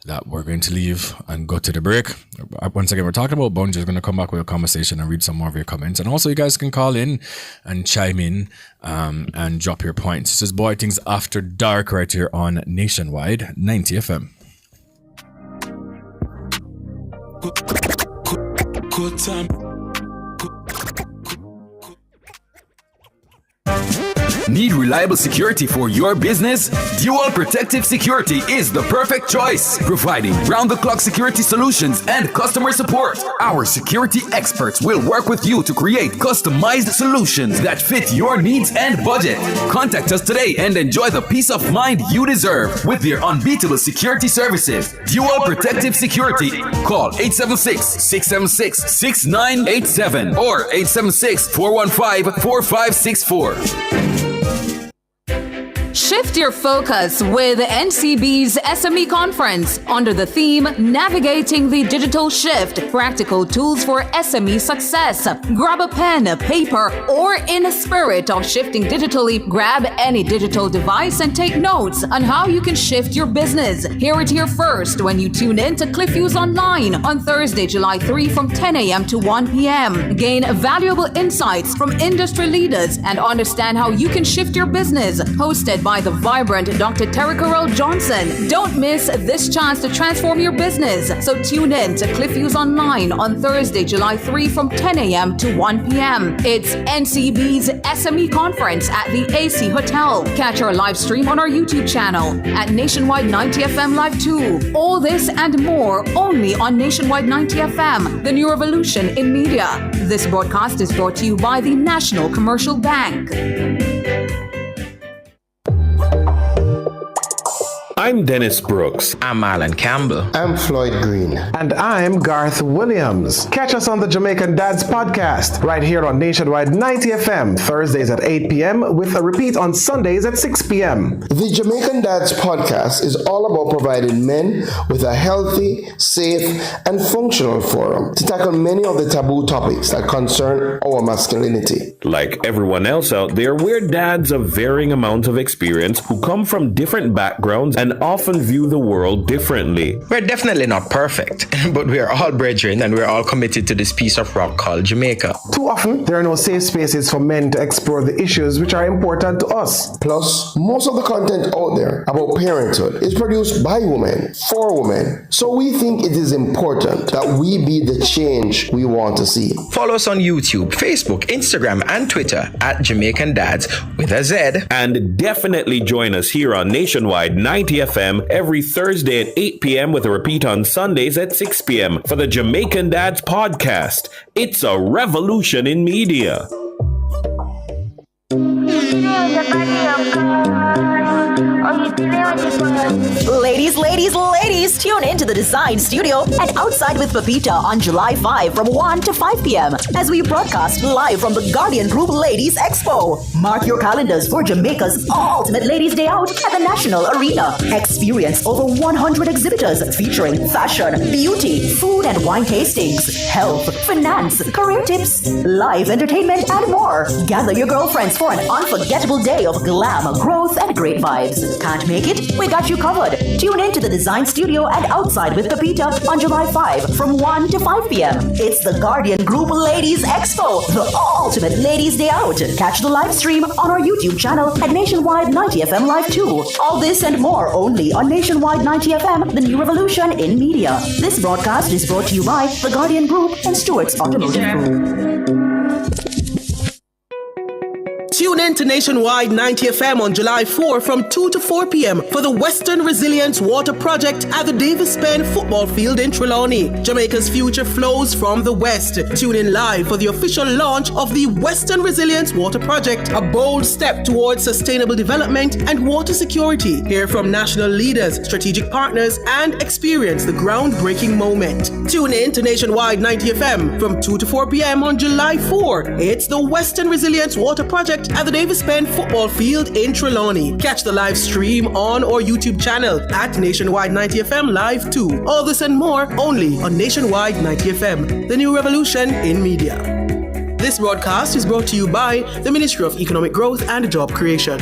that we're going to leave and go to the break. Once again, we're talking about Bunge is going to come back with a conversation and read some more of your comments. And also you guys can call in and chime in and drop your points. This is Bwoyatingz After Dark right here on Nationwide 90 FM. Good time. Need reliable security for your business? Dual Protective Security is the perfect choice, providing round-the-clock security solutions and customer support. Our security experts will work with you to create customized solutions that fit your needs and budget. Contact us today and enjoy the peace of mind you deserve with their unbeatable security services. Dual Protective Security. Call 876-676-6987 or 876-415-4564. Shift your focus with NCB's SME Conference under the theme Navigating the Digital Shift, Practical Tools for SME Success. Grab a pen, paper, or in a spirit of shifting digitally, grab any digital device and take notes on how you can shift your business. Hear it here first when you tune in to CliffViews Online on Thursday, July 3 from 10 a.m. to 1 p.m. Gain valuable insights from industry leaders and understand how you can shift your business. Hosted by the vibrant Dr. Terrica Earl Johnson. Don't miss this chance to transform your business. So tune in to CliffViews Online on Thursday, July 3 from 10 a.m. to 1 p.m. It's NCB's SME Conference at the AC Hotel. Catch our live stream on our YouTube channel at Nationwide 90 FM Live 2. All this and more only on Nationwide 90 FM, the new revolution in media. This broadcast is brought to you by the National Commercial Bank. I'm Dennis Brooks. I'm Alan Campbell. I'm Floyd Green. And I'm Garth Williams. Catch us on the Jamaican Dads podcast right here on Nationwide 90 FM, Thursdays at 8 p.m. with a repeat on Sundays at 6 p.m. The Jamaican Dads podcast is all about providing men with a healthy, safe, and functional forum to tackle many of the taboo topics that concern our masculinity. Like everyone else out there, we're dads of varying amounts of experience who come from different backgrounds and often view the world differently. We're definitely not perfect, but we are all brethren and we're all committed to this piece of rock called Jamaica. Too often, there are no safe spaces for men to explore the issues which are important to us. Plus, most of the content out there about parenthood is produced by women, for women. So we think it is important that we be the change we want to see. Follow us on YouTube, Facebook, Instagram, and Twitter at Jamaican Dads with a Z. And definitely join us here on Nationwide 90 FM every Thursday at 8 p.m. with a repeat on Sundays at 6 p.m. for the Jamaican Dads podcast. It's a revolution in media. Ladies, tune in to the Design Studio and Outside with Pepita on July 5 from 1 to 5 p.m. as we broadcast live from the Guardian Group Ladies Expo. Mark your calendars for Jamaica's ultimate Ladies' Day Out at the National Arena. Experience over 100 exhibitors featuring fashion, beauty, food and wine tastings, health, finance, career tips, live entertainment, and more. Gather your girlfriends for an unforgettable day of glam, growth, and great vibes. Can't make it? We got you covered. Tune in to the Design Studio and Outside with Pepita on July 5 from 1 to 5 p.m. It's the Guardian Group Ladies Expo, the ultimate Ladies' Day Out. Catch the live stream on our YouTube channel at Nationwide 90 FM Live 2. All this and more only on Nationwide 90 FM, the new revolution in media. This broadcast is brought to you by the Guardian Group and Stewart's Automotive Group. Tune in to Nationwide 90 FM on July 4 from 2 to 4 p.m. for the Western Resilience Water Project at the Davis Penn Football Field in Trelawney. Jamaica's future flows from the West. Tune in live for the official launch of the Western Resilience Water Project, a bold step towards sustainable development and water security. Hear from national leaders, strategic partners, and experience the groundbreaking moment. Tune in to Nationwide 90 FM from 2 to 4 p.m. on July 4. It's the Western Resilience Water Project at the Davis Penn Football Field in Trelawney. Catch the live stream on our YouTube channel at Nationwide 90 FM Live 2. All this and more only on Nationwide 90 FM, the new revolution in media. This broadcast is brought to you by the Ministry of Economic Growth and Job Creation.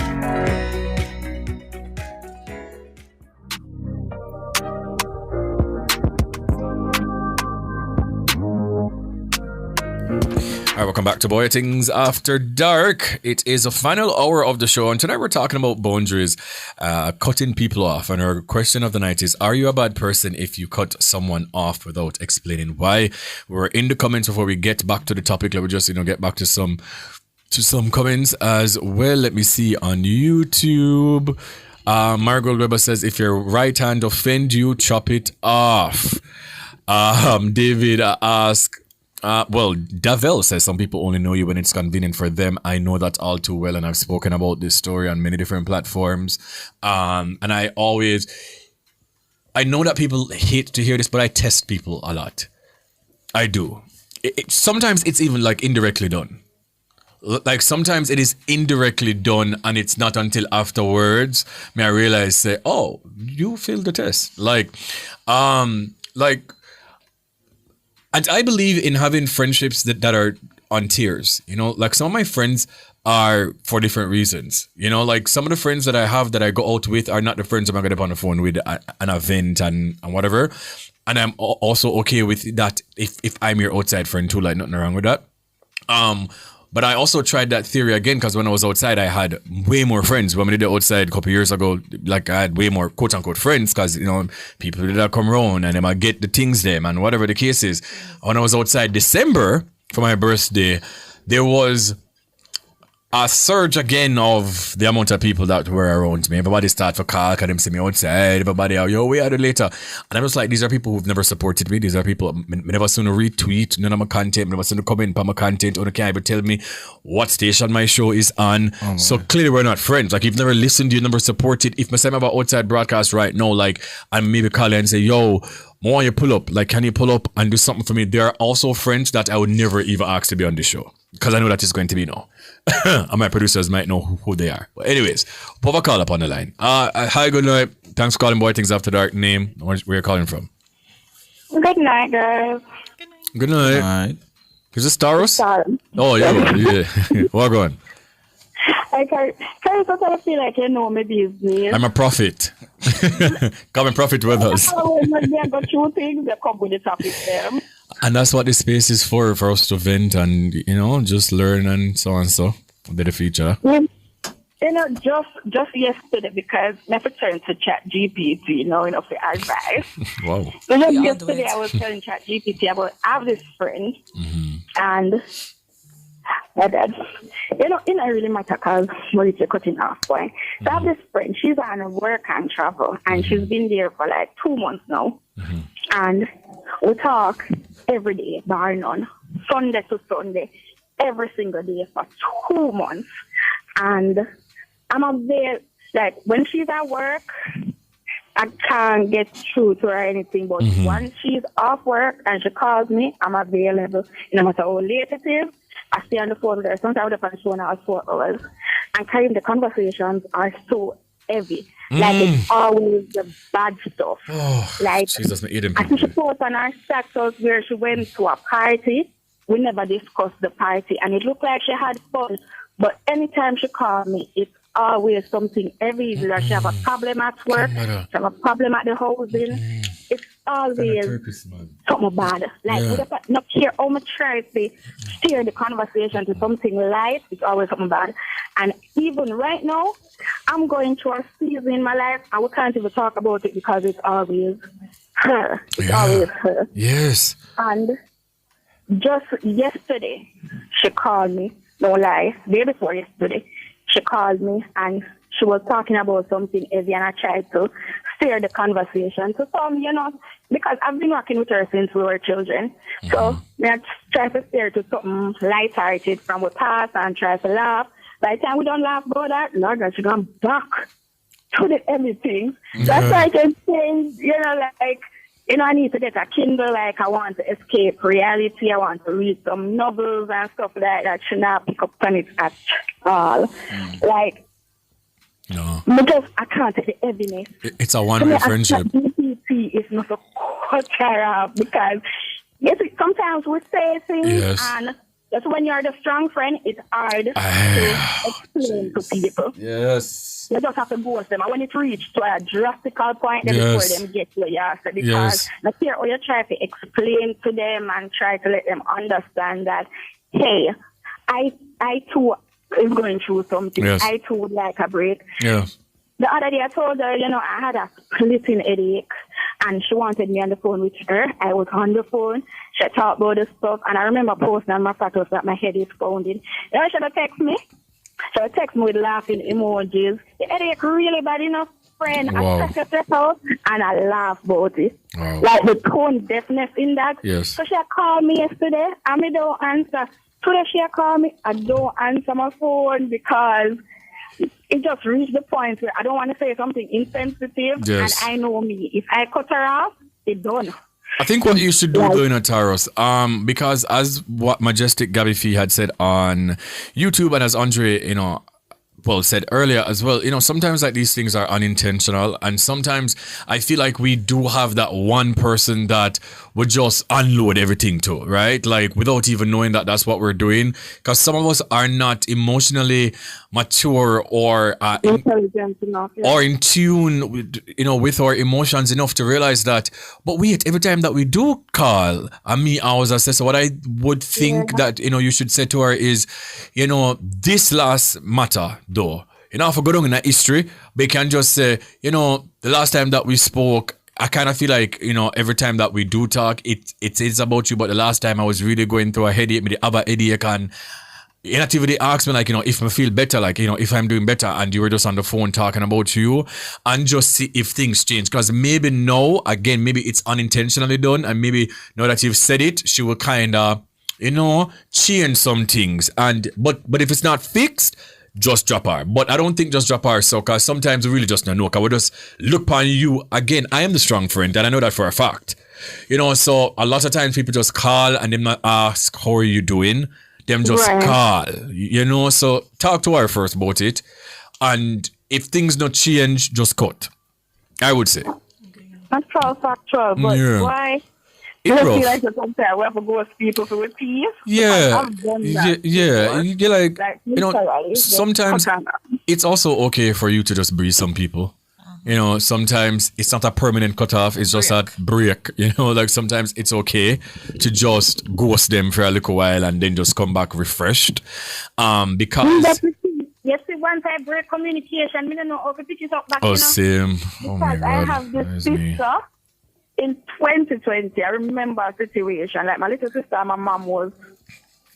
All right, welcome back to Bwoyatingz After Dark. It is a final hour of the show, and tonight we're talking about boundaries, cutting people off. And our question of the night is, are you a bad person if you cut someone off without explaining why? We're in the comments before we get back to the topic. Let me just, get back to some to some comments as well. Let me see on YouTube. Margot Weber says, if your right hand offend you, chop it off. David asks, Davel says some people only know you when it's convenient for them. I know that all too well, and I've spoken about this story on many different platforms. And I know that people hate to hear this, but I test people a lot. I do. Sometimes it's even like indirectly done. Like sometimes it is indirectly done, and it's not until afterwards may I realize, say, oh, you failed the test. And I believe in having friendships that are on tiers. You know, like some of my friends are for different reasons. You know, like some of the friends that I have that I go out with are not the friends I'm gonna get on the phone with at an event and whatever. And I'm also okay with that if I'm your outside friend too, like nothing wrong with that. But I also tried that theory again because when I was outside, I had way more friends. When we did it outside a couple of years ago, like I had way more quote unquote friends because, you know, people that come around and they might get the things them and whatever the case is. When I was outside December for my birthday, there was a surge again of the amount of people that were around me. Everybody started to call because them see me outside. Everybody, yo, we are the later. And I was like, these are people who've never supported me. These are people I never seen a retweet none of my content. I never seen a comment on my content. Or they can't even tell me what station my show is on. Oh, so clearly we're not friends. Like, you've never listened, you never supported. If I say about outside broadcast right now, like, I maybe call you and say, yo, I want you to pull up. Like, can you pull up and do something for me? There are also friends that I would never even ask to be on this show because I know that it's going to be no. And my producers might know who they are. But anyways, put a call up on the line. Hi, good night. Thanks for calling Bwoyatingz After Dark. Name, where you're calling from? Good night, guys. Good night. Good night. Is this Taros? Oh, yeah. What going? Can you sometimes feel like you know my business? I'm a prophet. Come and profit with us. They go through things, they come with the topic them. And that's what this space is for us to vent and, you know, just learn and so on so with the future. You know, just yesterday, because I turned to ChatGPT, you know, for advice. Wow. So just yesterday I was telling ChatGPT about I have this friend and my dad, you know, it don't really matter because we're cutting off point. So I have this friend, she's on work and travel, and she's been there for like 2 months now. And we talk every day, bar none, Sunday to Sunday, every single day for 2 months. And I'm up there, like, when she's at work, I can't get through to her or anything, but once she's off work and she calls me, I'm available. No matter how late it is, I stay on the phone with her. Sometimes I'm on the phone now 4 hours. And kind of the conversations are so heavy. Like, it's always the bad stuff. Like, Jesus, I think she posts on her status where she went to a party. We never discussed the party, and it looked like she had fun. But anytime she called me, it's always something heavy. Like she have a problem at work, she have a problem at the housing. It's always something bad. Like, we don't care how much try to steer the conversation to something light, it's always something bad. And even right now, I'm going through a season in my life, and we can't even talk about it because it's always her. It's always her. Yes. And just yesterday, she called me, no lie, day before yesterday, she called me and she was talking about something heavy, and I tried to steer the conversation to some, you know, because I've been working with her since we were children. So I tried to steer to something lighthearted from the past and try to laugh. By the time we don't laugh about that, Lord, she gone back to the everything. That's why I can say, you know, like, you know, I need to get a Kindle, like, I want to escape reality. I want to read some novels and stuff like that. Should not pick up on it at all. Like, because I can't take the heaviness. It's a one-way friendship. GPT is not a culture because sometimes we say things and that's when you're the strong friend, it's hard to explain to people. Yes. You just have to go with them. And when it reaches to a drastic point, then before them get to you, because the fear or you try to explain to them and try to let them understand that, hey, I too is going through something. I too would like a break. Yeah. The other day I told her, you know, I had a splitting headache and she wanted me on the phone with her. I was on the phone. She talked about the stuff, and I remember posting on my status that my head is pounding. You know, she would text me. She would text me with laughing emojis. The headache really bad enough, friend. Wow. I stress yourself, and I laugh about it. Wow. Like the tone deafness in that. Yes. So she called me yesterday, and I don't answer. Today she called me, I don't answer my phone because it just reached the point where I don't want to say something insensitive. Yes. And I know me. If I cut her off, it's done. I think what you should do, though, in Taros, because as what Majestic Gabby Fee had said on YouTube, and as Andre, said earlier as well, sometimes like these things are unintentional, and sometimes I feel like we do have that one person that would just unload everything to, right? Like without even knowing that that's what we're doing, because some of us are not emotionally mature or intelligent enough, or in tune with our emotions enough to realize that. But wait, every time that we do call, I was assessing what I would think that you should say to her is, this last matter though, if we go down in the history, we can just say, the last time that we spoke, I kind of feel like, every time that we do talk, it is about you, but the last time I was really going through a headache, me the other headache, and you not even ask me like, if I feel better, like, if I'm doing better, and you were just on the phone talking about you, and just see if things change. Because maybe now, again, maybe it's unintentionally done, and maybe now that you've said it, she will kind of, change some things. But if it's not fixed, just drop her. But I don't think just drop her, so because sometimes we really just don't know. Because we just look upon you. Again, I am the strong friend, and I know that for a fact. So a lot of times people just call and them not ask, how are you doing? Them just call, so talk to her first about it. And if things not change, just cut. I would say. Factual, but why? It's I feel rough. like sometimes we have to go with people for peace. Yeah. I've done that You're like, literally, sometimes it's also okay for you to just breathe some people. Sometimes it's not a permanent cutoff, it's just a break. Like sometimes it's okay to just ghost them for a little while and then just come back refreshed. Because yes, once I break communication, I don't know how to pick it up back. Same. Oh my Because God. I have this sister in 2020. I remember a situation like my little sister and my mom was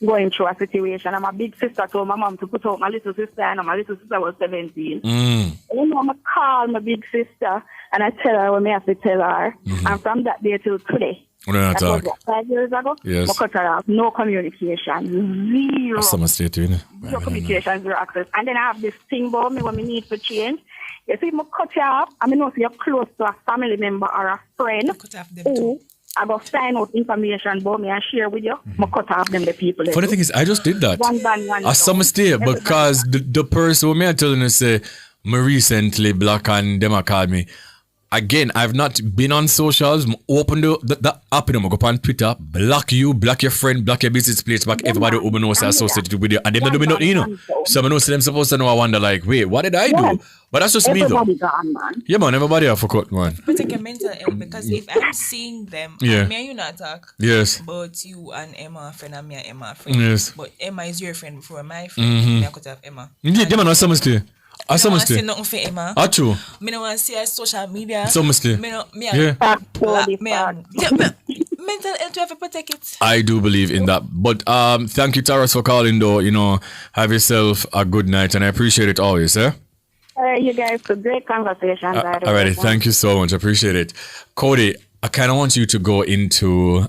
going through a situation, and my big sister told my mom to put out my little sister, and my little sister was 17. I call my big sister and I tell her what I have to tell her. And from that day till today, that was what, 5 years ago, yes. I cut her off. No communication, zero. Some state, Zero communication, zero access. And then I have this thing about me when I need to change. You see, I cut you off, I know if you're close to a family member or a friend, I go sign out information about me and share with you. I cut off them the people. Funny thing is, I just did that. One I saw mistake because the person who me I telling you say, me recently block and them a call me. Again, I've not been on socials. Open the app, go up on Twitter, block you, block your friend, block your business place, block everybody who knows associated with you. And them not do me nothing, So I know them supposed to know. I wonder like, wait, what did I do? But that's just me though. Gone, man. Yeah, man, everybody have forgot, man. Protect your mental health, because if I'm seeing them, Yeah. me and you not talk. Yes. But you and Emma a friend and me and Emma a friend. Yes. But Emma is your friend before my friend. Me I could have Emma. Yeah, man, that's some mistake. I don't want to mistake. say nothing for Emma. True. Me don't want to see her social media. Some mistake. Mental health you have to protect it. I do believe in that. But thank you, Taras, for calling though. Have yourself a good night, and I appreciate it always, eh? You guys, a great conversation. Alrighty, thank you so much. I appreciate it. Cody, I kind of want you to go into,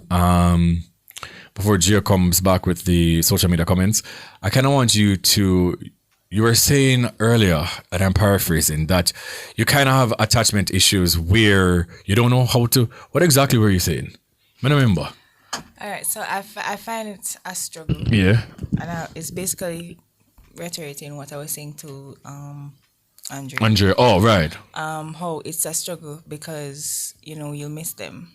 before Gia comes back with the social media comments, I kind of want you to, you were saying earlier, and I'm paraphrasing, that you kind of have attachment issues where you don't know how to, what exactly were you saying? I don't remember. Alright, so I find it a struggle. Yeah. And it's basically reiterating what I was saying to Andre, oh, right. How it's a struggle because, you'll miss them.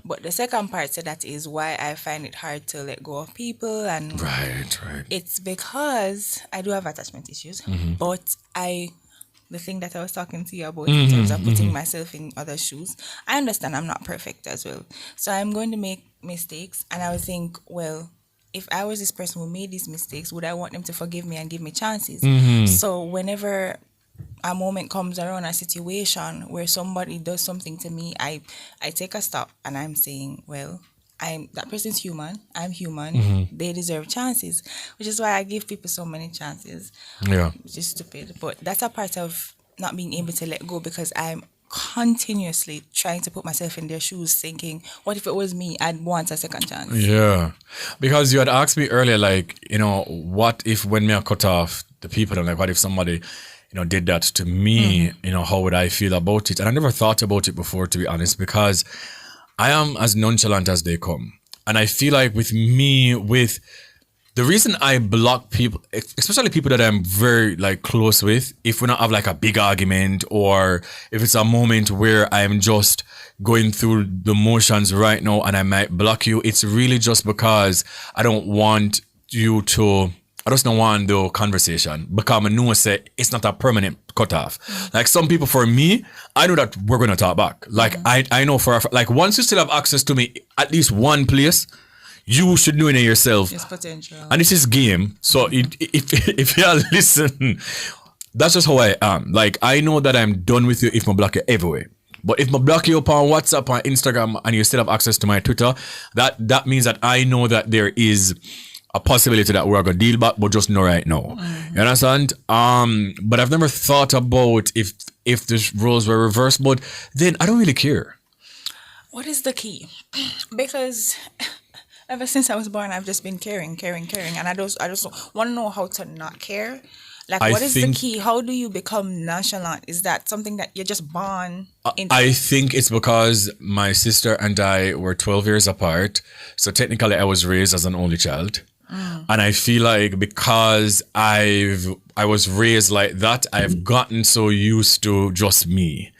But the second part, so that is why I find it hard to let go of people. And right. It's because I do have attachment issues, but the thing that I was talking to you about in terms of putting myself in other shoes, I understand I'm not perfect as well. So I'm going to make mistakes, and I would think, well, if I was this person who made these mistakes, would I want them to forgive me and give me chances? So whenever a moment comes around, a situation where somebody does something to me, I take a stop and I'm saying, well, that person's human. I'm human. Mhm. They deserve chances, which is why I give people so many chances. Yeah. Which is stupid, but that's a part of not being able to let go because I'm continuously trying to put myself in their shoes, thinking, what if it was me? I'd want a second chance. Yeah. Because you had asked me earlier, like, what if when me I cut off the people, and like, what if somebody, did that to me, how would I feel about it? And I never thought about it before, to be honest, because I am as nonchalant as they come. And I feel like with the reason I block people, especially people that I'm very like close with, if we not have like a big argument or if it's a moment where I'm just going through the motions right now and I might block you, it's really just because I don't want the conversation because I know say it's not a permanent cutoff. Like some people, for me, I know that we're going to talk back. Like I know like once you still have access to me, at least one place, you should know in yourself. It's potential. And this is game. So if you listen, that's just how I am. Like I know that I'm done with you if I block you everywhere. But if I block you upon WhatsApp, on Instagram, and you still have access to my Twitter, that means that I know that there is a possibility that we're going to deal back, but just not right now. You understand? But I've never thought about if the roles were reversed, but then I don't really care. What is the key? Because ever since I was born, I've just been caring. And I just want to know how to not care. Like, what is the key? How do you become nonchalant? Is that something that you're just born into? I think it's because my sister and I were 12 years apart. So technically I was raised as an only child. And I feel like because I was raised like that, I've gotten so used to just me.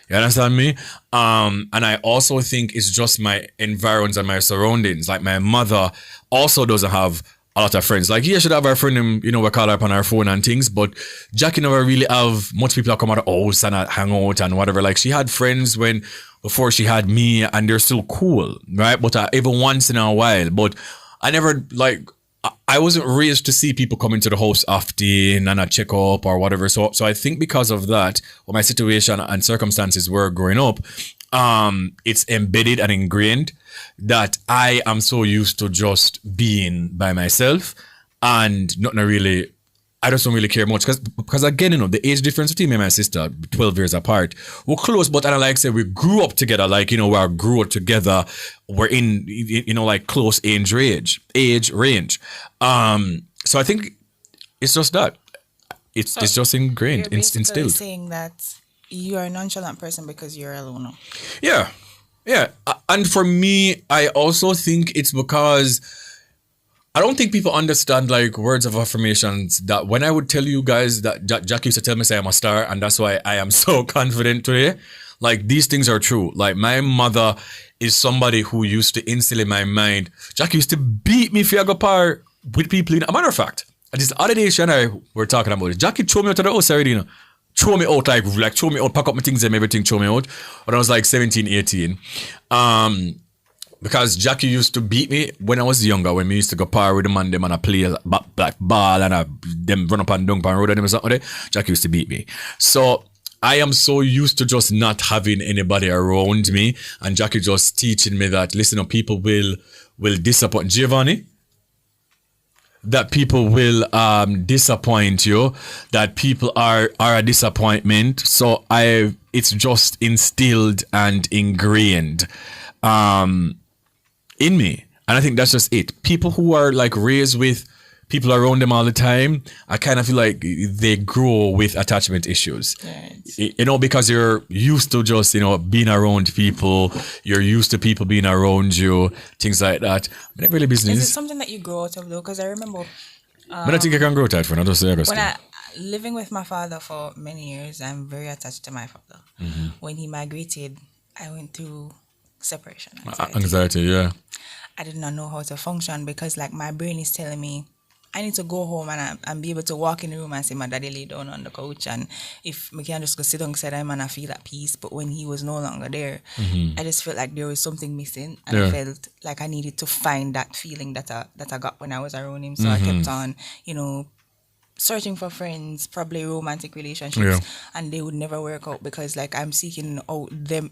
You understand me? And I also think it's just my environs and my surroundings. Like my mother also doesn't have a lot of friends. Like, yeah, should have our friend, we call her up on our phone and things, but Jackie never really have much people that come out of the house and hang out and whatever. Like, she had friends before she had me, and they're still cool, right? But even once in a while, but I never, I wasn't raised to see people come into the house often and a check up or whatever. So I think because of that, or my situation and circumstances were growing up, it's embedded and ingrained that I am so used to just being by myself and I just don't really care much because again, the age difference between me and my sister, 12 years apart, we're close, but I like say we grew up together, we grew up together. We're in, like close age range. So I think it's just that. It's just ingrained, you're instilled. Saying that you are a nonchalant person because you're alone. Yeah. And for me, I also think it's because I don't think people understand words of affirmations that when I would tell you guys that Jack used to tell me say I'm a star and that's why I am so confident today. These things are true. My mother is somebody who used to instill in my mind, Jack used to beat me if I go par with people. A matter of fact, this other day she and I were talking about it. Jackie threw me out of the house already, throw me out, throw me out, pack up my things and everything, throw me out. When I was 17, 18. Because Jackie used to beat me when I was younger, when we used to go par with them and I play black ball and them run up and dunk on road and them or something. Jackie used to beat me. So I am so used to just not having anybody around me, and Jackie just teaching me that, listen, people will disappoint Giovanni. That people will disappoint you, that people are a disappointment. So it's just instilled and ingrained in me. And I think that's just it. People who are raised with people around them all the time, I kind of feel like they grow with attachment issues. Right. Because you're used to just, being around people, you're used to people being around you, things like that. But not really business. Is it something that you grow out of though? Because I remember but I think I can grow that for not just living with my father for many years, I'm very attached to my father. Mm-hmm. When he migrated, I went through separation anxiety, yeah. I did not know how to function because my brain is telling me I need to go home and be able to walk in the room and say my daddy lay down on the couch, and if I can just go sit down beside him and I feel at peace. But when he was no longer there, I just felt like there was something missing, and I felt like I needed to find that feeling that I got when I was around him. So I kept on, searching for friends, probably romantic relationships, and they would never work out because like I'm seeking out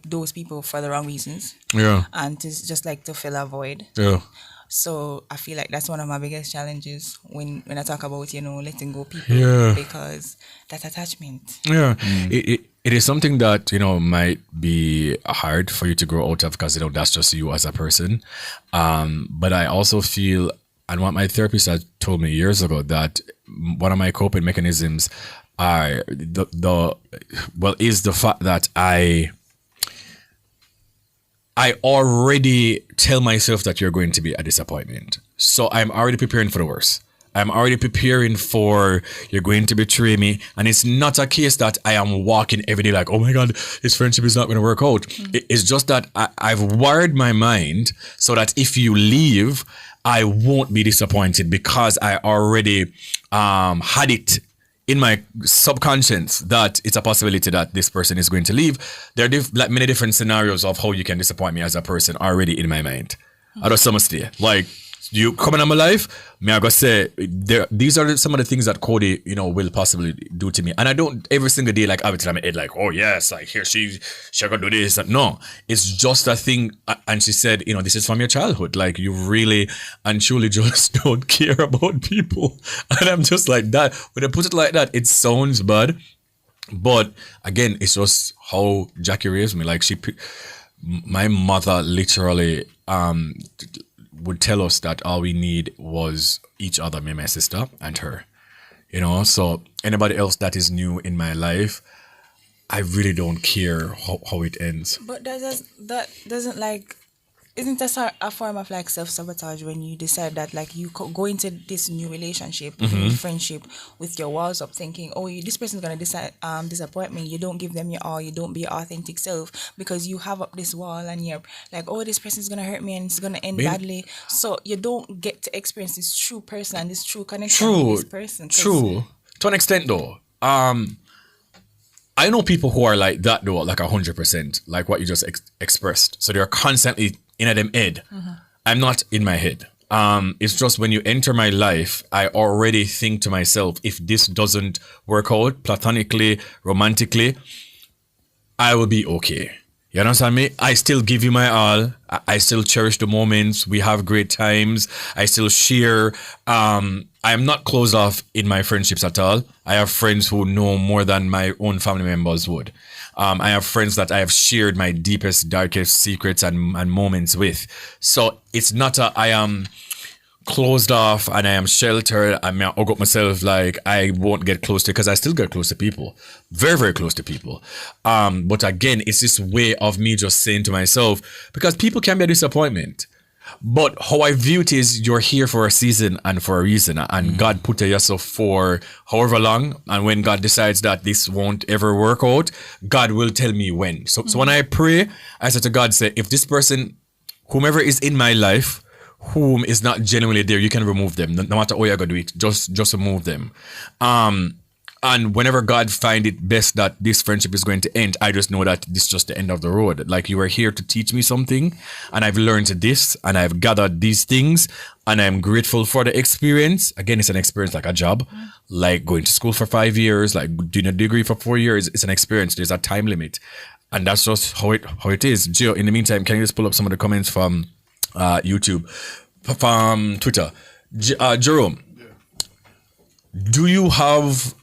those people for the wrong reasons. Yeah. And it's just like to fill a void. Yeah. So I feel like that's one of my biggest challenges when I talk about, letting go people because that attachment. Yeah. It is something that, might be hard for you to grow out of because, that's just you as a person. But I also feel, and what my therapist had told me years ago, that one of my coping mechanisms are is the fact that I already tell myself that you're going to be a disappointment. So I'm already preparing for the worst. I'm already preparing for you're going to betray me. And it's not a case that I am walking every day like, oh my God, this friendship is not going to work out. It's just that I've wired my mind so that if you leave, I won't be disappointed because I already had it in my subconscious that it's a possibility that this person is going to leave. There are many different scenarios of how you can disappoint me as a person already in my mind. I don't stay. Like, you coming in my life, me I gotta say, these are some of the things that Cody, will possibly do to me. And I don't every single day like have it in my head like, oh yes, like here she gonna do this. No, it's just a thing. And she said, this is from your childhood. Like you really and truly just don't care about people. And I'm just like that. When I put it like that, it sounds bad. But again, it's just how Jackie raised me. Like my mother literally would tell us that all we need was each other, me, my sister, and her. So anybody else that is new in my life, I really don't care how it ends. But that doesn't like, isn't that a form of like self-sabotage when you decide that like you go into this new relationship, new friendship with your walls up thinking, oh, this person's going to disappoint me. You don't give them your all. You don't be your authentic self because you have up this wall and you're like, oh, this person's going to hurt me and it's going to end badly. So you don't get to experience this true person and this true connection with this person. True. To an extent though. I know people who are like that though, like 100%, like what you just expressed. So they're constantly in them head. I'm not in my head. It's just when you enter my life, I already think to myself, if this doesn't work out platonically, romantically, I will be okay. You understand me? I still give you my all. I still cherish the moments. We have great times. I still share. I am not closed off in my friendships at all. I have friends who know more than my own family members would. I have friends that I have shared my deepest, darkest secrets and moments with. So it's not I am closed off and I am sheltered. I mean, I got myself like I won't get close to, because I still get close to people, very, very close to people. But again, it's this way of me just saying to myself, because people can be a disappointment. But how I view it is, you're here for a season and for a reason, and God put yourself for however long, and when God decides that this won't ever work out, God will tell me when. So when I pray, I say to God, say, if this person, whomever is in my life, whom is not genuinely there, you can remove them. No matter how you're gonna do it, just remove them. And whenever God find it best that this friendship is going to end, I just know that this is just the end of the road. Like, you are here to teach me something, and I've learned this, and I've gathered these things, and I'm grateful for the experience. Again, it's an experience like a job, like going to school for 5 years, like doing a degree for 4 years. It's an experience. There's a time limit, and that's just how it is. Gio, in the meantime, can you just pull up some of the comments from YouTube, from Twitter? Jerome, do you have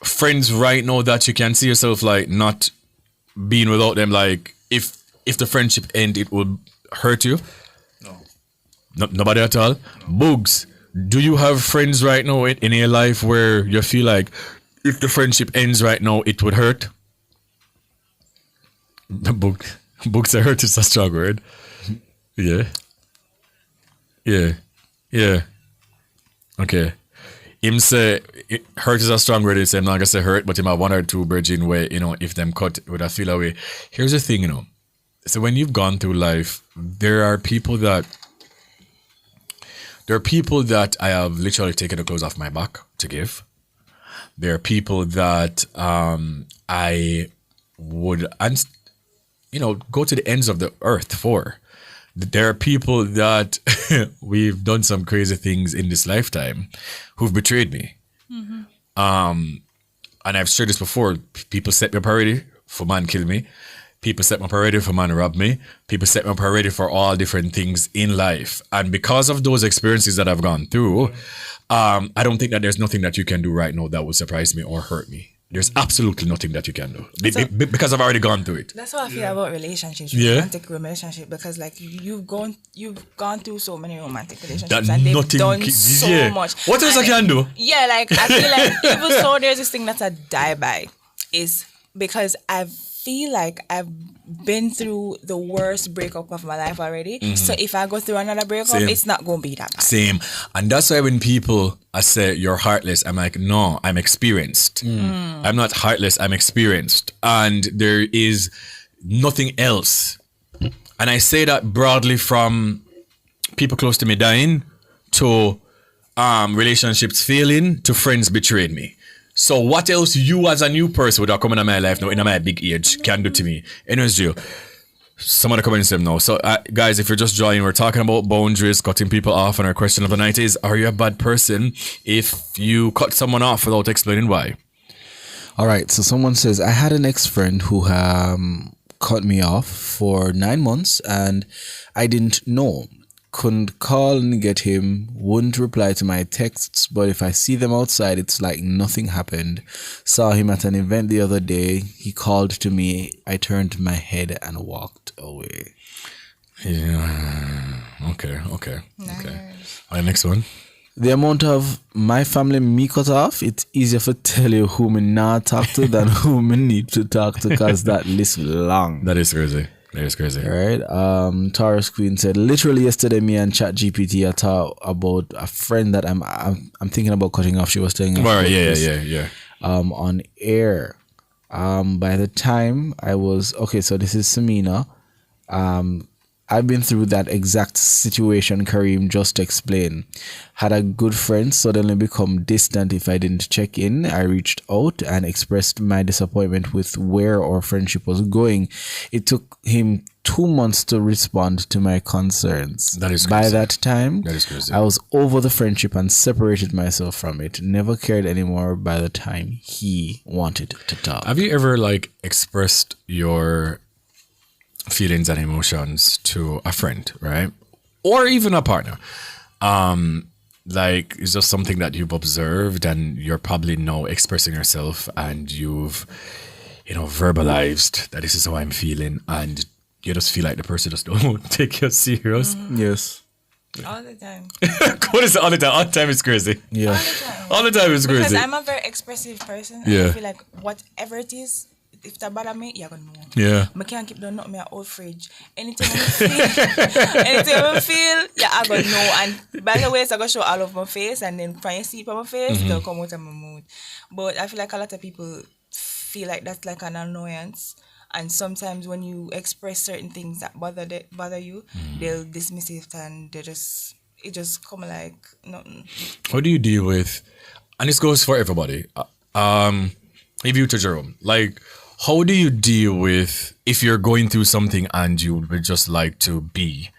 friends right now that you can see yourself like not being without them? Like, if the friendship end, it will hurt you? No. Nobody at all? No. Boogs, do you have friends right now in your life where you feel like if the friendship ends right now, it would hurt? Boogs, I hurt is a strong word. Yeah. Okay. Him say hurt is a strong word. He say, I'm not gonna say hurt, but him have one or two virgin way, if them cut would I feel away. Here's the thing, so when you've gone through life, there are people that I have literally taken the clothes off my back to give. There are people that I would go to the ends of the earth for. There are people that we've done some crazy things in this lifetime who've betrayed me. And I've shared this before. People set me up already for man kill me. People set me up already for man rob me. People set me up already for all different things in life. And because of those experiences that I've gone through, I don't think that there's nothing that you can do right now that would surprise me or hurt me. There's absolutely nothing that you can do because I've already gone through it. That's how I feel about relationships, romantic relationship, because like you've gone through so many romantic relationships and they've done so much. What else I can do? Yeah, like I feel like even so there's this thing that's a die by is because I feel like I've been through the worst breakup of my life already. Mm-hmm. So if I go through another breakup, it's not going to be that bad. Same. And that's why when people say you're heartless, I'm like, no, I'm experienced. I'm not heartless, I'm experienced. And there is nothing else. And I say that broadly from people close to me dying to relationships failing to friends betrayed me. So what else you as a new person without coming in my life now, in my big age, can do to me? Anyways, Jill, some of the comments them now. So guys, if you're just joining, we're talking about boundaries, cutting people off, and our question of the night is, are you a bad person if you cut someone off without explaining why? All right, so someone says, I had an ex-friend who cut me off for 9 months and I didn't know. Couldn't call and get him, wouldn't reply to my texts, but if I see them outside, it's like nothing happened. Saw him at an event the other day. He called to me. I turned my head and walked away. Yeah. Okay. Nice. Okay. All right, next one. The amount of my family me cut off, it's easier to tell you who me not talk to than who me need to talk to, because that list long. That is crazy. That is crazy. Right. Taurus Queen said, literally yesterday, me and ChatGPT talked about a friend that I'm thinking about cutting off. She was telling us yeah. On air. By the time I was so this is Samina. I've been through that exact situation Kareem just explained. Had a good friend suddenly become distant if I didn't check in. I reached out and expressed my disappointment with where our friendship was going. It took him 2 months to respond to my concerns. That is crazy. By that time, that is crazy. I was over the friendship and separated myself from it. Never cared anymore by the time he wanted to talk. Have you ever expressed your feelings and emotions to a friend, right? Or even a partner? It's just something that you've observed and you're probably now expressing yourself and you've, verbalized that this is how I'm feeling, and you just feel like the person just don't take you serious. Yes. All the time. What is it all the time? All the time is crazy. Yeah. All the time is crazy. Because I'm a very expressive person. Yeah. And I feel like whatever it is, if that bother me, you're gonna know. Yeah. I can't keep doing nothing in my old fridge. Anything I feel, yeah, I gonna know. And by the way, it's gonna show all of my face, and then when you see it on my face, they'll come out of my mood. But I feel like a lot of people feel like that's like an annoyance. And sometimes when you express certain things that bother you, they'll dismiss it and it just come like nothing. How do you deal with, and this goes for everybody, if you to Jerome, how do you deal with if you're going through something and you would just like to be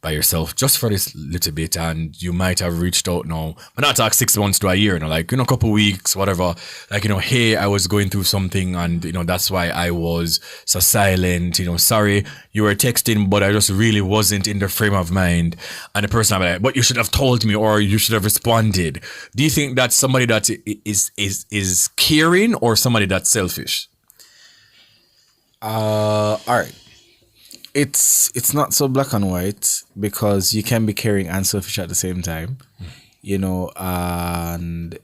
by yourself just for this little bit, and you might have reached out now, but not talk 6 months to a year, a couple weeks, whatever, hey, I was going through something and, that's why I was so silent, sorry, you were texting, but I just really wasn't in the frame of mind. And the person I'm like, but you should have told me, or you should have responded. Do you think that's somebody that is caring or somebody that's selfish? All right. It's not so black and white, because you can be caring and selfish at the same time, and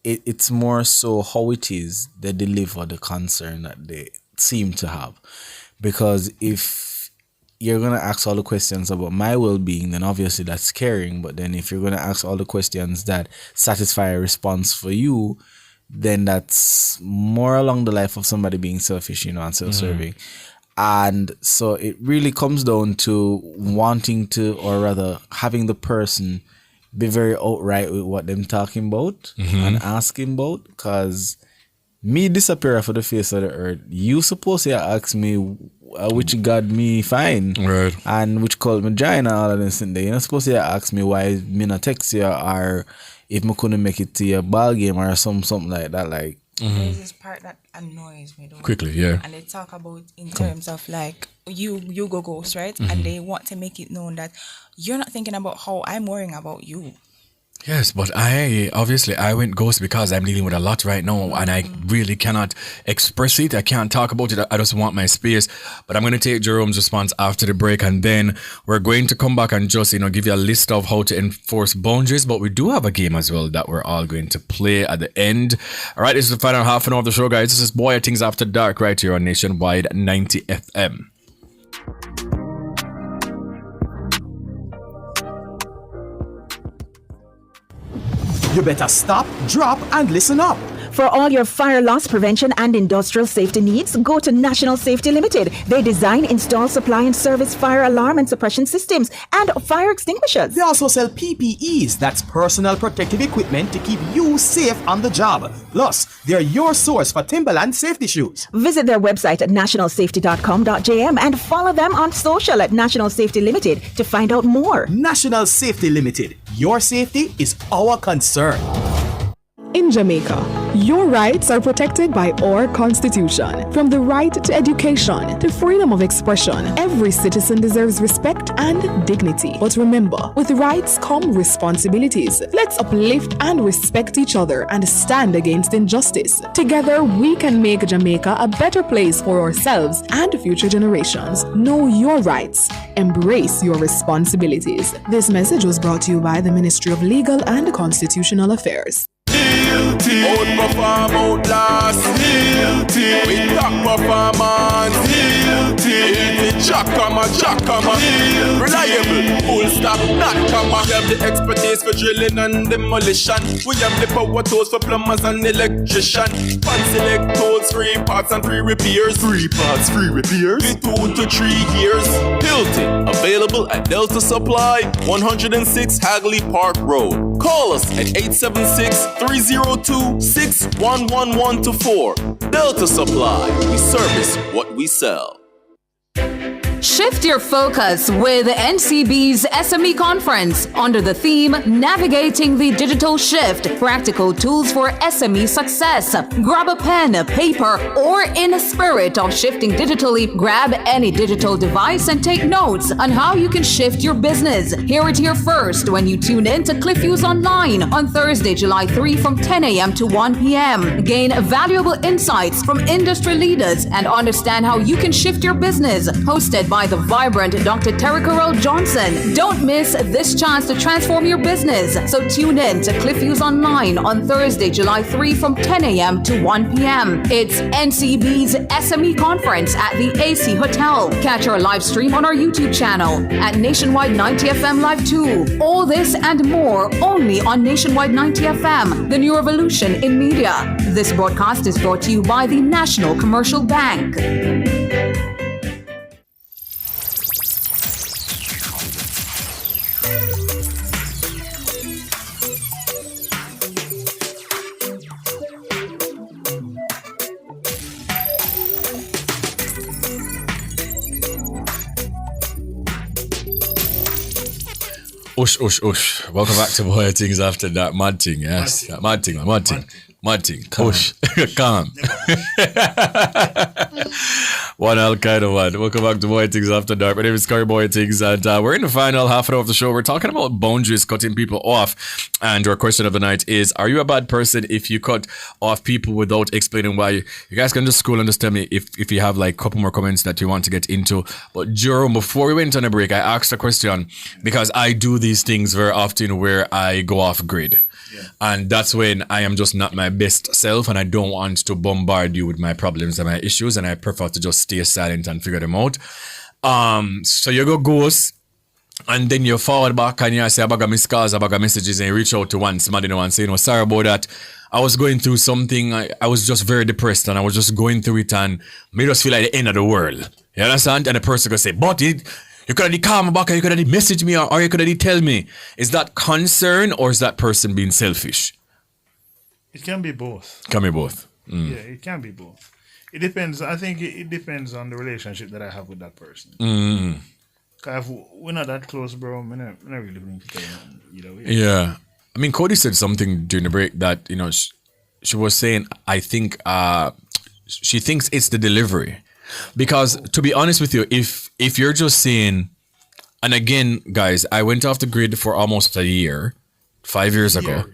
it's more so how it is they deliver the concern that they seem to have. Because if you're going to ask all the questions about my well-being, then obviously that's caring. But then if you're going to ask all the questions that satisfy a response for you, then that's more along the life of somebody being selfish, and self-serving. And so it really comes down to wanting to, or rather having the person be very outright with what them talking about and asking about. Because me disappear off of the face of the earth, you supposed to ask me which got me fine. Right. And which called me China all of this in there. You're not supposed to ask me why me not text you or if me couldn't make it to your ball game or something like that. Like there's this part that annoys me though. Quickly, yeah. And they talk about in terms of like you go ghost, right? And they want to make it known that you're not thinking about how I'm worrying about you. Yes, but I went ghost because I'm dealing with a lot right now and I really cannot express it. I can't talk about it. I just want my space. But I'm going to take Jerome's response after the break and then we're going to come back and just, give you a list of how to enforce boundaries. But we do have a game as well that we're all going to play at the end. All right, this is the final half an hour of the show, guys. This is Bwoyatingz After Dark right here on Nationwide 90 FM. You better stop, drop, and listen up. For all your fire loss prevention and industrial safety needs, go to National Safety Limited. They design, install, supply, and service fire alarm and suppression systems and fire extinguishers. They also sell PPEs, that's personal protective equipment to keep you safe on the job. Plus, they're your source for Timberland safety shoes. Visit their website at nationalsafety.com.jm and follow them on social at National Safety Limited to find out more. National Safety Limited. Your safety is our concern. In Jamaica, your rights are protected by our Constitution. From the right to education to freedom of expression, every citizen deserves respect and dignity. But remember, with rights come responsibilities. Let's uplift and respect each other and stand against injustice. Together, we can make Jamaica a better place for ourselves and future generations. Know your rights. Embrace your responsibilities. This message was brought to you by the Ministry of Legal and Constitutional Affairs. Outperform, outlast. With top performance. Jackhammer. Reliable, full stop, not comma. We have the expertise for drilling and demolition. We have the power tools for plumbers and electrician. Fancy leg tools, 3 parts and 3 repairs. 3 parts, 3 repairs. 2 to 3 years. Hilton, available at Delta Supply, 106 Hagley Park Road. Call us at 876-302-6111-4. Delta Supply, we service what we sell. Shift your focus with NCB's SME Conference under the theme Navigating the Digital Shift, Practical Tools for SME Success. Grab a pen, paper, or in a spirit of shifting digitally, grab any digital device and take notes on how you can shift your business. Hear it here first when you tune in to CliffViews Online on Thursday, July 3 from 10 a.m. to 1 p.m. Gain valuable insights from industry leaders and understand how you can shift your business. Hosted by the vibrant Dr. Terry Carell Johnson. Don't miss this chance to transform your business. So tune in to CliffViews Online on Thursday, July 3 from 10 a.m. to 1 p.m. It's NCB's SME Conference at the AC Hotel. Catch our live stream on our YouTube channel at Nationwide 90 FM Live 2. All this and more only on Nationwide 90 FM, the new revolution in media. This broadcast is brought to you by the National Commercial Bank. Ush. Welcome back to Bwoyatingz After Dark. Mad thing, yes. Mad thing. Ush. Calm. One Al Qaeda one. Welcome back to Bwoyatingz After Dark. My name is Corey Bwoyatingz, and we're in the final half an hour of the show. We're talking about boundaries, cutting people off. And our question of the night is, are you a bad person if you cut off people without explaining why? You guys can just scroll and just tell me if you have like a couple more comments that you want to get into. But Jerome, before we went on a break, I asked a question because I do these things very often where I go off grid. Yeah. And that's when I am just not my best self and I don't want to bombard you with my problems and my issues, and I prefer to just stay silent and figure them out. So you go ghost and then you forward back and you say I got missed calls, I got messages, and you reach out to one somebody and say, sorry about that. I was going through something, I was just very depressed and I was just going through it and made us feel like the end of the world. You understand? And the person could say, but you could have called me back, or you could have messaged me, or you could have tell me. Is that concern or is that person being selfish? It can be both. Can be both. Yeah, it can be both. It depends. I think it depends on the relationship that I have with that person. Cause if we're not that close, bro, I'm not really going to tell you nothing either way. Yeah. I mean, Cody said something during the break that, she was saying, I think she thinks it's the delivery. Because to be honest with you, if you're just saying, and again, guys, I went off the grid for almost a year, 5 years ago,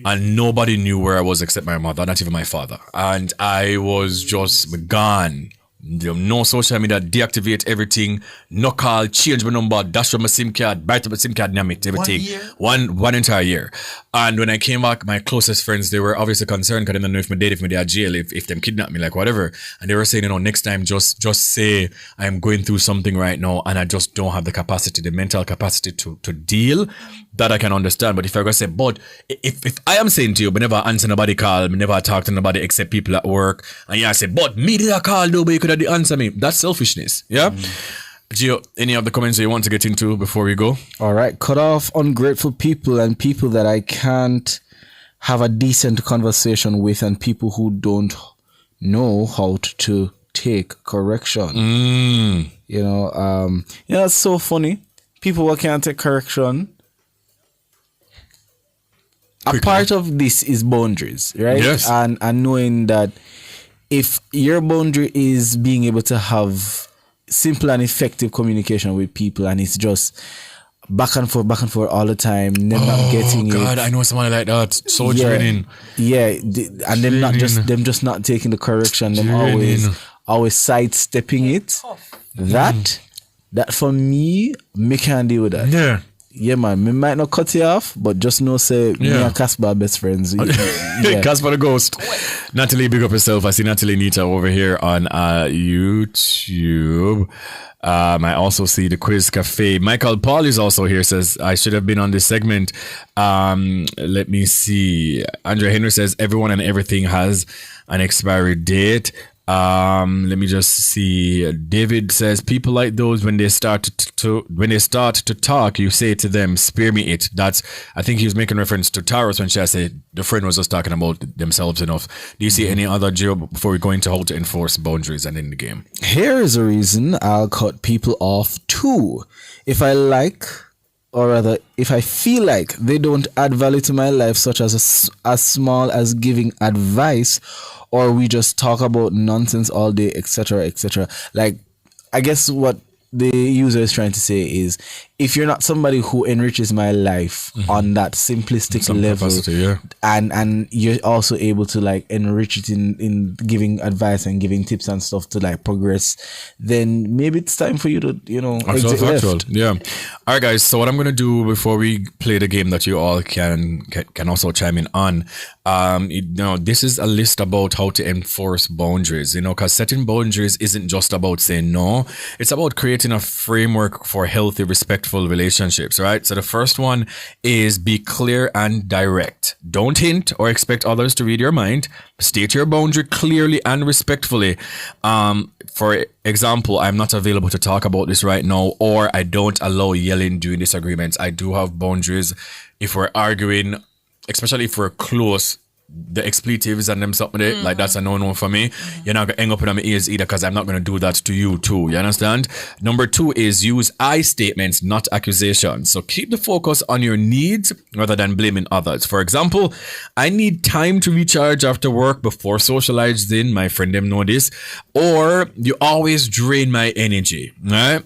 and nobody knew where I was except my mother, not even my father. And I was just gone. No social media, deactivate everything, no call, change my number, dash from my SIM card, bright up my SIM card, name it, everything. One entire year. And when I came back, my closest friends, they were obviously concerned because they didn't know if my dad, if my dad jail, if them kidnap me, like whatever. And they were saying, next time just say I'm going through something right now and I just don't have the capacity, the mental capacity to deal. That I can understand. But if I go say, but if I am saying to you, but never answer nobody call, me never talk to nobody except people at work, and I say, but me did a call though, but you could have answer me. That's selfishness. Yeah. Gio, any of the comments that you want to get into before we go? All right. Cut off ungrateful people and people that I can't have a decent conversation with, and people who don't know how to take correction. It's so funny. People who can't take correction. A part of this is boundaries, right? Yes. And knowing that if your boundary is being able to have simple and effective communication with people, and it's just back and forth all the time, them not getting it. Oh God, I know somebody like that. So draining. Yeah, and them just not taking the correction. Them always sidestepping it. That for me can't deal with that. Yeah. Yeah, man. Me might not cut you off, but just know, say, me and Casper are best friends. Casper the Ghost. Natalie, big up yourself. I see Natalie Nita over here on YouTube. I also see the Quiz Cafe. Michael Paul is also here, says, I should have been on this segment. Let me see. Andrea Henry says, everyone and everything has an expiry date. Let me just see. David says, people like those, when they start to talk, you say to them, spare me it. I think he was making reference to Taros when she said the friend was just talking about themselves enough. Do you see any other, Gio, before we go into how to enforce boundaries and in the game? Here is a reason I'll cut people off too. If I like, or rather, if I feel like they don't add value to my life, such as small as giving advice, or we just talk about nonsense all day, etc., etc. Like, I guess what the user is trying to say is, if you're not somebody who enriches my life on that simplistic level, and you're also able to like enrich it in giving advice and giving tips and stuff to like progress, then maybe it's time for you to exit left. Yeah. All right, guys. So what I'm gonna do before we play the game that you all can also chime in on, this is a list about how to enforce boundaries. Because setting boundaries isn't just about saying no; it's about creating a framework for healthy, respectful relationships, right? So the first one is be clear and direct. Don't hint or expect others to read your mind. State your boundary clearly and respectfully. For example, I'm not available to talk about this right now, or I don't allow yelling during disagreements. I do have boundaries. If we're arguing, especially if we're close, the expletives and them stuff with it, like that's a no-no for me. You're not gonna end up in my ears either, because I'm not gonna do that to you too. You understand? Number 2 is use I statements, not accusations. So keep the focus on your needs rather than blaming others. For example, I need time to recharge after work before socializing. My friend them know this. Or you always drain my energy. Right?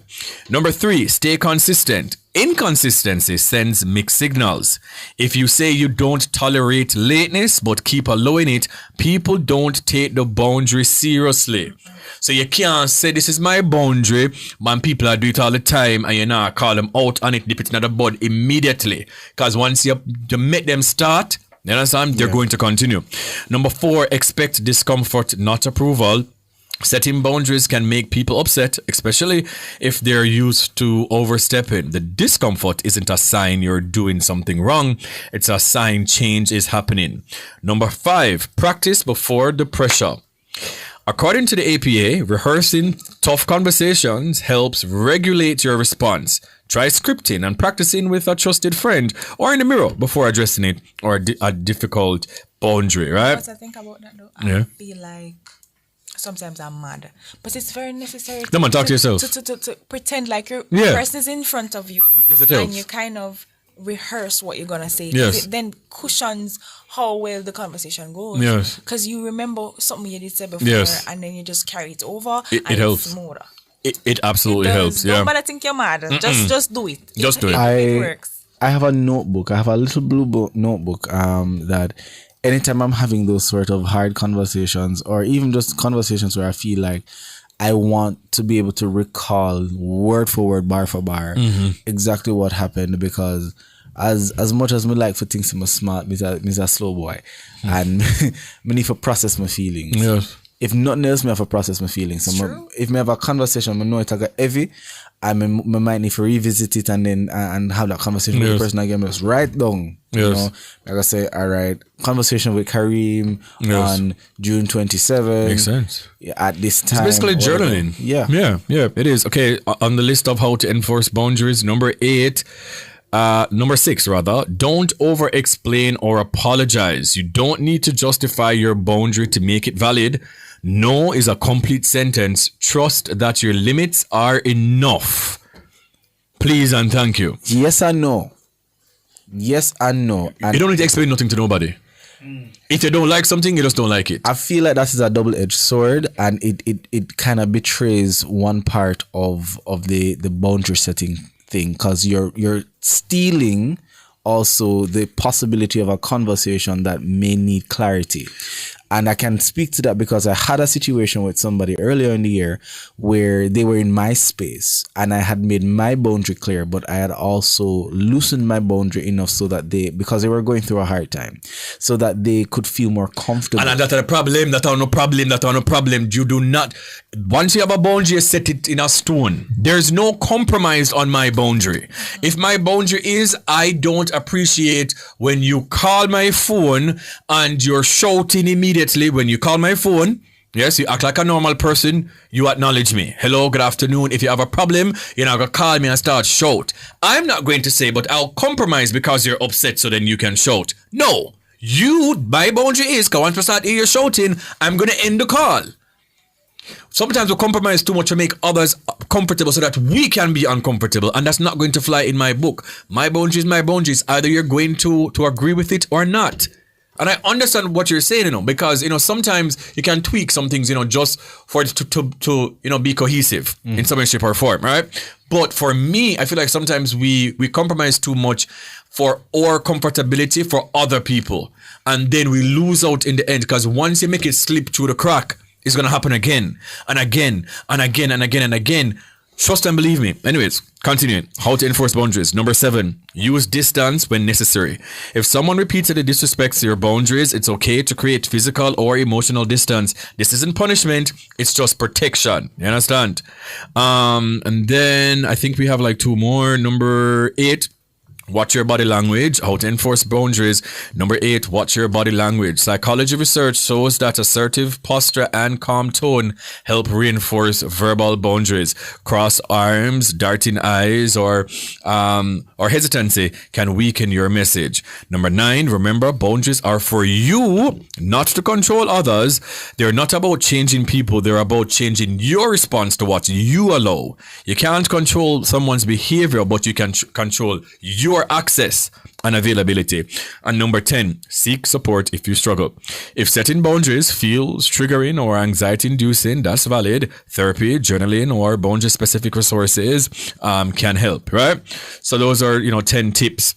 Number 3, stay consistent. Inconsistency sends mixed signals. If you say you don't tolerate lateness but keep allowing it, people don't take the boundary seriously. So you can't say this is my boundary, man. People are doing it all the time, and you know, call them out on it, dip it in the bud immediately. Because once you make them start, you understand, they're going to continue. Number 4, expect discomfort, not approval. Setting boundaries can make people upset, especially if they're used to overstepping. The discomfort isn't a sign you're doing something wrong. It's a sign change is happening. Number 5, practice before the pressure. According to the APA, rehearsing tough conversations helps regulate your response. Try scripting and practicing with a trusted friend or in the mirror before addressing it or a difficult boundary, right? Once I think about that though, I feel like sometimes I'm mad, but it's very necessary. Come on, talk to yourself. To pretend like your Yeah. person is in front of you, Yes, it and helps. you kind of rehearse what you're gonna say. 'Cause Yes. it then cushions how well the conversation goes. Yes. Because you remember something you did say before, Yes. and then you just carry it over. It and helps. It's smoother. It absolutely It does. helps. Yeah. Don't bother think you're mad. Just do it. Just do it. It works. I have a notebook. I have a little blue notebook that anytime I'm having those sort of hard conversations, or even just conversations where I feel like I want to be able to recall word for word, bar for bar, exactly what happened, because as much as me like for things I'm smart, me a slow boy, and me need to process my feelings. Yes. If nothing else, me have to process my feelings. So if me have a conversation, I know it got heavy, I might need to revisit it and then and have that conversation with the person again. Just write down. You know, like I say, all right, conversation with Kareem on June 27th. Makes sense. At this time. It's basically journaling. Yeah, it is. Okay, on the list of how to enforce boundaries, number 6 rather, don't over explain or apologize. You don't need to justify your boundary to make it valid. No is a complete sentence. Trust that your limits are enough. Please and thank you. Yes and no. Yes and no. And you don't need to explain nothing to nobody. If you don't like something, you just don't like it. I feel like that is a double-edged sword, and it kind of betrays one part of the boundary setting thing, because you're stealing also the possibility of a conversation that may need clarity. And I can speak to that because I had a situation with somebody earlier in the year where they were in my space and I had made my boundary clear, but I had also loosened my boundary enough so that because they were going through a hard time, so that they could feel more comfortable. And that's a problem, that are no problem. You do not, once you have a boundary, you set it in a stone. There's no compromise on my boundary. If my boundary is, I don't appreciate when you call my phone and you're shouting immediately when you call my phone. Yes, you act like a normal person. You acknowledge me. Hello, good afternoon. If you have a problem, you're not going to call me and start shout. I'm not going to say, but I'll compromise because you're upset so then you can shout. No. My boundary is, because once I start hear you shouting, I'm going to end the call. Sometimes we compromise too much to make others comfortable so that we can be uncomfortable, and that's not going to fly in my book. My boundary is my boundaries. Either you're going to agree with it or not. And I understand what you're saying, because, sometimes you can tweak some things, just for it to be cohesive in some way, shape, or form, right? But for me, I feel like sometimes we compromise too much for our comfortability for other people. And then we lose out in the end, because once you make it slip through the crack, it's going to happen again and again and again and again and again. Trust and believe me. Anyways, continuing. How to enforce boundaries. Number 7, use distance when necessary. If someone repeatedly disrespects your boundaries, it's okay to create physical or emotional distance. This isn't punishment. It's just protection. You understand? And then I think we have like 2 more. Number 8. Watch your body language. How to enforce boundaries. Number 8, watch your body language. Psychology research shows that assertive posture and calm tone help reinforce verbal boundaries. Crossed arms, darting eyes, or hesitancy can weaken your message. Number 9, remember, boundaries are for you, not to control others. They're not about changing people. They're about changing your response to what you allow. You can't control someone's behavior, but you can control your access and availability. And number 10, seek support if you struggle. If setting boundaries feels triggering or anxiety inducing, that's valid. Therapy, journaling, or boundary specific resources can help, right? So those are 10 tips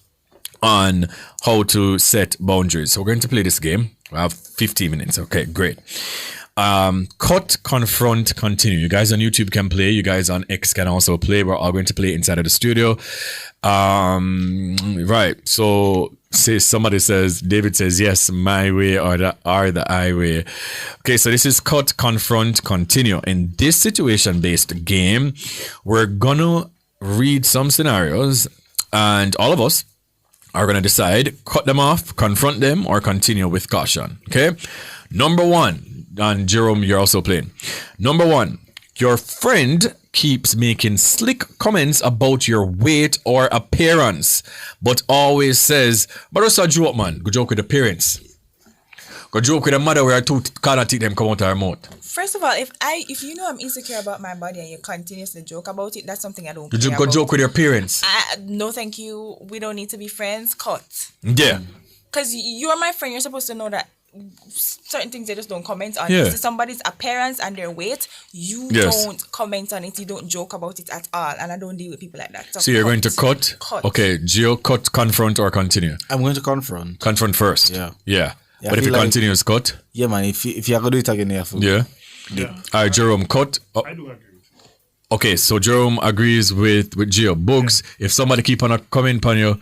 on how to set boundaries. So we're going to play this game. We have 15 minutes. Okay, great. Cut, confront, continue. You guys on YouTube can play. You guys on X can also play. We're all going to play inside of the studio. Right. So David says, yes, my way or the highway. Okay, so this is cut, confront, continue. In this situation-based game, we're gonna read some scenarios, and all of us are gonna decide, cut them off, confront them, or continue with caution. Okay? Number 1, and Jerome, you're also playing. Number 1, your friend keeps making slick comments about your weight or appearance, but always says, but it's a joke, man. Good joke with appearance. Go joke with a mother where two corner teeth them come out of her mouth. First of all, if you know I'm insecure about my body and you continuously joke about it, that's something I don't You care go about. joke with your parents. No, thank you. We don't need to be friends. Cut. Yeah. Because you're my friend, you're supposed to know that certain things they just don't comment on. Yeah. If it's somebody's appearance and their weight, you Yes. don't comment on it. You don't joke about it at all. And I don't deal with people like that. So you're going to cut? Okay, Gio, cut, confront, or continue? I'm going to confront. Confront first. Yeah. Yeah. Yeah, But I if it feel like- continues, cut? Yeah, man. If you are going to do it again, you have to. Yeah. All right, Jerome, cut. Oh. I do agree. Okay, so Jerome agrees with Gio. Bugs, if somebody keep on a comment on you,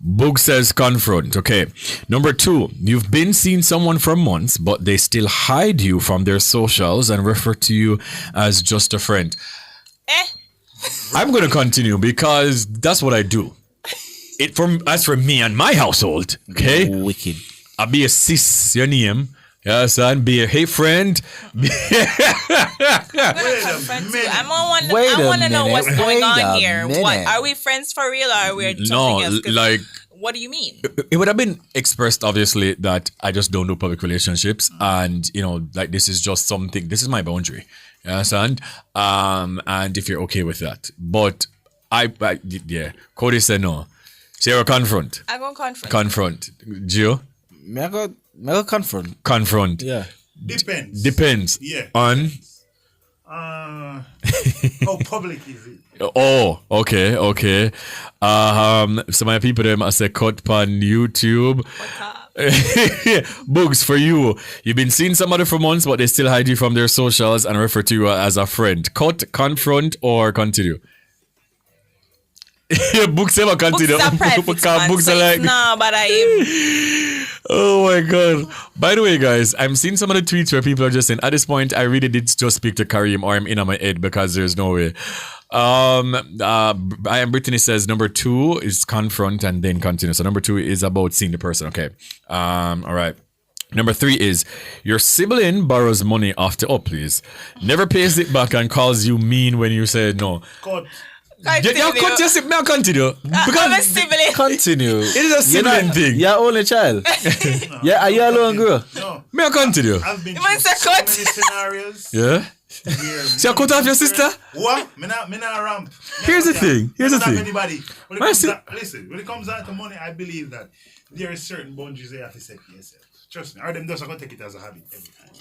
Bug says confront. Okay. Number 2, you've been seeing someone for months, but they still hide you from their socials and refer to you as just a friend. I'm going to continue because that's what I do. As for me and my household, okay? Wicked. I'll be a sis, your name. Yeah, son, be a hey friend. I want to know what's going on here. What are we friends for real or are we something else? 'Cause like what do you mean? it would have been expressed obviously that I just don't do public relationships, and like this is just something. This is my boundary. You understand? And if you're okay with that, but yeah, Cody said no. So you're a confront. I go confront. Confront, Gio. I go confront. Confront. Yeah. Depends. Yeah. On. How public is it? Oh, okay. Some of my people them I say cut on YouTube. Bugs, for you, you've been seeing somebody for months, but they still hide you from their socials and refer to you as a friend. Cut, confront, or continue? Books ever continue. Books are like, nah, but oh my god. By the way, guys, I'm seeing some of the tweets where people are just saying, at this point, I really did just speak to Kareem or I'm in on my head because there's no way. I am Brittany says number 2 is confront and then continue. So number 2 is about seeing the person. Okay. All right. Number 3 is your sibling borrows money off the please. Never pays it back and calls you mean when you say no. God. Continue. I'm a sibling. Continue. It is a sibling thing. You're only child. Yeah, are you alone, girl? No. May I continue? I've been through so many scenarios. Yeah. See, I cut off your sister? What? Me not ramp. Here's the thing. Anybody. Listen, when it comes down to money, I believe that there is certain boundaries you have to set for yourself. Trust me. Or them just going to take it as a habit every time.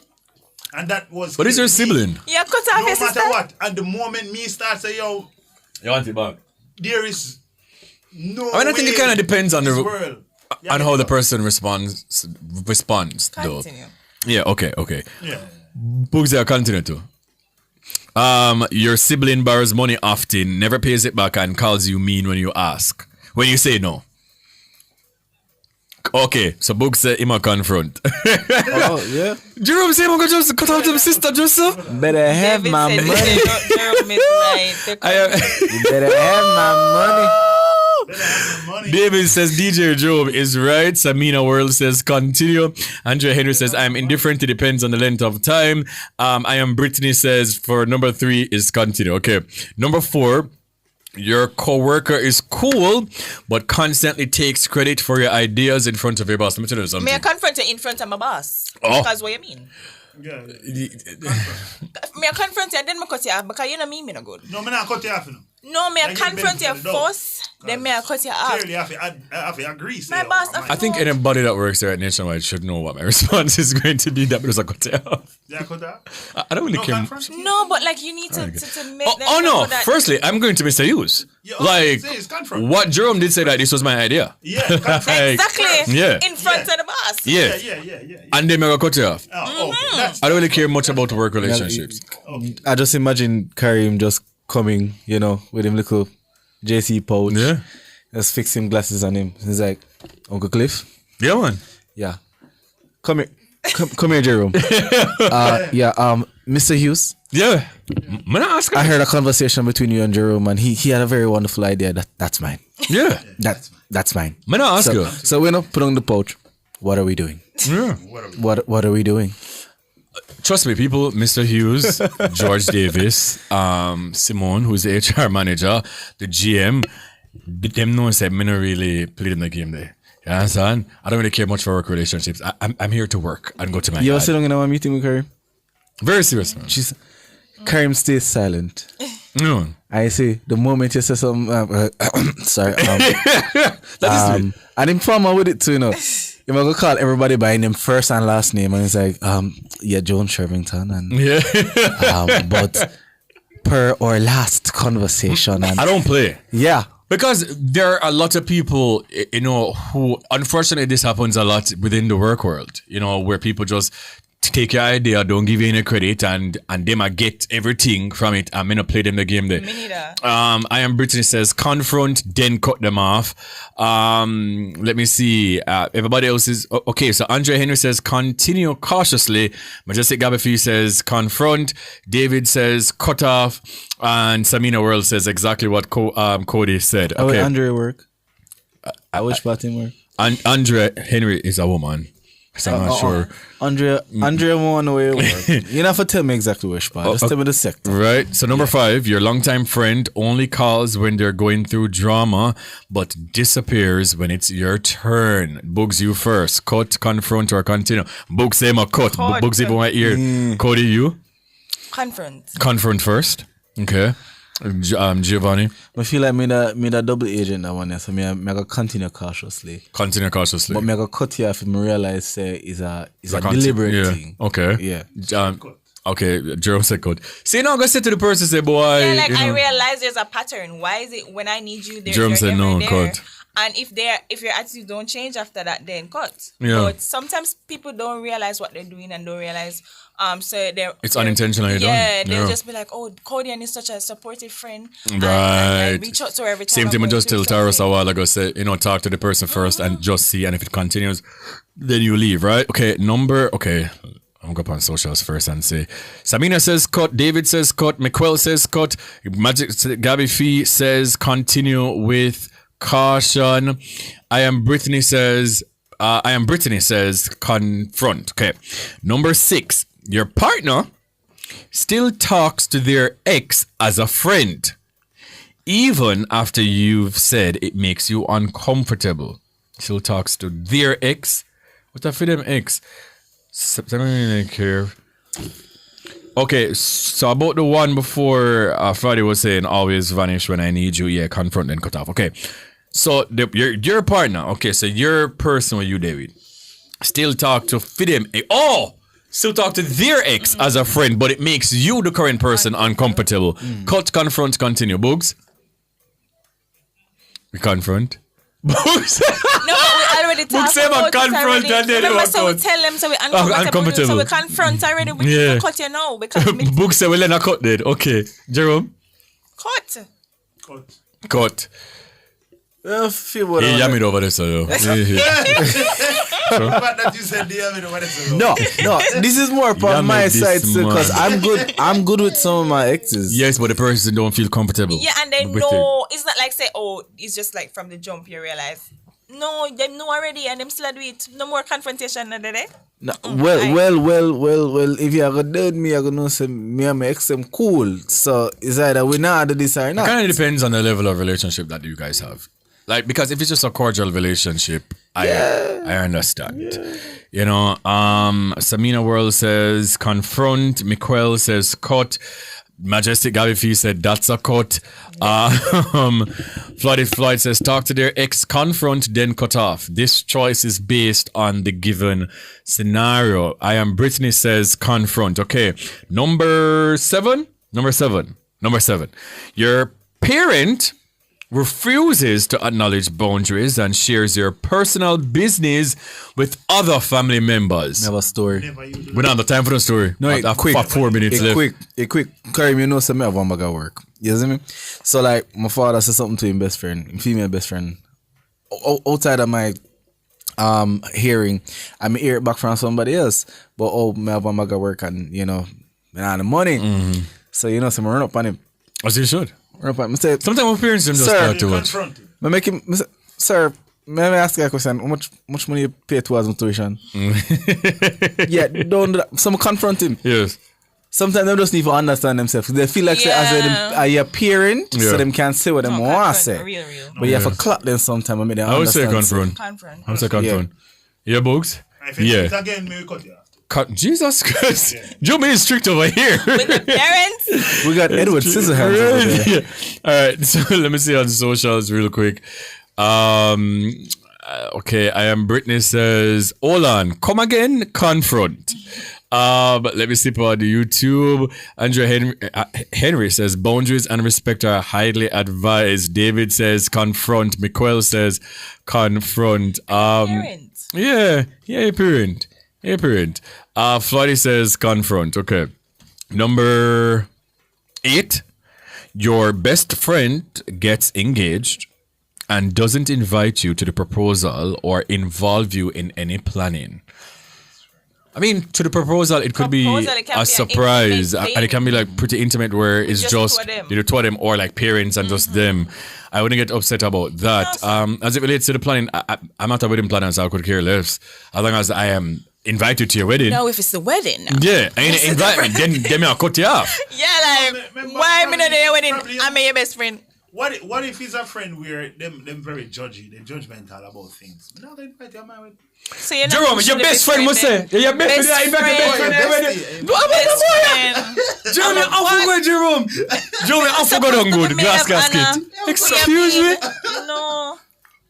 And that was. But is your sibling? Yeah, cut off your sister. No matter what. And the moment me start say, yo, you want it back? there is no. I think it kind of depends on the world. on how the person responds though. Continue. Yeah. Okay. Yeah. Books are continue to. Your sibling borrows money often, never pays it back, and calls you mean when you ask. When you say no. Okay, so Book said him a confront. Oh, yeah. Jerome said him go just cut off them sister just so. Better have my money. Jerome is right. You better have my money. David says DJ Job is right. Samina World says continue. Andrea Henry says I'm indifferent. It depends on the length of time. I am Brittany says for number 3 is continue. Okay. Number 4. Your coworker is cool, but constantly takes credit for your ideas in front of your boss. Let me tell you something. May I confront you in front of my boss? Oh. Because what you mean? Yeah. May I confront you and then I cut you off because you know me no good. No, me not cut you off. No, may I confront you first, then may I cut you off. Clearly, I have to agree. My boss, I think anybody that works there at Nationwide should know what my response is going to be. That because I cut it off. Yeah, cut off. I don't really care. No, but like you need to make them Oh no! know that. Firstly, I'm going to Mr. Hughes. Like what Jerome did say that this was my idea. Yeah, exactly. Yeah. In front of the boss. Yeah. And then I cut it off. I don't really care much about work relationships. I just imagine Kareem just coming, with him little JC pouch. Yeah. Just fix him glasses on him. He's like, Uncle Cliff? Yeah, man. Yeah. Come here. Come here, Jerome. Mr. Hughes? Yeah. I heard a conversation between you and Jerome, and he had a very wonderful idea. That's mine. Yeah. That's mine. Man, I ask you. So we're not put on the pouch. What are we doing? Yeah. What are we doing? Trust me, people, Mr. Hughes, George Davis, Simone, who's the HR manager, the GM, them know say me not really played in the game there. You understand? I don't really care much for work relationships. I'm here to work and go to my You dad. ever sit down in our meeting with Karim? Very serious, man. Karim stays silent. No. I see. The moment you say something, sorry. And him farmer with it too, you know. You might go call everybody by name, first and last name, and it's like, Joan Shervington, and but per our last conversation, and I don't play. Yeah. Because there are a lot of people, you know, who, unfortunately, this happens a lot within the work world, you know, where people just take your idea, don't give you any credit, and they might get everything from it. I'm gonna play them the game there. I Am Brittany says confront, then cut them off. Let me see. Everybody else is okay. So Andre Henry says continue cautiously. Majestic Gabafi says confront. David says cut off, and Samina World says exactly what Cody said. How Okay, will Andre work? I wish about him work. Andre Henry is a woman. So I'm not sure. Andrea won't way work. You don't have to tell me exactly where spot. Just tell me the sector. Right. So number 5, your longtime friend only calls when they're going through drama, but disappears when it's your turn. Bugs you first. Cut, confront, or continue. Bugs say my cut. Bugs even my ear. Cody, you? Confront. Confront first. Okay. Giovanni? I feel like me that double agent that one there, so me go continue cautiously. Continue cautiously. But me go cut you off if me realize say is a deliberate thing. Okay. Yeah. Okay, Jerome said good. See, now I'm going to say to the person, say, boy. Yeah, like you know. I realize there's a pattern. Why is it when I need you, Jerome said no, cut. And if your attitude don't change after that, then cut. Yeah. But sometimes people don't realize what they're doing and don't realize. So it's unintentionally done. Yeah, they'll just be like, oh, Cody is such a supportive friend. Right. And reach out to her every time. Same thing I just tell Taurus a while ago, say, you know, talk to the person first and just see, and if it continues, then you leave, right? Okay, I'm going to go on socials first and say, Samina says cut, David says cut, McQuell says cut, Magic Gabby Fee says continue with caution. I Am Brittany says confront. Okay. Number 6, your partner still talks to their ex as a friend, even after you've said it makes you uncomfortable. Still talks to their ex. What the for them ex? September, I don't care. Okay, so about the one before Friday was saying always vanish when I need you. Yeah, confront then cut off. Okay, so your partner. Okay, so your person with you, David, still talk to them. Still talk to their ex as a friend, but it makes you, the current person, uncomfortable. Cut, confront, continue. Bugs? We confront. Bugs? No, we already talked about confront and then remember, so we tell them, so we uncomfortable. So we confront already. We need to cut you now. Bugs say, well, then I cut that. Okay. Jerome? Cut. I feel what he yammed over this, though. No, this is more on my side because I'm good with some of my exes. Yes, but the person don't feel comfortable. Yeah, and they know it's not like say, oh, it's just like from the jump you realize. No, they know already and them still do it. No more confrontation, are they? No, well. If you are gonna do me, I'm gonna say me and my ex them cool. So it's either we not do this or not. It kind of depends on the level of relationship that you guys have. Like, because if it's just a cordial relationship, I understand. Yeah. You know, Samina World says confront. Miquel says cut. Majestic Gabifi said that's a cut. Floyd says talk to their ex, confront, then cut off. This choice is based on the given scenario. I Am Brittany says confront. Okay, number seven. Your parent refuses to acknowledge boundaries and shares your personal business with other family members. Never story. We don't have the time for the story. No, quick. 4 minutes left. Quick. Karim, you know some I have one bag of work. You see me? So like my father said something to his best friend, female best friend. Outside of my hearing, I may hear it back from somebody else. But I have one bag of work and I have the money. Mm-hmm. So so I run up on him. As you should. Sometimes my parents just start to watch. Sir, may I ask you a question? How much money you pay towards my tuition? Yeah, don't do that. So I confront him. Yes. Sometimes they just need to understand themselves. They feel like say, as a parent, so them can't say what they want to say. Real. But you have to clap them sometime. I mean, I would say confront. I would say confront. Yeah, Books? Yeah. Again, maybe cut you. Jesus Christ. Joe is strict over here. With the parents? We got Edward Scissorhands over there. Yeah. All right, so let me see on socials real quick. Okay, I am Brittany says, hold on, come again, confront. But let me see on the YouTube. Andrea Henry says, boundaries and respect are highly advised. David says, confront. Miquel says, confront. Parents. Yeah, parent. Hey, parent. Floydie says confront. Okay. Number 8. Your best friend gets engaged and doesn't invite you to the proposal or involve you in any planning. I mean, to the proposal, it could be a surprise, and it can be like pretty intimate where it's just the two of them or like parents and just them. I wouldn't get upset about that. As it relates to the planning, I'm not a wedding planner, so I could care less. As long as I am invited to your wedding. No, if it's the wedding. Yeah, and invite me, then I'll cut you off. Yeah, like, why am I not at your wedding? I'm your best friend. What if he's a friend where them very judgy, they're judgmental about things? No, they invite you to my wedding. So you're Jerome, your best friend must say. Your best friend. Jerome, I forgot Jerome. Jerome, I forgot on good glass casket. Excuse me. No.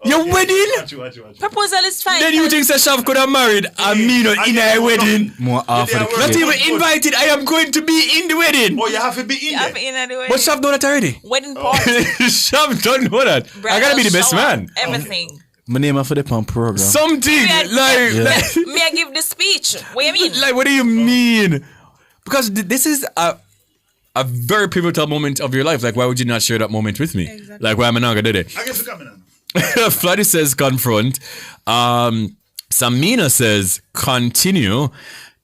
Your wedding? Watch. Proposal is fine. Then you think Shav could have married and me not in a wedding? More after the Not even invited. I am going to be in the wedding. Oh, you have to be in there. The wedding. But Shav know that already. Wedding party. Shav don't know that. I gotta be the best man. Everything. My name for the pump program. Something like me, I give the speech. What do you mean? Like, what do you mean? Because this is a very pivotal moment of your life. Like, why would you not share that moment with me? Exactly. Like, why am I not gonna do it? I guess we're coming on. Fladdy says confront. Samina says continue.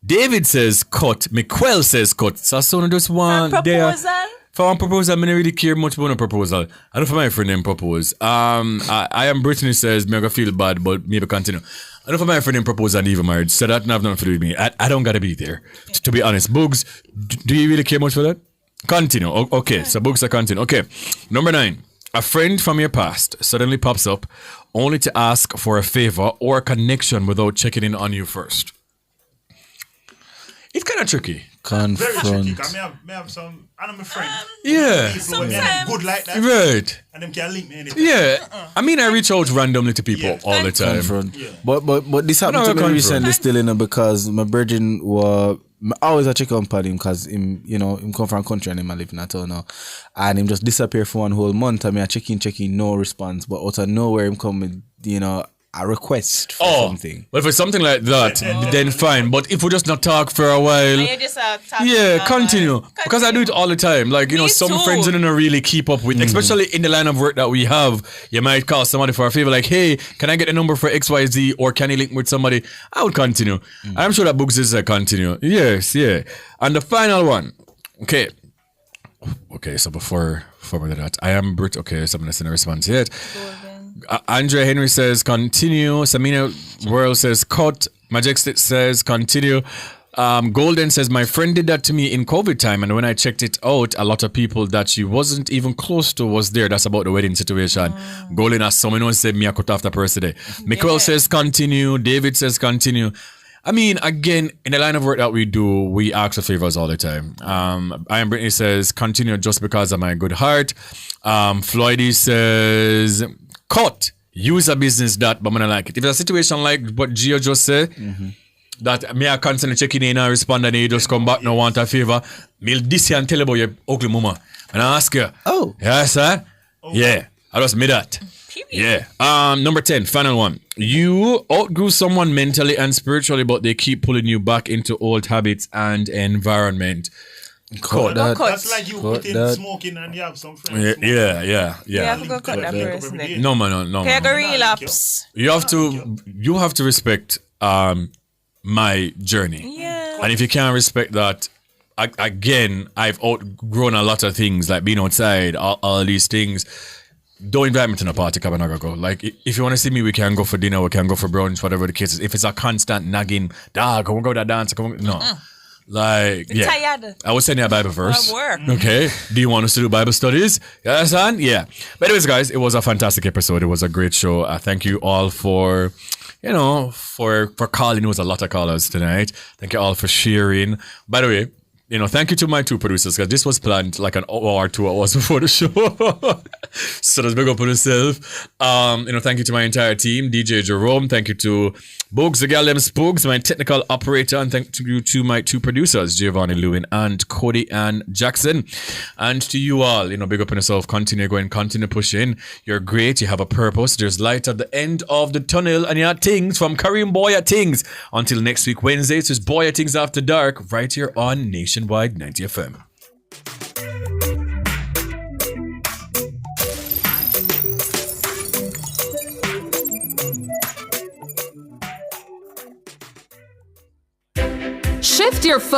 David says cut. Miquel says cut. So someone just want proposal. For one proposal, I don't really care much about a proposal. I don't for my friend them propose. I am Brittany says me gonna feel bad, but maybe continue. I don't for my friend them propose and even married. So that have nothing to do with me. I don't gotta be there. To be honest, Bugs, do you really care much for that? Continue. Okay, so Bugs are continue. Okay, number 9. A friend from your past suddenly pops up only to ask for a favor or a connection without checking in on you first. It's kind of tricky. Confront. Very tricky. Because I have some, and I'm a friend. Yeah. Sometimes. Good like that. Right. And them can link me anytime. Yeah. I mean, I reach out randomly to people all the time. Yeah. But this happened to me recently still, because my virgin was... I always check on him because him come from country and him live in a town now. And him just disappear for one whole month. I mean, I check in, no response. But out of nowhere, him come with, a request for something. Well, if it's something like that, then fine. But if we just not talk for a while, continue. Because I do it all the time. Like, some friends don't really keep up with, especially in the line of work that we have. You might call somebody for a favor, like, hey, can I get a number for XYZ, or can you link with somebody? I would continue. I'm sure that Books is a continue. Yes, yeah. And the final one. Okay, so before we do that, I am Brit. Okay, so I'm going to send a response yet. Andrea Henry says continue. Samina World says cut. Majestic says continue. Golden says my friend did that to me in COVID time, and when I checked it out, a lot of people that she wasn't even close to was there. That's about the wedding situation. Golden, as someone else said, me I cut off the person today. Michael says continue. David says continue. I mean, again, in the line of work that we do, we ask for favors all the time. I am Brittany says continue just because of my good heart. Floydie says cut. Use a business that, but I'm not like it. If it's a situation like what Gio just said, that me I constantly checking in and respond and you just come back no want a favor, me this and tell about your ugly mama. And I ask her, yes, sir? Yeah, I just made that. Yeah. Number 10, final one. You outgrew someone mentally and spiritually, but they keep pulling you back into old habits and environment. Cut that. That's like you put in smoking and you have some friends. Yeah. You have to go cut that person. No, man. Can you relapse? You have to respect my journey. Yeah. And if you can't respect that, again, I've outgrown a lot of things, like being outside, all these things. Don't invite me to a party, come and go. Like, if you want to see me, we can go for dinner, we can go for brunch, whatever the case is. If it's a constant nagging, dog, come on, go to that dance, come on. No. Like, yeah. Tired. I was sending you a Bible verse. Work. Okay. Do you want us to do Bible studies? You understand? Yeah. But anyways, guys, it was a fantastic episode. It was a great show. Thank you all for, for calling. It was a lot of callers tonight. Thank you all for sharing. By the way, thank you to my two producers, because this was planned like an hour or 2 hours before the show. So let's big up on yourself. Thank you to my entire team, DJ Jerome. Thank you to Boogs, the Gallem Spooks, my technical operator, and thank you to my two producers, Giovanni Lewin and Cody and Jackson. And to you all, big up on yourself. Continue going, continue pushing. You're great. You have a purpose. There's light at the end of the tunnel, and you're things from Kareem Bwoyatingz. Until next week, Wednesday, it's Bwoyatingz After Dark, right here on Nationwide 90 FM. Shift your focus.